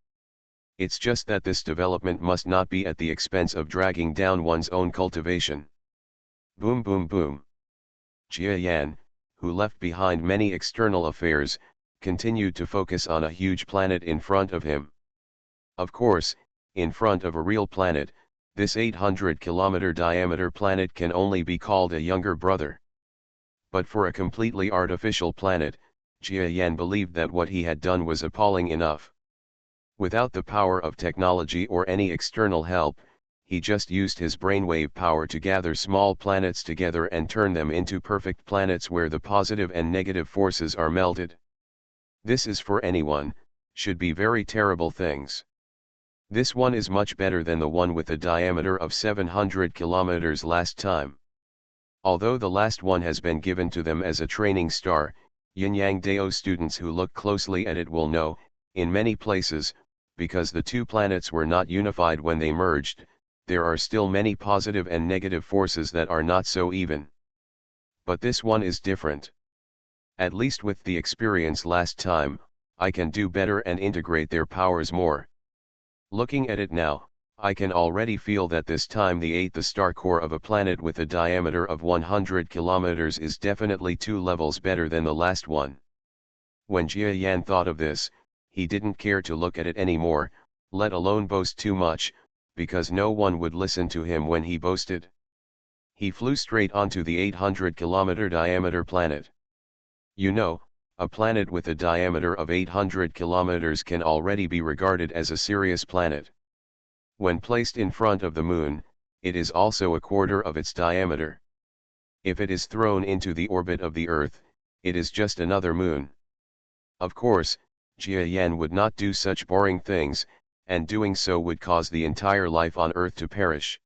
It's just that this development must not be at the expense of dragging down one's own cultivation. Boom boom boom. Jia Yan, who left behind many external affairs, continued to focus on a huge planet in front of him. Of course, in front of a real planet, this 800-kilometer diameter planet can only be called a younger brother. But for a completely artificial planet, Jia Yan believed that what he had done was appalling enough. Without the power of technology or any external help, he just used his brainwave power to gather small planets together and turn them into perfect planets where the positive and negative forces are melded. This is for anyone, should be very terrible things. This one is much better than the one with a diameter of 700 kilometers last time. Although the last one has been given to them as a training star, Yin-Yang Dao students who look closely at it will know, in many places, because the two planets were not unified when they merged, there are still many positive and negative forces that are not so even. But this one is different. At least with the experience last time, I can do better and integrate their powers more. Looking at it now, I can already feel that this time the star core of a planet with a diameter of 100 kilometers is definitely 2 levels better than the last one. When Jia Yan thought of this, he didn't care to look at it anymore, let alone boast too much, because no one would listen to him when he boasted. He flew straight onto the 800-kilometer diameter planet. You know, a planet with a diameter of 800 kilometers can already be regarded as a serious planet. When placed in front of the Moon, it is also a quarter of its diameter. If it is thrown into the orbit of the Earth, it is just another moon. Of course, Jia Yan would not do such boring things, and doing so would cause the entire life on Earth to perish.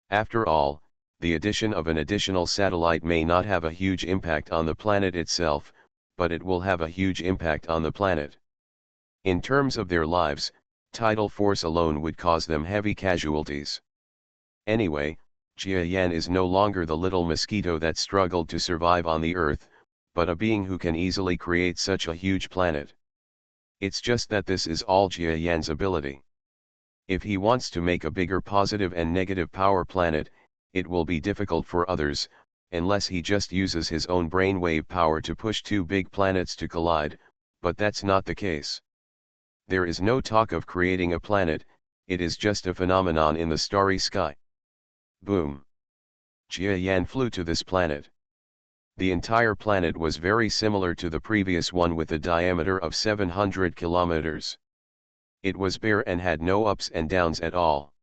After all, the addition of an additional satellite may not have a huge impact on the planet itself, but it will have a huge impact on the planet. In terms of their lives, tidal force alone would cause them heavy casualties. Anyway, Jia Yan is no longer the little mosquito that struggled to survive on the Earth, but a being who can easily create such a huge planet. It's just that this is all Jia Yan's ability. If he wants to make a bigger positive and negative power planet, it will be difficult for others, unless he just uses his own brainwave power to push two big planets to collide, but that's not the case. There is no talk of creating a planet, it is just a phenomenon in the starry sky. Boom! Jia Yan flew to this planet. The entire planet was very similar to the previous one with a diameter of 700 kilometers. It was bare and had no ups and downs at all.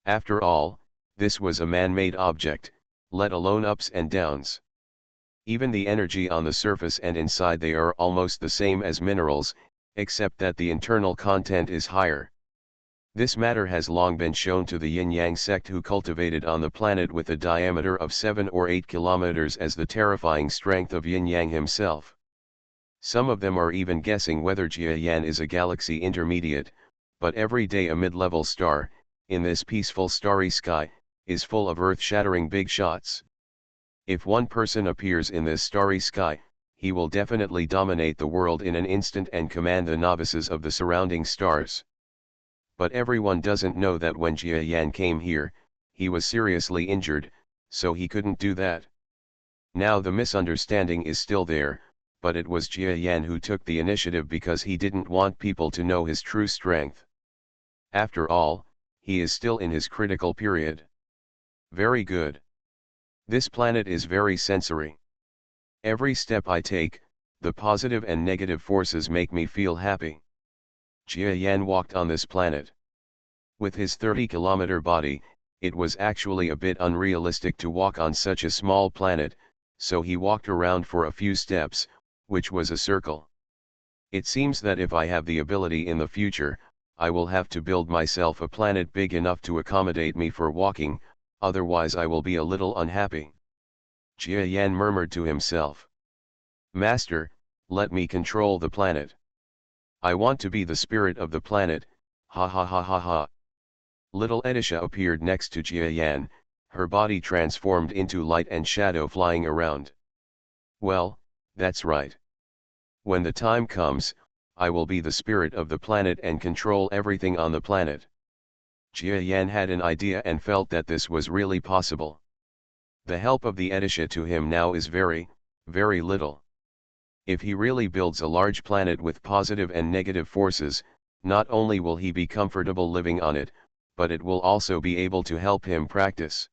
After all, this was a man-made object, let alone ups and downs. Even the energy on the surface and inside they are almost the same as minerals, except that the internal content is higher. This matter has long been shown to the Yin-Yang sect who cultivated on the planet with a diameter of 7 or 8 kilometers as the terrifying strength of Yin-Yang himself. Some of them are even guessing whether Jia Yan is a galaxy intermediate, but every day a mid-level star, in this peaceful starry sky, is full of earth-shattering big shots. If one person appears in this starry sky, he will definitely dominate the world in an instant and command the novices of the surrounding stars. But everyone doesn't know that when Jia Yan came here, he was seriously injured, so he couldn't do that. Now the misunderstanding is still there, but it was Jia Yan who took the initiative because he didn't want people to know his true strength. After all, he is still in his critical period. Very good. This planet is very sensory. Every step I take, the positive and negative forces make me feel happy. Jia Yan walked on this planet. With his 30-kilometer body, it was actually a bit unrealistic to walk on such a small planet, so he walked around for a few steps, which was a circle. It seems that if I have the ability in the future, I will have to build myself a planet big enough to accommodate me for walking, otherwise I will be a little unhappy. Jia Yan murmured to himself. Master, let me control the planet. I want to be the spirit of the planet, ha ha ha ha ha. Little Edisha appeared next to Jia Yan, her body transformed into light and shadow flying around. Well, that's right. When the time comes, I will be the spirit of the planet and control everything on the planet. Jia Yan had an idea and felt that this was really possible. The help of the Edisha to him now is very, very little. If he really builds a large planet with positive and negative forces, not only will he be comfortable living on it, but it will also be able to help him practice.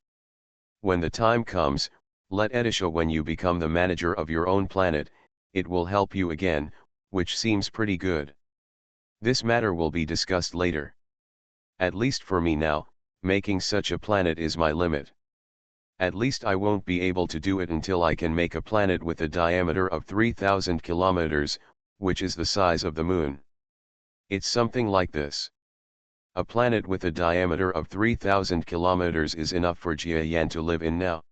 When the time comes, let Edisha when you become the manager of your own planet, it will help you again, which seems pretty good. This matter will be discussed later. At least for me now, Making such a planet is my limit. At least I won't be able to do it until I can make a planet with a diameter of 3,000 kilometers, which is the size of the moon. It's something like this. A planet with a diameter of 3,000 kilometers is enough for Jia Yan to live in now.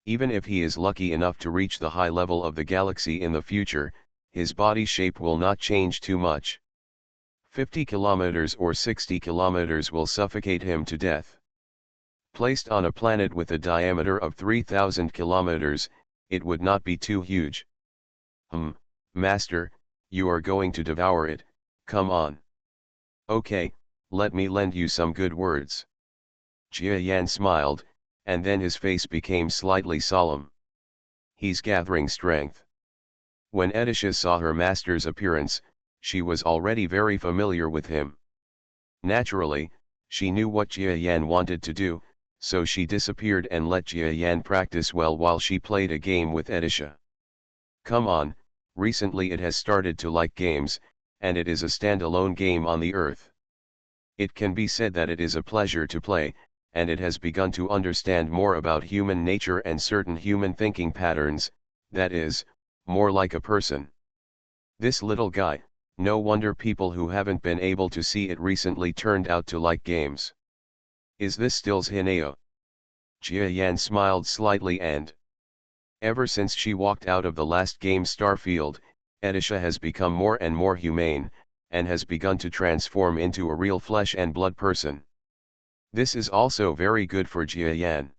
Even if he is lucky enough to reach the high level of the galaxy in the future, his body shape will not change too much. 50 kilometers or 60 kilometers will suffocate him to death. Placed on a planet with a diameter of 3,000 kilometers, it would not be too huge. Master, you are going to devour it, come on. Okay, let me lend you some good words. Jia Yan smiled, and then his face became slightly solemn. He's gathering strength. When Edisha saw her master's appearance, she was already very familiar with him. Naturally, she knew what Jia Yan wanted to do, so she disappeared and let Jia Yan practice well while she played a game with Edisha. Come on, recently it has started to like games, and it is a standalone game on the Earth. It can be said that it is a pleasure to play, and it has begun to understand more about human nature and certain human thinking patterns, that is, more like a person. This little guy, no wonder people who haven't been able to see it recently turned out to like games. Is this stills Hineo? Jia Yan smiled slightly and ever since she walked out of the last game Starfield, Edisha has become more and more humane, and has begun to transform into a real flesh and blood person. This is also very good for Jia Yan.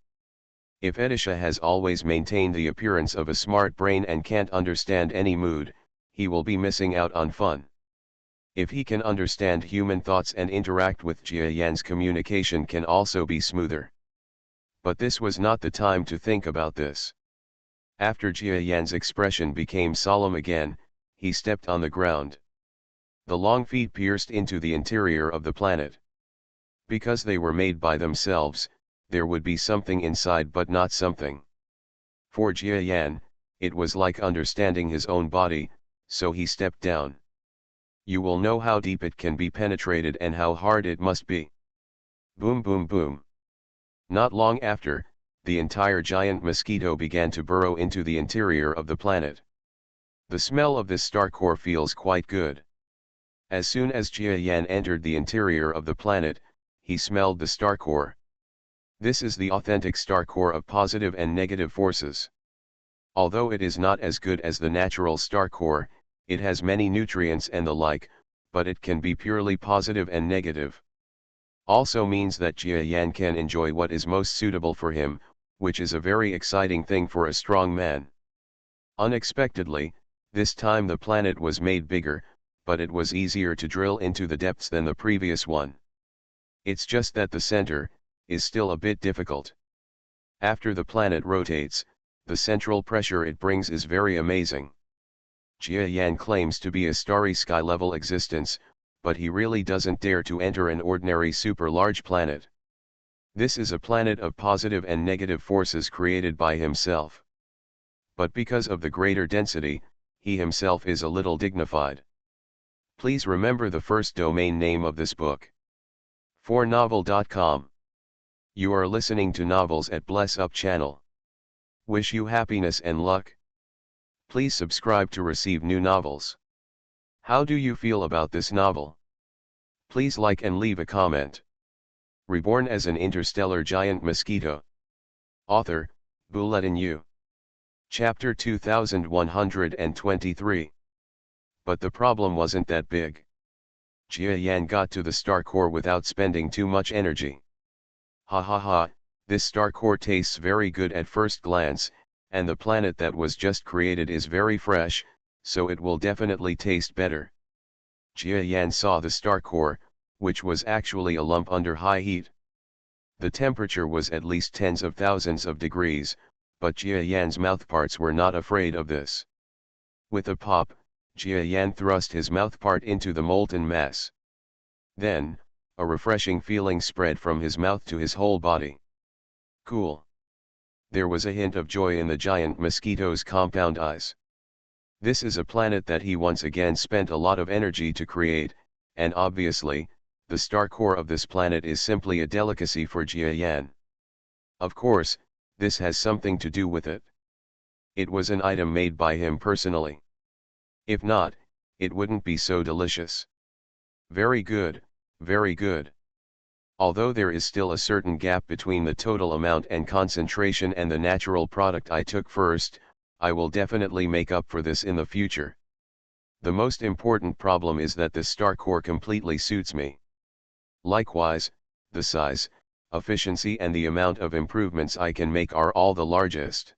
If Edisha has always maintained the appearance of a smart brain and can't understand any mood, he will be missing out on fun. If he can understand human thoughts and interact with Jia Yan's communication can also be smoother. But this was not the time to think about this. After Jia Yan's expression became solemn again, he stepped on the ground. The long feet pierced into the interior of the planet. Because they were made by themselves, there would be something inside but not something. For Jia Yan, it was like understanding his own body, so he stepped down. You will know how deep it can be penetrated and how hard it must be. Boom boom boom. Not long after, the entire giant mosquito began to burrow into the interior of the planet. The smell of this star core feels quite good. As soon as Jia Yan entered the interior of the planet, he smelled the star core. This is the authentic star core of positive and negative forces. Although it is not as good as the natural star core, it has many nutrients and the like, but it can be purely positive and negative. Also means that Jia Yan can enjoy what is most suitable for him, which is a very exciting thing for a strong man. Unexpectedly, this time the planet was made bigger, but it was easier to drill into the depths than the previous one. It's just that the center is still a bit difficult. After the planet rotates, the central pressure it brings is very amazing. Jia Yan claims to be a starry sky-level existence, but he really doesn't dare to enter an ordinary super-large planet. This is a planet of positive and negative forces created by himself. But because of the greater density, he himself is a little dignified. Please remember the first domain name of this book. 4novel.com. You are listening to Novels at Bless Up channel. Wish you happiness and luck. Please subscribe to receive new novels. How do you feel about this novel? Please like and leave a comment. Reborn as an interstellar giant mosquito. Author, Bulletin U. Chapter 2123. But the problem wasn't that big. Jia Yan got to the star core without spending too much energy. Ha ha ha, this star core tastes very good at first glance, and the planet that was just created is very fresh, so it will definitely taste better. Jia Yan saw the star core, which was actually a lump under high heat. The temperature was at least tens of thousands of degrees, but Jia Yan's mouthparts were not afraid of this. With a pop, Jia Yan thrust his mouthpart into the molten mass. Then, a refreshing feeling spread from his mouth to his whole body. Cool. There was a hint of joy in the giant mosquito's compound eyes. This is a planet that he once again spent a lot of energy to create, and obviously, the star core of this planet is simply a delicacy for Jiayan. Of course, this has something to do with it. It was an item made by him personally. If not, it wouldn't be so delicious. Very good, very good. Although there is still a certain gap between the total amount and concentration and the natural product I took first, I will definitely make up for this in the future. The most important problem is that this star core completely suits me. Likewise, the size, efficiency and the amount of improvements I can make are all the largest.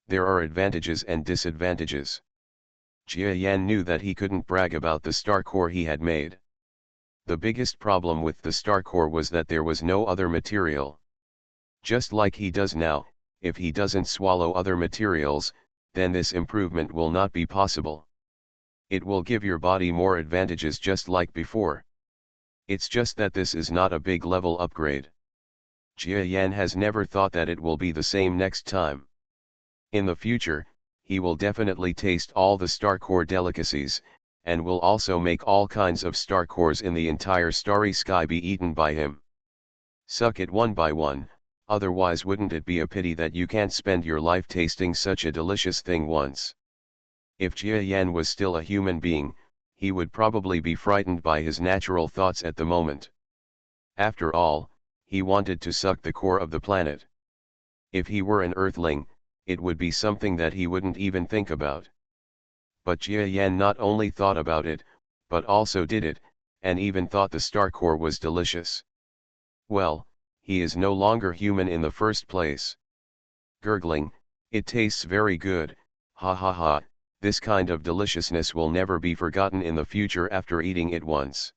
There are advantages and disadvantages. Jia Yan knew that he couldn't brag about the star core he had made. The biggest problem with the star core was that there was no other material. Just like he does now, if he doesn't swallow other materials, then this improvement will not be possible. It will give your body more advantages just like before. It's just that this is not a big level upgrade. Jia Yan has never thought that it will be the same next time. In the future, he will definitely taste all the star core delicacies, and will also make all kinds of star cores in the entire starry sky be eaten by him. Suck it one by one, otherwise wouldn't it be a pity that you can't spend your life tasting such a delicious thing once? If Jia Yan was still a human being, he would probably be frightened by his natural thoughts at the moment. After all, he wanted to suck the core of the planet. If he were an earthling, it would be something that he wouldn't even think about. But Jia Yan not only thought about it, but also did it, and even thought the star core was delicious. Well, he is no longer human in the first place. Gurgling, it tastes very good, ha ha ha, this kind of deliciousness will never be forgotten in the future after eating it once.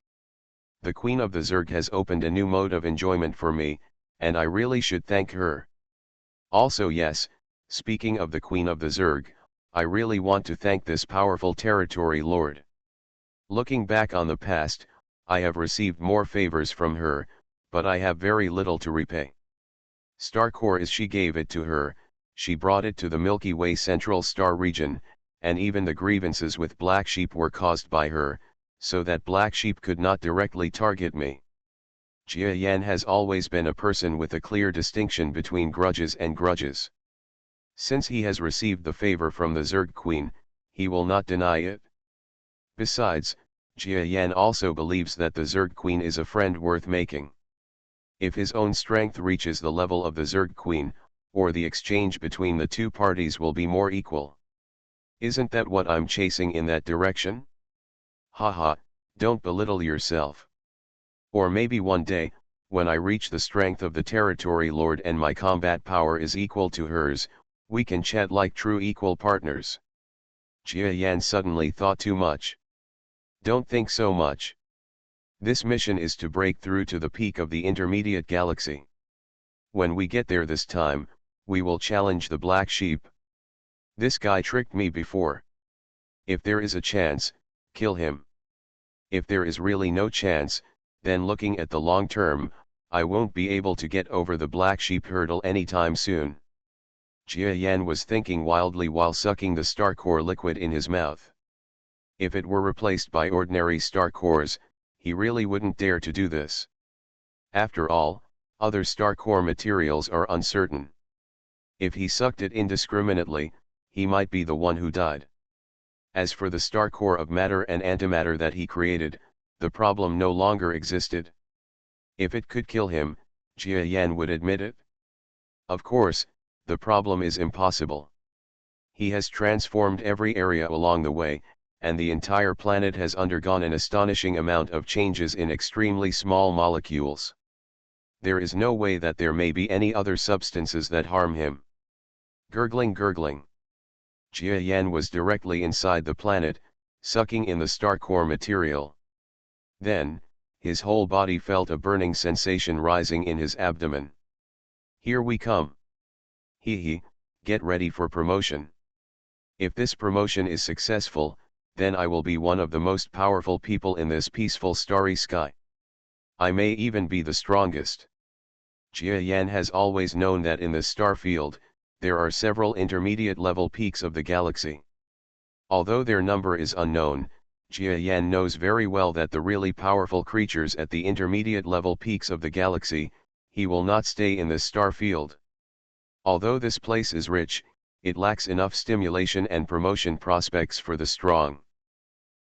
The Queen of the Zerg has opened a new mode of enjoyment for me, and I really should thank her. Also yes, speaking of the Queen of the Zerg, I really want to thank this powerful territory lord. Looking back on the past, I have received more favors from her, but I have very little to repay. Star core is she gave it to her, she brought it to the Milky Way Central Star region, and even the grievances with Black Sheep were caused by her, so that Black Sheep could not directly target me. Jia Yan has always been a person with a clear distinction between grudges and grudges. Since he has received the favor from the Zerg Queen, he will not deny it. Besides, Jia Yan also believes that the Zerg Queen is a friend worth making. If his own strength reaches the level of the Zerg Queen, or the exchange between the two parties will be more equal. Isn't that what I'm chasing in that direction? Haha, don't belittle yourself. Or maybe one day, when I reach the strength of the territory lord and my combat power is equal to hers, we can chat like true equal partners. Jia Yan suddenly thought too much. Don't think so much. This mission is to break through to the peak of the intermediate galaxy. When we get there this time, we will challenge the Black Sheep. This guy tricked me before. If there is a chance, kill him. If there is really no chance, then looking at the long term, I won't be able to get over the Black Sheep hurdle anytime soon. Jia Yan was thinking wildly while sucking the star core liquid in his mouth. If it were replaced by ordinary star cores, he really wouldn't dare to do this. After all, other star core materials are uncertain. If he sucked it indiscriminately, he might be the one who died. As for the star core of matter and antimatter that he created, the problem no longer existed. If it could kill him, Jia Yan would admit it. Of course, the problem is impossible. He has transformed every area along the way, and the entire planet has undergone an astonishing amount of changes in extremely small molecules. There is no way that there may be any other substances that harm him. Gurgling gurgling. Jia Yan was directly inside the planet, sucking in the star core material. Then, his whole body felt a burning sensation rising in his abdomen. Here we come. Hee, get ready for promotion. If this promotion is successful, then I will be one of the most powerful people in this peaceful starry sky. I may even be the strongest. Jia Yan has always known that in the star field, there are several intermediate level peaks of the galaxy. Although their number is unknown, Jia Yan knows very well that the really powerful creatures at the intermediate level peaks of the galaxy, he will not stay in this star field. Although this place is rich, it lacks enough stimulation and promotion prospects for the strong.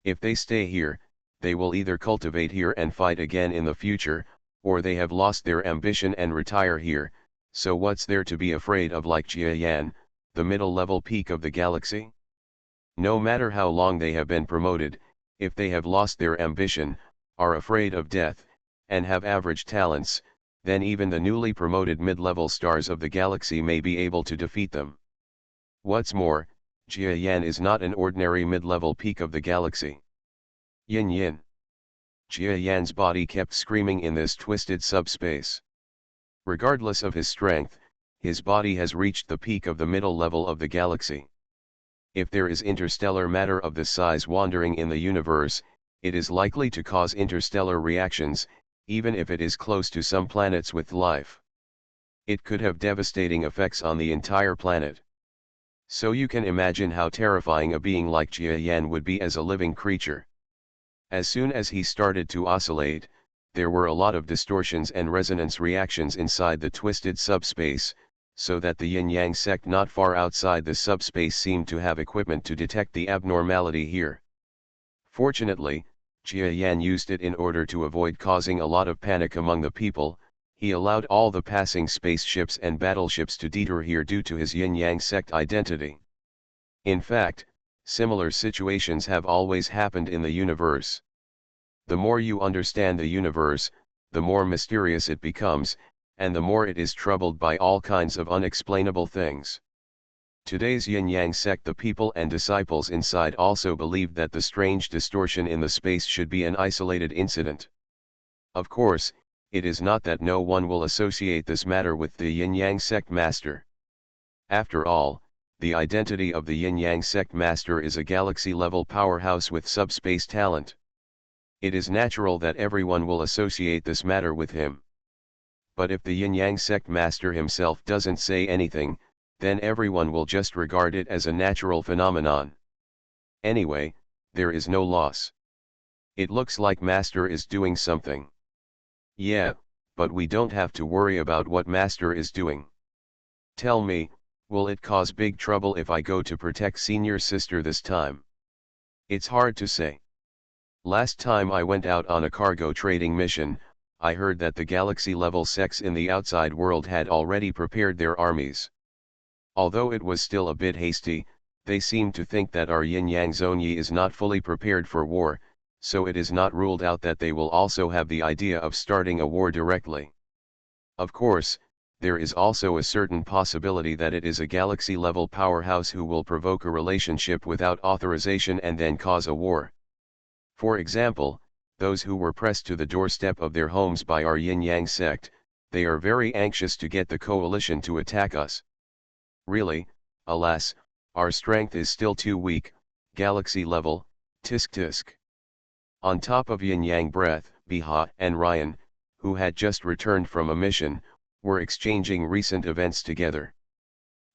If they stay here, they will either cultivate here and fight again in the future, or they have lost their ambition and retire here, so what's there to be afraid of like Jia Yan, the middle level peak of the galaxy? No matter how long they have been promoted, if they have lost their ambition, are afraid of death, and have average talents, then even the newly promoted mid-level stars of the galaxy may be able to defeat them. What's more, Jia Yan is not an ordinary mid-level peak of the galaxy. Yin Yin. Jia Yan's body kept screaming in this twisted subspace. Regardless of his strength, his body has reached the peak of the middle level of the galaxy. If there is interstellar matter of this size wandering in the universe, it is likely to cause interstellar reactions, even if it is close to some planets with life. It could have devastating effects on the entire planet. So you can imagine how terrifying a being like Jia Yan would be as a living creature. As soon as he started to oscillate, there were a lot of distortions and resonance reactions inside the twisted subspace, so that the yin-yang sect not far outside the subspace seemed to have equipment to detect the abnormality here. Fortunately, Jia Yan used it in order to avoid causing a lot of panic among the people. He allowed all the passing spaceships and battleships to detour here due to his yin-yang sect identity. In fact, similar situations have always happened in the universe. The more you understand the universe, the more mysterious it becomes, and the more it is troubled by all kinds of unexplainable things. Today's yin-yang sect, the people and disciples inside also believed that the strange distortion in the space should be an isolated incident. Of course, it is not that no one will associate this matter with the yin-yang sect master. After all, the identity of the yin-yang sect master is a galaxy-level powerhouse with subspace talent. It is natural that everyone will associate this matter with him. But if the yin-yang sect master himself doesn't say anything, then everyone will just regard it as a natural phenomenon. Anyway, there is no loss. It looks like master is doing something. Yeah, but we don't have to worry about what master is doing. Tell me, will it cause big trouble if I go to protect senior sister this time? It's hard to say. Last time I went out on a cargo trading mission, I heard that the galaxy-level sects in the outside world had already prepared their armies. Although it was still a bit hasty, they seemed to think that our yin-yang zone is not fully prepared for war, so it is not ruled out that they will also have the idea of starting a war directly. Of course, there is also a certain possibility that it is a galaxy-level powerhouse who will provoke a relationship without authorization and then cause a war. For example, those who were pressed to the doorstep of their homes by our yin-yang sect, they are very anxious to get the coalition to attack us. Really, alas, our strength is still too weak, galaxy level, tisk tisk. On top of yin-yang breath, Biha and Ryan, who had just returned from a mission, were exchanging recent events together.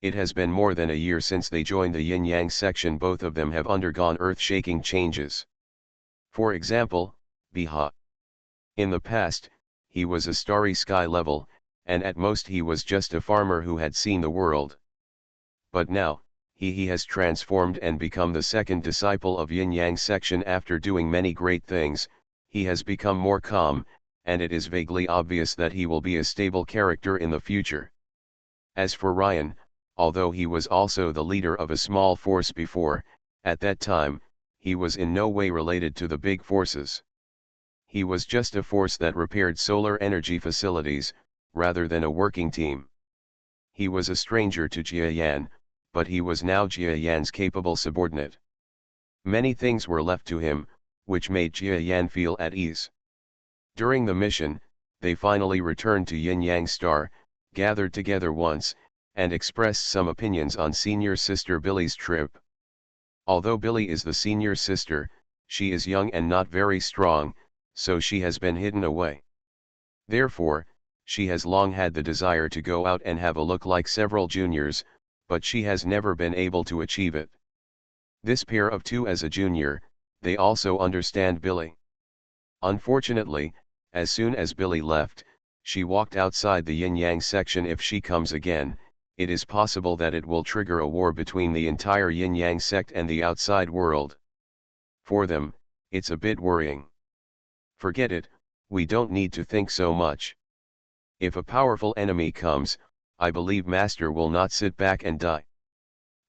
It has been more than a year since they joined the yin-yang section. Both of them have undergone earth-shaking changes. For example, Biha. In the past, he was a starry sky level, and at most he was just a farmer who had seen the world. But now, he has transformed and become the second disciple of yin-yang section. After doing many great things, he has become more calm, and it is vaguely obvious that he will be a stable character in the future. As for Ryan, although he was also the leader of a small force before, at that time, he was in no way related to the big forces. He was just a force that repaired solar energy facilities, rather than a working team. He was a stranger to Jia Yan, but he was now Jia Yan's capable subordinate. Many things were left to him, which made Jia Yan feel at ease. During the mission, they finally returned to Yin Yang Star, gathered together once, and expressed some opinions on senior sister Billy's trip. Although Billy is the senior sister, she is young and not very strong, so she has been hidden away. Therefore, she has long had the desire to go out and have a look like several juniors, but she has never been able to achieve it. This pair of two as a junior, they also understand Billy. Unfortunately, as soon as Billy left, she walked outside the yin-yang section. If she comes again, it is possible that it will trigger a war between the entire yin-yang sect and the outside world. For them, it's a bit worrying. Forget it, we don't need to think so much. If a powerful enemy comes, I believe Master will not sit back and die.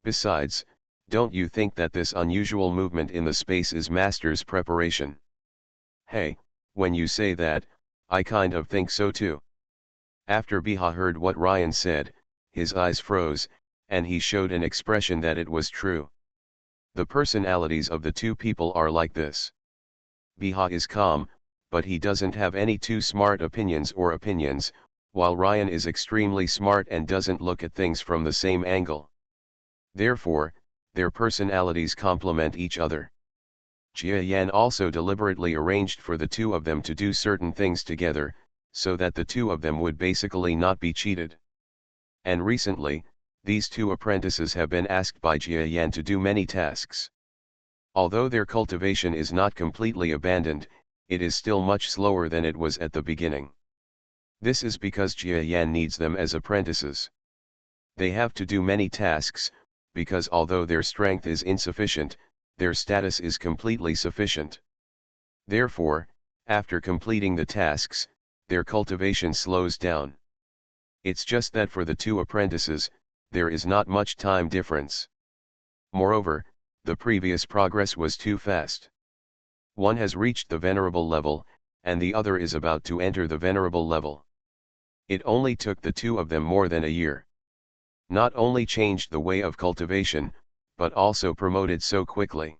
Besides, don't you think that this unusual movement in the space is Master's preparation? Hey, when you say that, I kind of think so too. After Biha heard what Ryan said, his eyes froze, and he showed an expression that it was true. The personalities of the two people are like this. Biha is calm, but he doesn't have any too smart opinions, while Ryan is extremely smart and doesn't look at things from the same angle. Therefore, their personalities complement each other. Jia Yan also deliberately arranged for the two of them to do certain things together, so that the two of them would basically not be cheated. And recently, these two apprentices have been asked by Jia Yan to do many tasks. Although their cultivation is not completely abandoned, it is still much slower than it was at the beginning. This is because Jia Yan needs them as apprentices. They have to do many tasks, because although their strength is insufficient, their status is completely sufficient. Therefore, after completing the tasks, their cultivation slows down. It's just that for the two apprentices, there is not much time difference. Moreover, the previous progress was too fast. One has reached the venerable level, and the other is about to enter the venerable level. It only took the two of them more than a year. Not only changed the way of cultivation, but also promoted so quickly.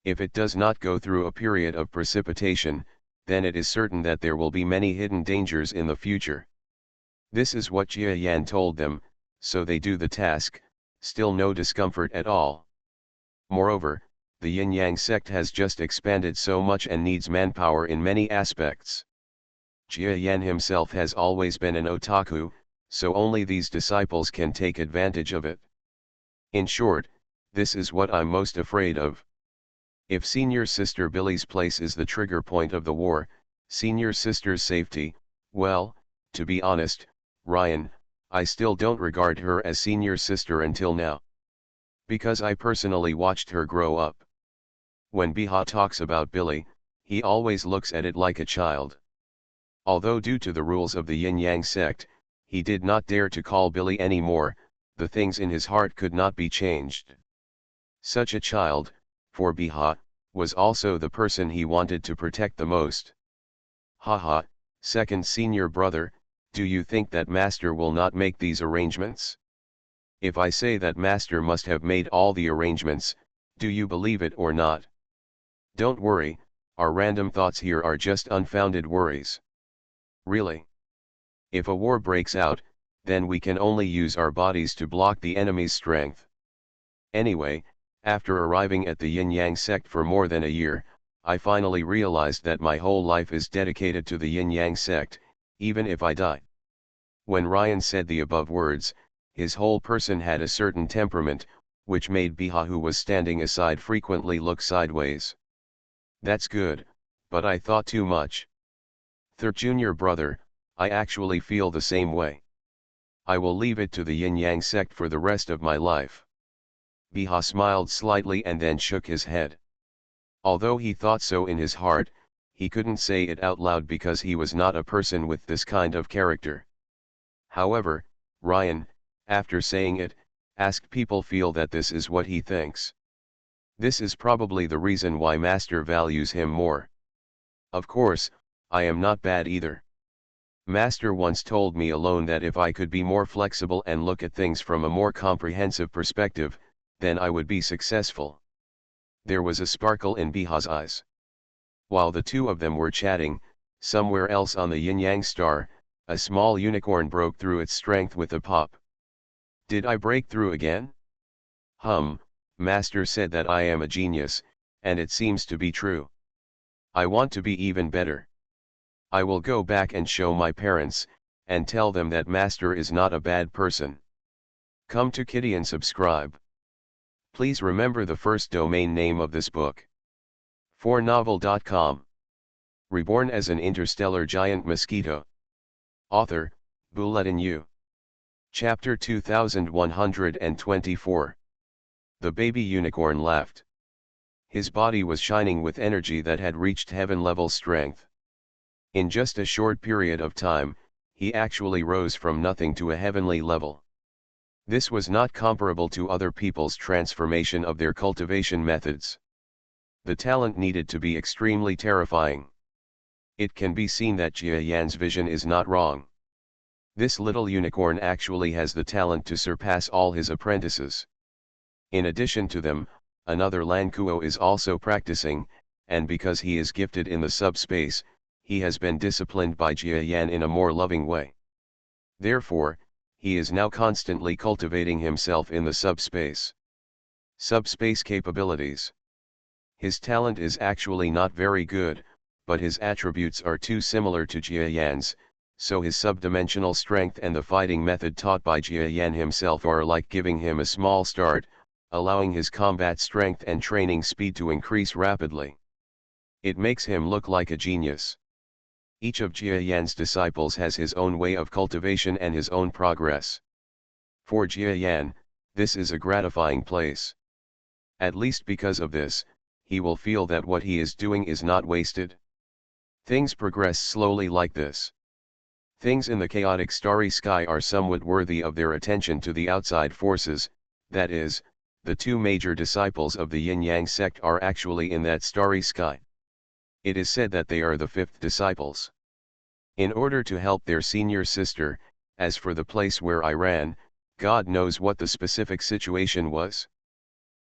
If it does not go through a period of precipitation, then it is certain that there will be many hidden dangers in the future. This is what Jia Yan told them, so they do the task, still no discomfort at all. Moreover, the yin-yang sect has just expanded so much and needs manpower in many aspects. Jia Yan himself has always been an otaku, so only these disciples can take advantage of it. In short, this is what I'm most afraid of. If senior sister Billy's place is the trigger point of the war, senior sister's safety, well, to be honest, Ryan, I still don't regard her as senior sister until now. Because I personally watched her grow up. When Biha talks about Billy, he always looks at it like a child. Although due to the rules of the yin-yang sect, he did not dare to call Billy anymore, the things in his heart could not be changed. Such a child, for Biha, was also the person he wanted to protect the most. Haha, second senior brother, do you think that Master will not make these arrangements? If I say that Master must have made all the arrangements, do you believe it or not? Don't worry, our random thoughts here are just unfounded worries. Really? If a war breaks out, then we can only use our bodies to block the enemy's strength. Anyway, after arriving at the yin-yang sect for more than a year, I finally realized that my whole life is dedicated to the yin-yang sect, even if I die. When Ryan said the above words, his whole person had a certain temperament, which made Biha, who was standing aside, frequently look sideways. That's good, but I thought too much. Third junior brother, I actually feel the same way. I will leave it to the yin-yang sect for the rest of my life. Biha smiled slightly and then shook his head. Although he thought so in his heart, he couldn't say it out loud because he was not a person with this kind of character. However, Ryan, after saying it, asked people feel that this is what he thinks. This is probably the reason why Master values him more. Of course, I am not bad either. Master once told me alone that if I could be more flexible and look at things from a more comprehensive perspective, then I would be successful. There was a sparkle in Biha's eyes. While the two of them were chatting, somewhere else on the yin-yang star, a small unicorn broke through its strength with a pop. Did I break through again? Master said that I am a genius, and it seems to be true. I want to be even better. I will go back and show my parents, and tell them that Master is not a bad person. Come to Kitty and subscribe. Please remember the first domain name of this book. 4novel.com. Reborn as an interstellar giant mosquito. Author, Bulletin U. Chapter 2124. The baby unicorn laughed. His body was shining with energy that had reached heaven-level strength. In just a short period of time, he actually rose from nothing to a heavenly level. This was not comparable to other people's transformation of their cultivation methods. The talent needed to be extremely terrifying. It can be seen that Jia Yan's vision is not wrong. This little unicorn actually has the talent to surpass all his apprentices. In addition to them, another Lankuo is also practicing, and because he is gifted in the subspace, he has been disciplined by Jia Yan in a more loving way. Therefore, he is now constantly cultivating himself in the subspace. Subspace capabilities. His talent is actually not very good, but his attributes are too similar to Jia Yan's, so his subdimensional strength and the fighting method taught by Jia Yan himself are like giving him a small start, allowing his combat strength and training speed to increase rapidly. It makes him look like a genius. Each of Jia Yan's disciples has his own way of cultivation and his own progress. For Jia Yan, this is a gratifying place. At least because of this, he will feel that what he is doing is not wasted. Things progress slowly like this. Things in the chaotic starry sky are somewhat worthy of their attention to the outside forces, that is, the two major disciples of the Yin-Yang sect are actually in that starry sky. It is said that they are the fifth disciples. In order to help their senior sister, as for the place where I ran, God knows what the specific situation was.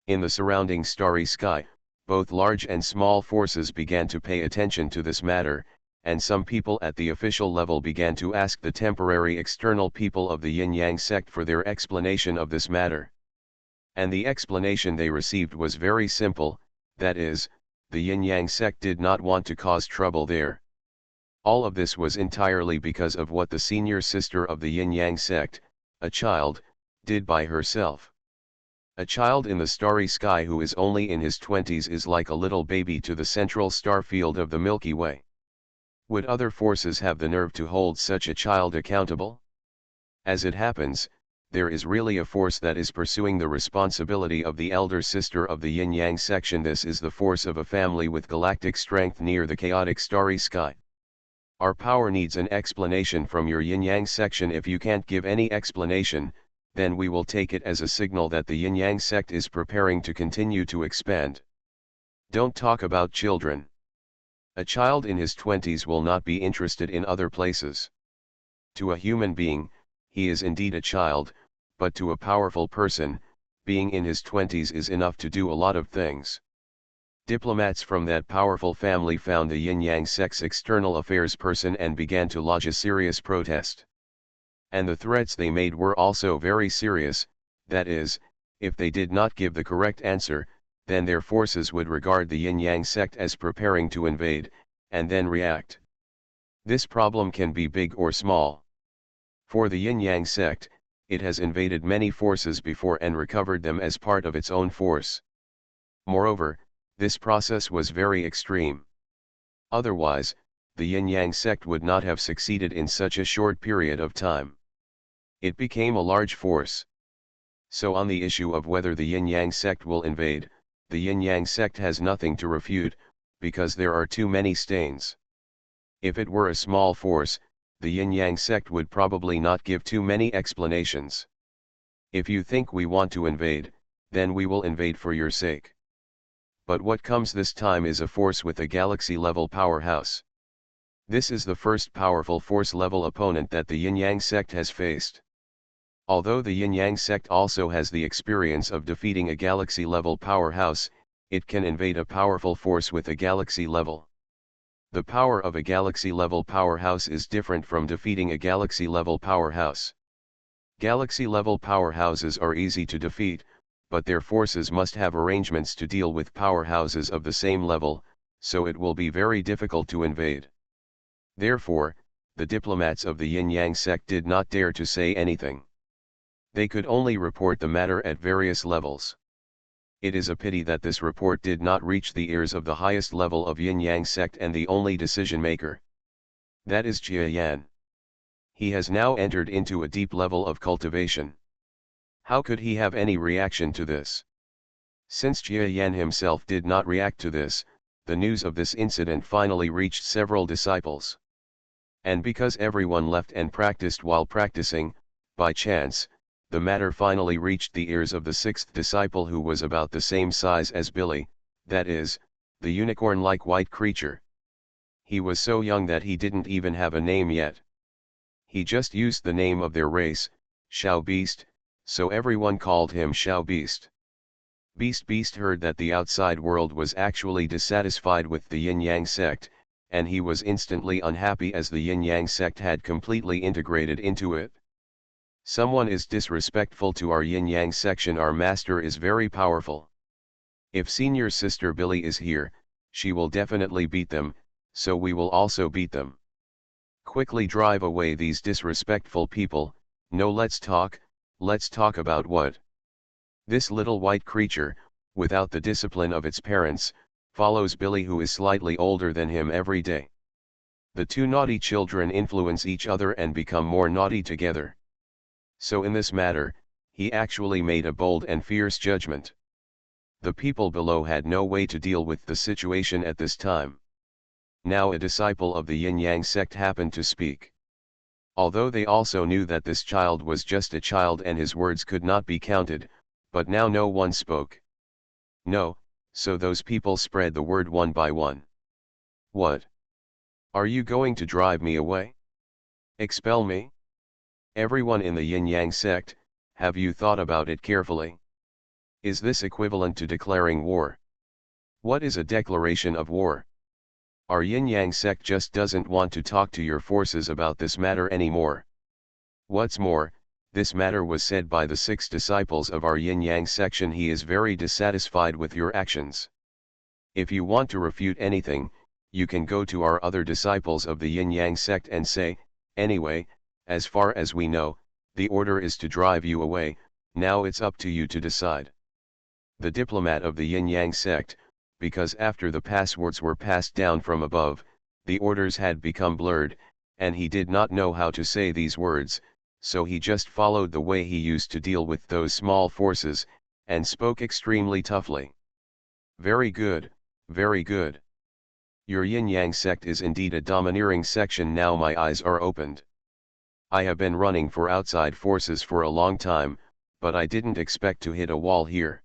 In the surrounding starry sky, both large and small forces began to pay attention to this matter, and some people at the official level began to ask the temporary external people of the Yin-Yang sect for their explanation of this matter. And the explanation they received was very simple, that is, the Yin-Yang sect did not want to cause trouble there. All of this was entirely because of what the senior sister of the Yin-Yang sect, a child, did by herself. A child in the starry sky who is only in his 20s is like a little baby to the central star field of the Milky Way. Would other forces have the nerve to hold such a child accountable? As it happens, there is really a force that is pursuing the responsibility of the elder sister of the Yin-Yang section. This is the force of a family with galactic strength near the chaotic starry sky. Our power needs an explanation from your Yin-Yang section. If you can't give any explanation, then we will take it as a signal that the Yin-Yang sect is preparing to continue to expand. Don't talk about children. A child in his 20s will not be interested in other places. To a human being, he is indeed a child, but to a powerful person, being in his 20s is enough to do a lot of things. Diplomats from that powerful family found the Yin-Yang sect's external affairs person and began to lodge a serious protest. And the threats they made were also very serious, that is, if they did not give the correct answer, then their forces would regard the Yin-Yang sect as preparing to invade, and then react. This problem can be big or small. For the Yin-Yang sect, it has invaded many forces before and recovered them as part of its own force. Moreover, this process was very extreme. Otherwise, the Yin-Yang sect would not have succeeded in such a short period of time. It became a large force. So on the issue of whether the Yin-Yang sect will invade, the Yin-Yang sect has nothing to refute, because there are too many stains. If it were a small force, the Yin-Yang sect would probably not give too many explanations. If you think we want to invade, then we will invade for your sake. But what comes this time is a force with a galaxy-level powerhouse. This is the first powerful force-level opponent that the Yin-Yang sect has faced. Although the Yin-Yang sect also has the experience of defeating a galaxy-level powerhouse, it can invade a powerful force with a galaxy level. The power of a galaxy-level powerhouse is different from defeating a galaxy-level powerhouse. Galaxy-level powerhouses are easy to defeat, but their forces must have arrangements to deal with powerhouses of the same level, so it will be very difficult to invade. Therefore, the diplomats of the Yin-Yang sect did not dare to say anything. They could only report the matter at various levels. It is a pity that this report did not reach the ears of the highest level of Yin-Yang sect and the only decision-maker. That is Jia Yan. He has now entered into a deep level of cultivation. How could he have any reaction to this? Since Jia Yan himself did not react to this, the news of this incident finally reached several disciples. And because everyone left and practiced while practicing, by chance, the matter finally reached the ears of the sixth disciple, who was about the same size as Billy, that is, the unicorn-like white creature. He was so young that he didn't even have a name yet. He just used the name of their race, Shao Beast, so everyone called him Shao Beast. Beast heard that the outside world was actually dissatisfied with the Yin-Yang sect, and he was instantly unhappy as the Yin-Yang sect had completely integrated into it. Someone is disrespectful to our Yin-Yang section. Our master is very powerful. If senior sister Billy is here, she will definitely beat them, so we will also beat them. Quickly drive away these disrespectful people. No, let's talk about what? This little white creature, without the discipline of its parents, follows Billy, who is slightly older than him, every day. The two naughty children influence each other and become more naughty together. So in this matter, he actually made a bold and fierce judgment. The people below had no way to deal with the situation at this time. Now a disciple of the Yin-Yang sect happened to speak. Although they also knew that this child was just a child and his words could not be counted, but now no one spoke. No, so those people spread the word one by one. What? Are you going to drive me away? Expel me? Everyone in the Yin-Yang sect, have you thought about it carefully? Is this equivalent to declaring war? What is a declaration of war? Our Yin-Yang sect just doesn't want to talk to your forces about this matter anymore. What's more, this matter was said by the 6 disciples of our Yin-Yang section. He is very dissatisfied with your actions. If you want to refute anything, you can go to our other disciples of the Yin-Yang sect and say, anyway, as far as we know, the order is to drive you away, now it's up to you to decide. The diplomat of the Yin-Yang sect, because after the passwords were passed down from above, the orders had become blurred, and he did not know how to say these words, so he just followed the way he used to deal with those small forces, and spoke extremely toughly. Very good, very good. Your Yin-Yang sect is indeed a domineering section. Now my eyes are opened. I have been running for outside forces for a long time, but I didn't expect to hit a wall here.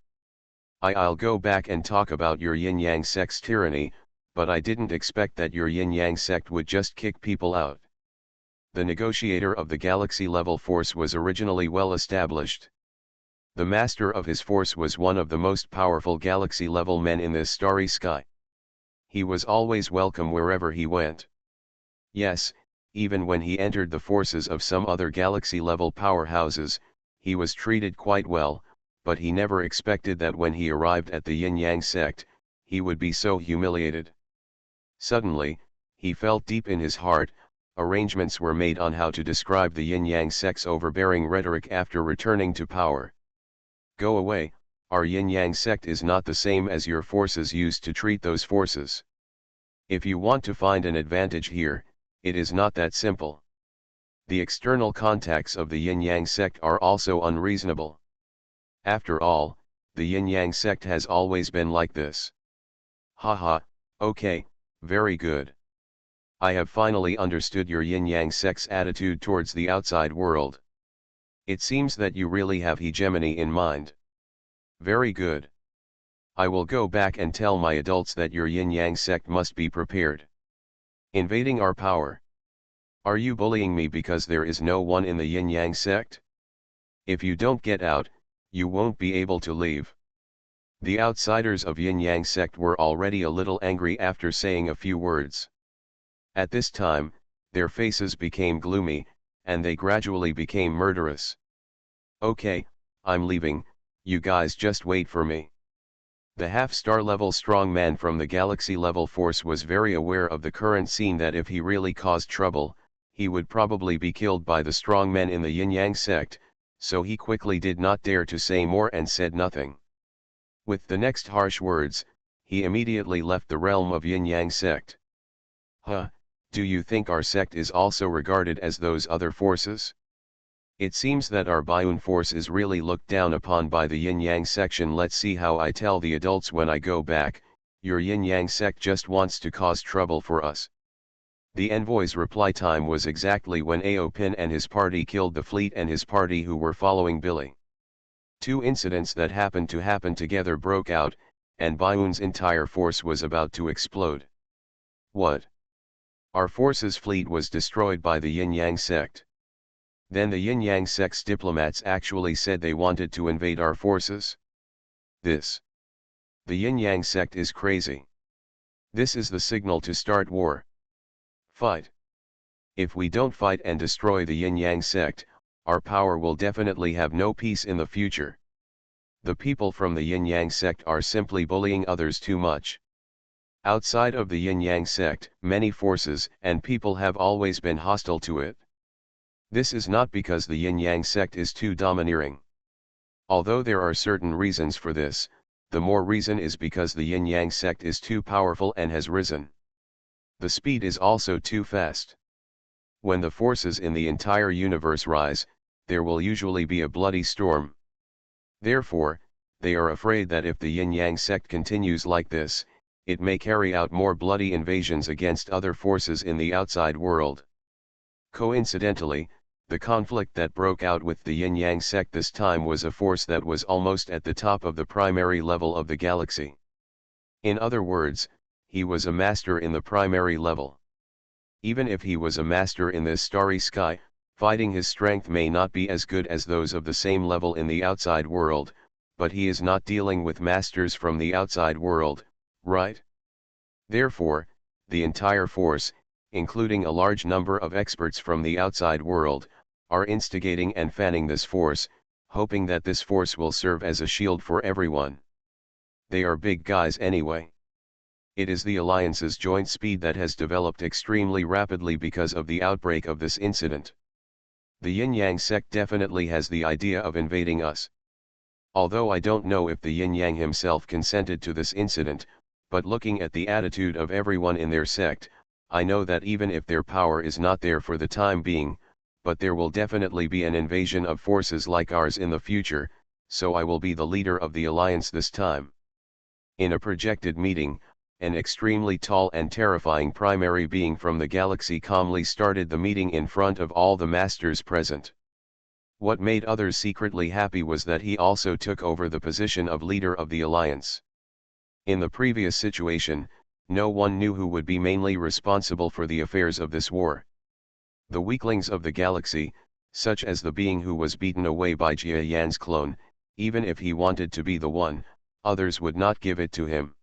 I'll go back and talk about your Yin-Yang sect's tyranny, but I didn't expect that your Yin-Yang sect would just kick people out. The negotiator of the galaxy-level force was originally well established. The master of his force was one of the most powerful galaxy-level men in this starry sky. He was always welcome wherever he went. Yes, even when he entered the forces of some other galaxy-level powerhouses, he was treated quite well, but he never expected that when he arrived at the Yin-Yang sect, he would be so humiliated. Suddenly, he felt deep in his heart, arrangements were made on how to describe the Yin-Yang sect's overbearing rhetoric after returning to power. Go away, our Yin-Yang sect is not the same as your forces used to treat those forces. If you want to find an advantage here, it is not that simple. The external contacts of the Yin-Yang sect are also unreasonable. After all, the Yin-Yang sect has always been like this. Haha, okay, very good. I have finally understood your Yin-Yang sect's attitude towards the outside world. It seems that you really have hegemony in mind. Very good. I will go back and tell my adults that your Yin-Yang sect must be prepared. Invading our power. Are you bullying me because there is no one in the Yin-Yang sect? If you don't get out, you won't be able to leave. The outsiders of Yin-Yang sect were already a little angry after saying a few words. At this time, their faces became gloomy, and they gradually became murderous. Okay, I'm leaving, you guys just wait for me. The half-star level strongman from the galaxy level force was very aware of the current scene, that if he really caused trouble, he would probably be killed by the strongmen in the Yin-Yang sect, so he quickly did not dare to say more and said nothing. With the next harsh words, he immediately left the realm of Yin-Yang sect. Huh, do you think our sect is also regarded as those other forces? It seems that our Bayun force is really looked down upon by the Yin-Yang section. Let's see how I tell the adults when I go back. Your Yin-Yang sect just wants to cause trouble for us. The envoy's reply time was exactly when Aopin and his party killed the fleet and his party who were following Billy. Two incidents that happened to happen together broke out, and Bayun's entire force was about to explode. What? Our force's fleet was destroyed by the Yin-Yang sect. Then the Yin-Yang sect's diplomats actually said they wanted to invade our forces? The Yin-Yang sect is crazy. This is the signal to start war. Fight. If we don't fight and destroy the Yin-Yang sect, our power will definitely have no peace in the future. The people from the Yin-Yang sect are simply bullying others too much. Outside of the Yin-Yang sect, many forces and people have always been hostile to it. This is not because the Yin-Yang sect is too domineering. Although there are certain reasons for this, the more reason is because the Yin-Yang sect is too powerful and has risen. The speed is also too fast. When the forces in the entire universe rise, there will usually be a bloody storm. Therefore, they are afraid that if the Yin-Yang sect continues like this, it may carry out more bloody invasions against other forces in the outside world. Coincidentally, the conflict that broke out with the Yin-Yang sect this time was a force that was almost at the top of the primary level of the galaxy. In other words, he was a master in the primary level. Even if he was a master in this starry sky, fighting his strength may not be as good as those of the same level in the outside world, but he is not dealing with masters from the outside world, right? Therefore, the entire force, including a large number of experts from the outside world, are instigating and fanning this force, hoping that this force will serve as a shield for everyone. They are big guys anyway. It is the Alliance's joint speed that has developed extremely rapidly because of the outbreak of this incident. The Yin-Yang sect definitely has the idea of invading us. Although I don't know if the Yin-Yang himself consented to this incident, but looking at the attitude of everyone in their sect, I know that even if their power is not there for the time being, but there will definitely be an invasion of forces like ours in the future, so I will be the leader of the Alliance this time. In a projected meeting, an extremely tall and terrifying primary being from the galaxy calmly started the meeting in front of all the masters present. What made others secretly happy was that he also took over the position of leader of the Alliance. In the previous situation, no one knew who would be mainly responsible for the affairs of this war. The weaklings of the galaxy, such as the being who was beaten away by Jia Yan's clone, even if he wanted to be the one, others would not give it to him.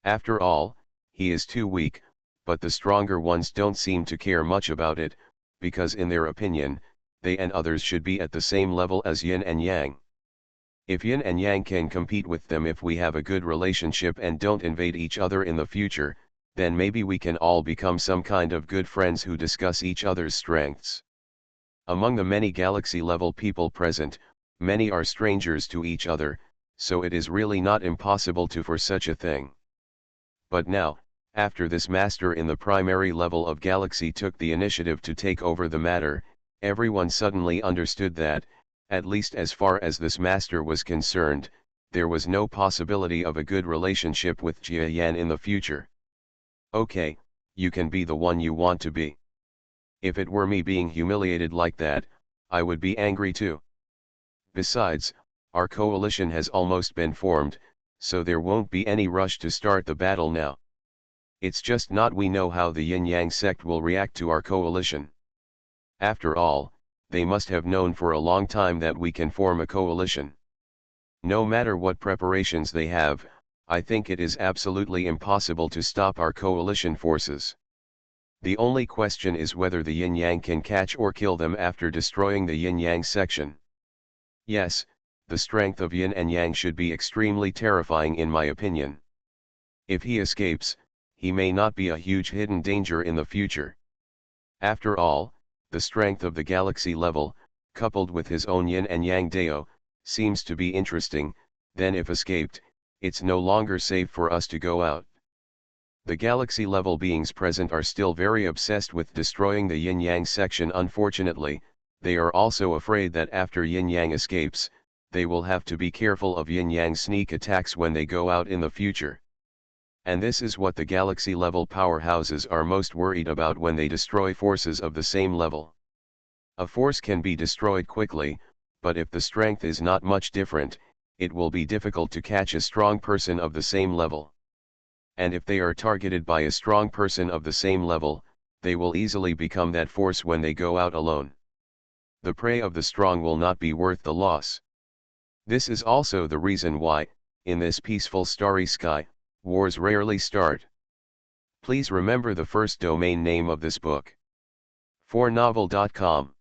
After all, he is too weak, but the stronger ones don't seem to care much about it, because in their opinion, they and others should be at the same level as Yin and Yang. If Yin and Yang can compete with them if we have a good relationship and don't invade each other in the future, then maybe we can all become some kind of good friends who discuss each other's strengths. Among the many galaxy-level people present, many are strangers to each other, so it is really not impossible for such a thing. But now, after this master in the primary level of galaxy took the initiative to take over the matter, everyone suddenly understood that, at least as far as this master was concerned, there was no possibility of a good relationship with Jia Yan in the future. Okay, you can be the one you want to be. If it were me being humiliated like that, I would be angry too. Besides, our coalition has almost been formed, so there won't be any rush to start the battle now. It's just not we know how the Yin-Yang sect will react to our coalition. After all, they must have known for a long time that we can form a coalition. No matter what preparations they have, I think it is absolutely impossible to stop our coalition forces. The only question is whether the Yin-Yang can catch or kill them after destroying the Yin-Yang section. Yes, the strength of Yin and Yang should be extremely terrifying in my opinion. If he escapes, he may not be a huge hidden danger in the future. After all, the strength of the galaxy level, coupled with his own Yin and Yang Dao, seems to be interesting. Then if escaped, It's no longer safe for us to go out. The galaxy-level beings present are still very obsessed with destroying the yin-yang section. Unfortunately, they are also afraid that after yin-yang escapes, they will have to be careful of yin-yang sneak attacks when they go out in the future. And this is what the galaxy-level powerhouses are most worried about when they destroy forces of the same level. A force can be destroyed quickly, but if the strength is not much different, it will be difficult to catch a strong person of the same level. And if they are targeted by a strong person of the same level, they will easily become that force when they go out alone. The prey of the strong will not be worth the loss. This is also the reason why, in this peaceful starry sky, wars rarely start. Please remember the first domain name of this book. 4novel.com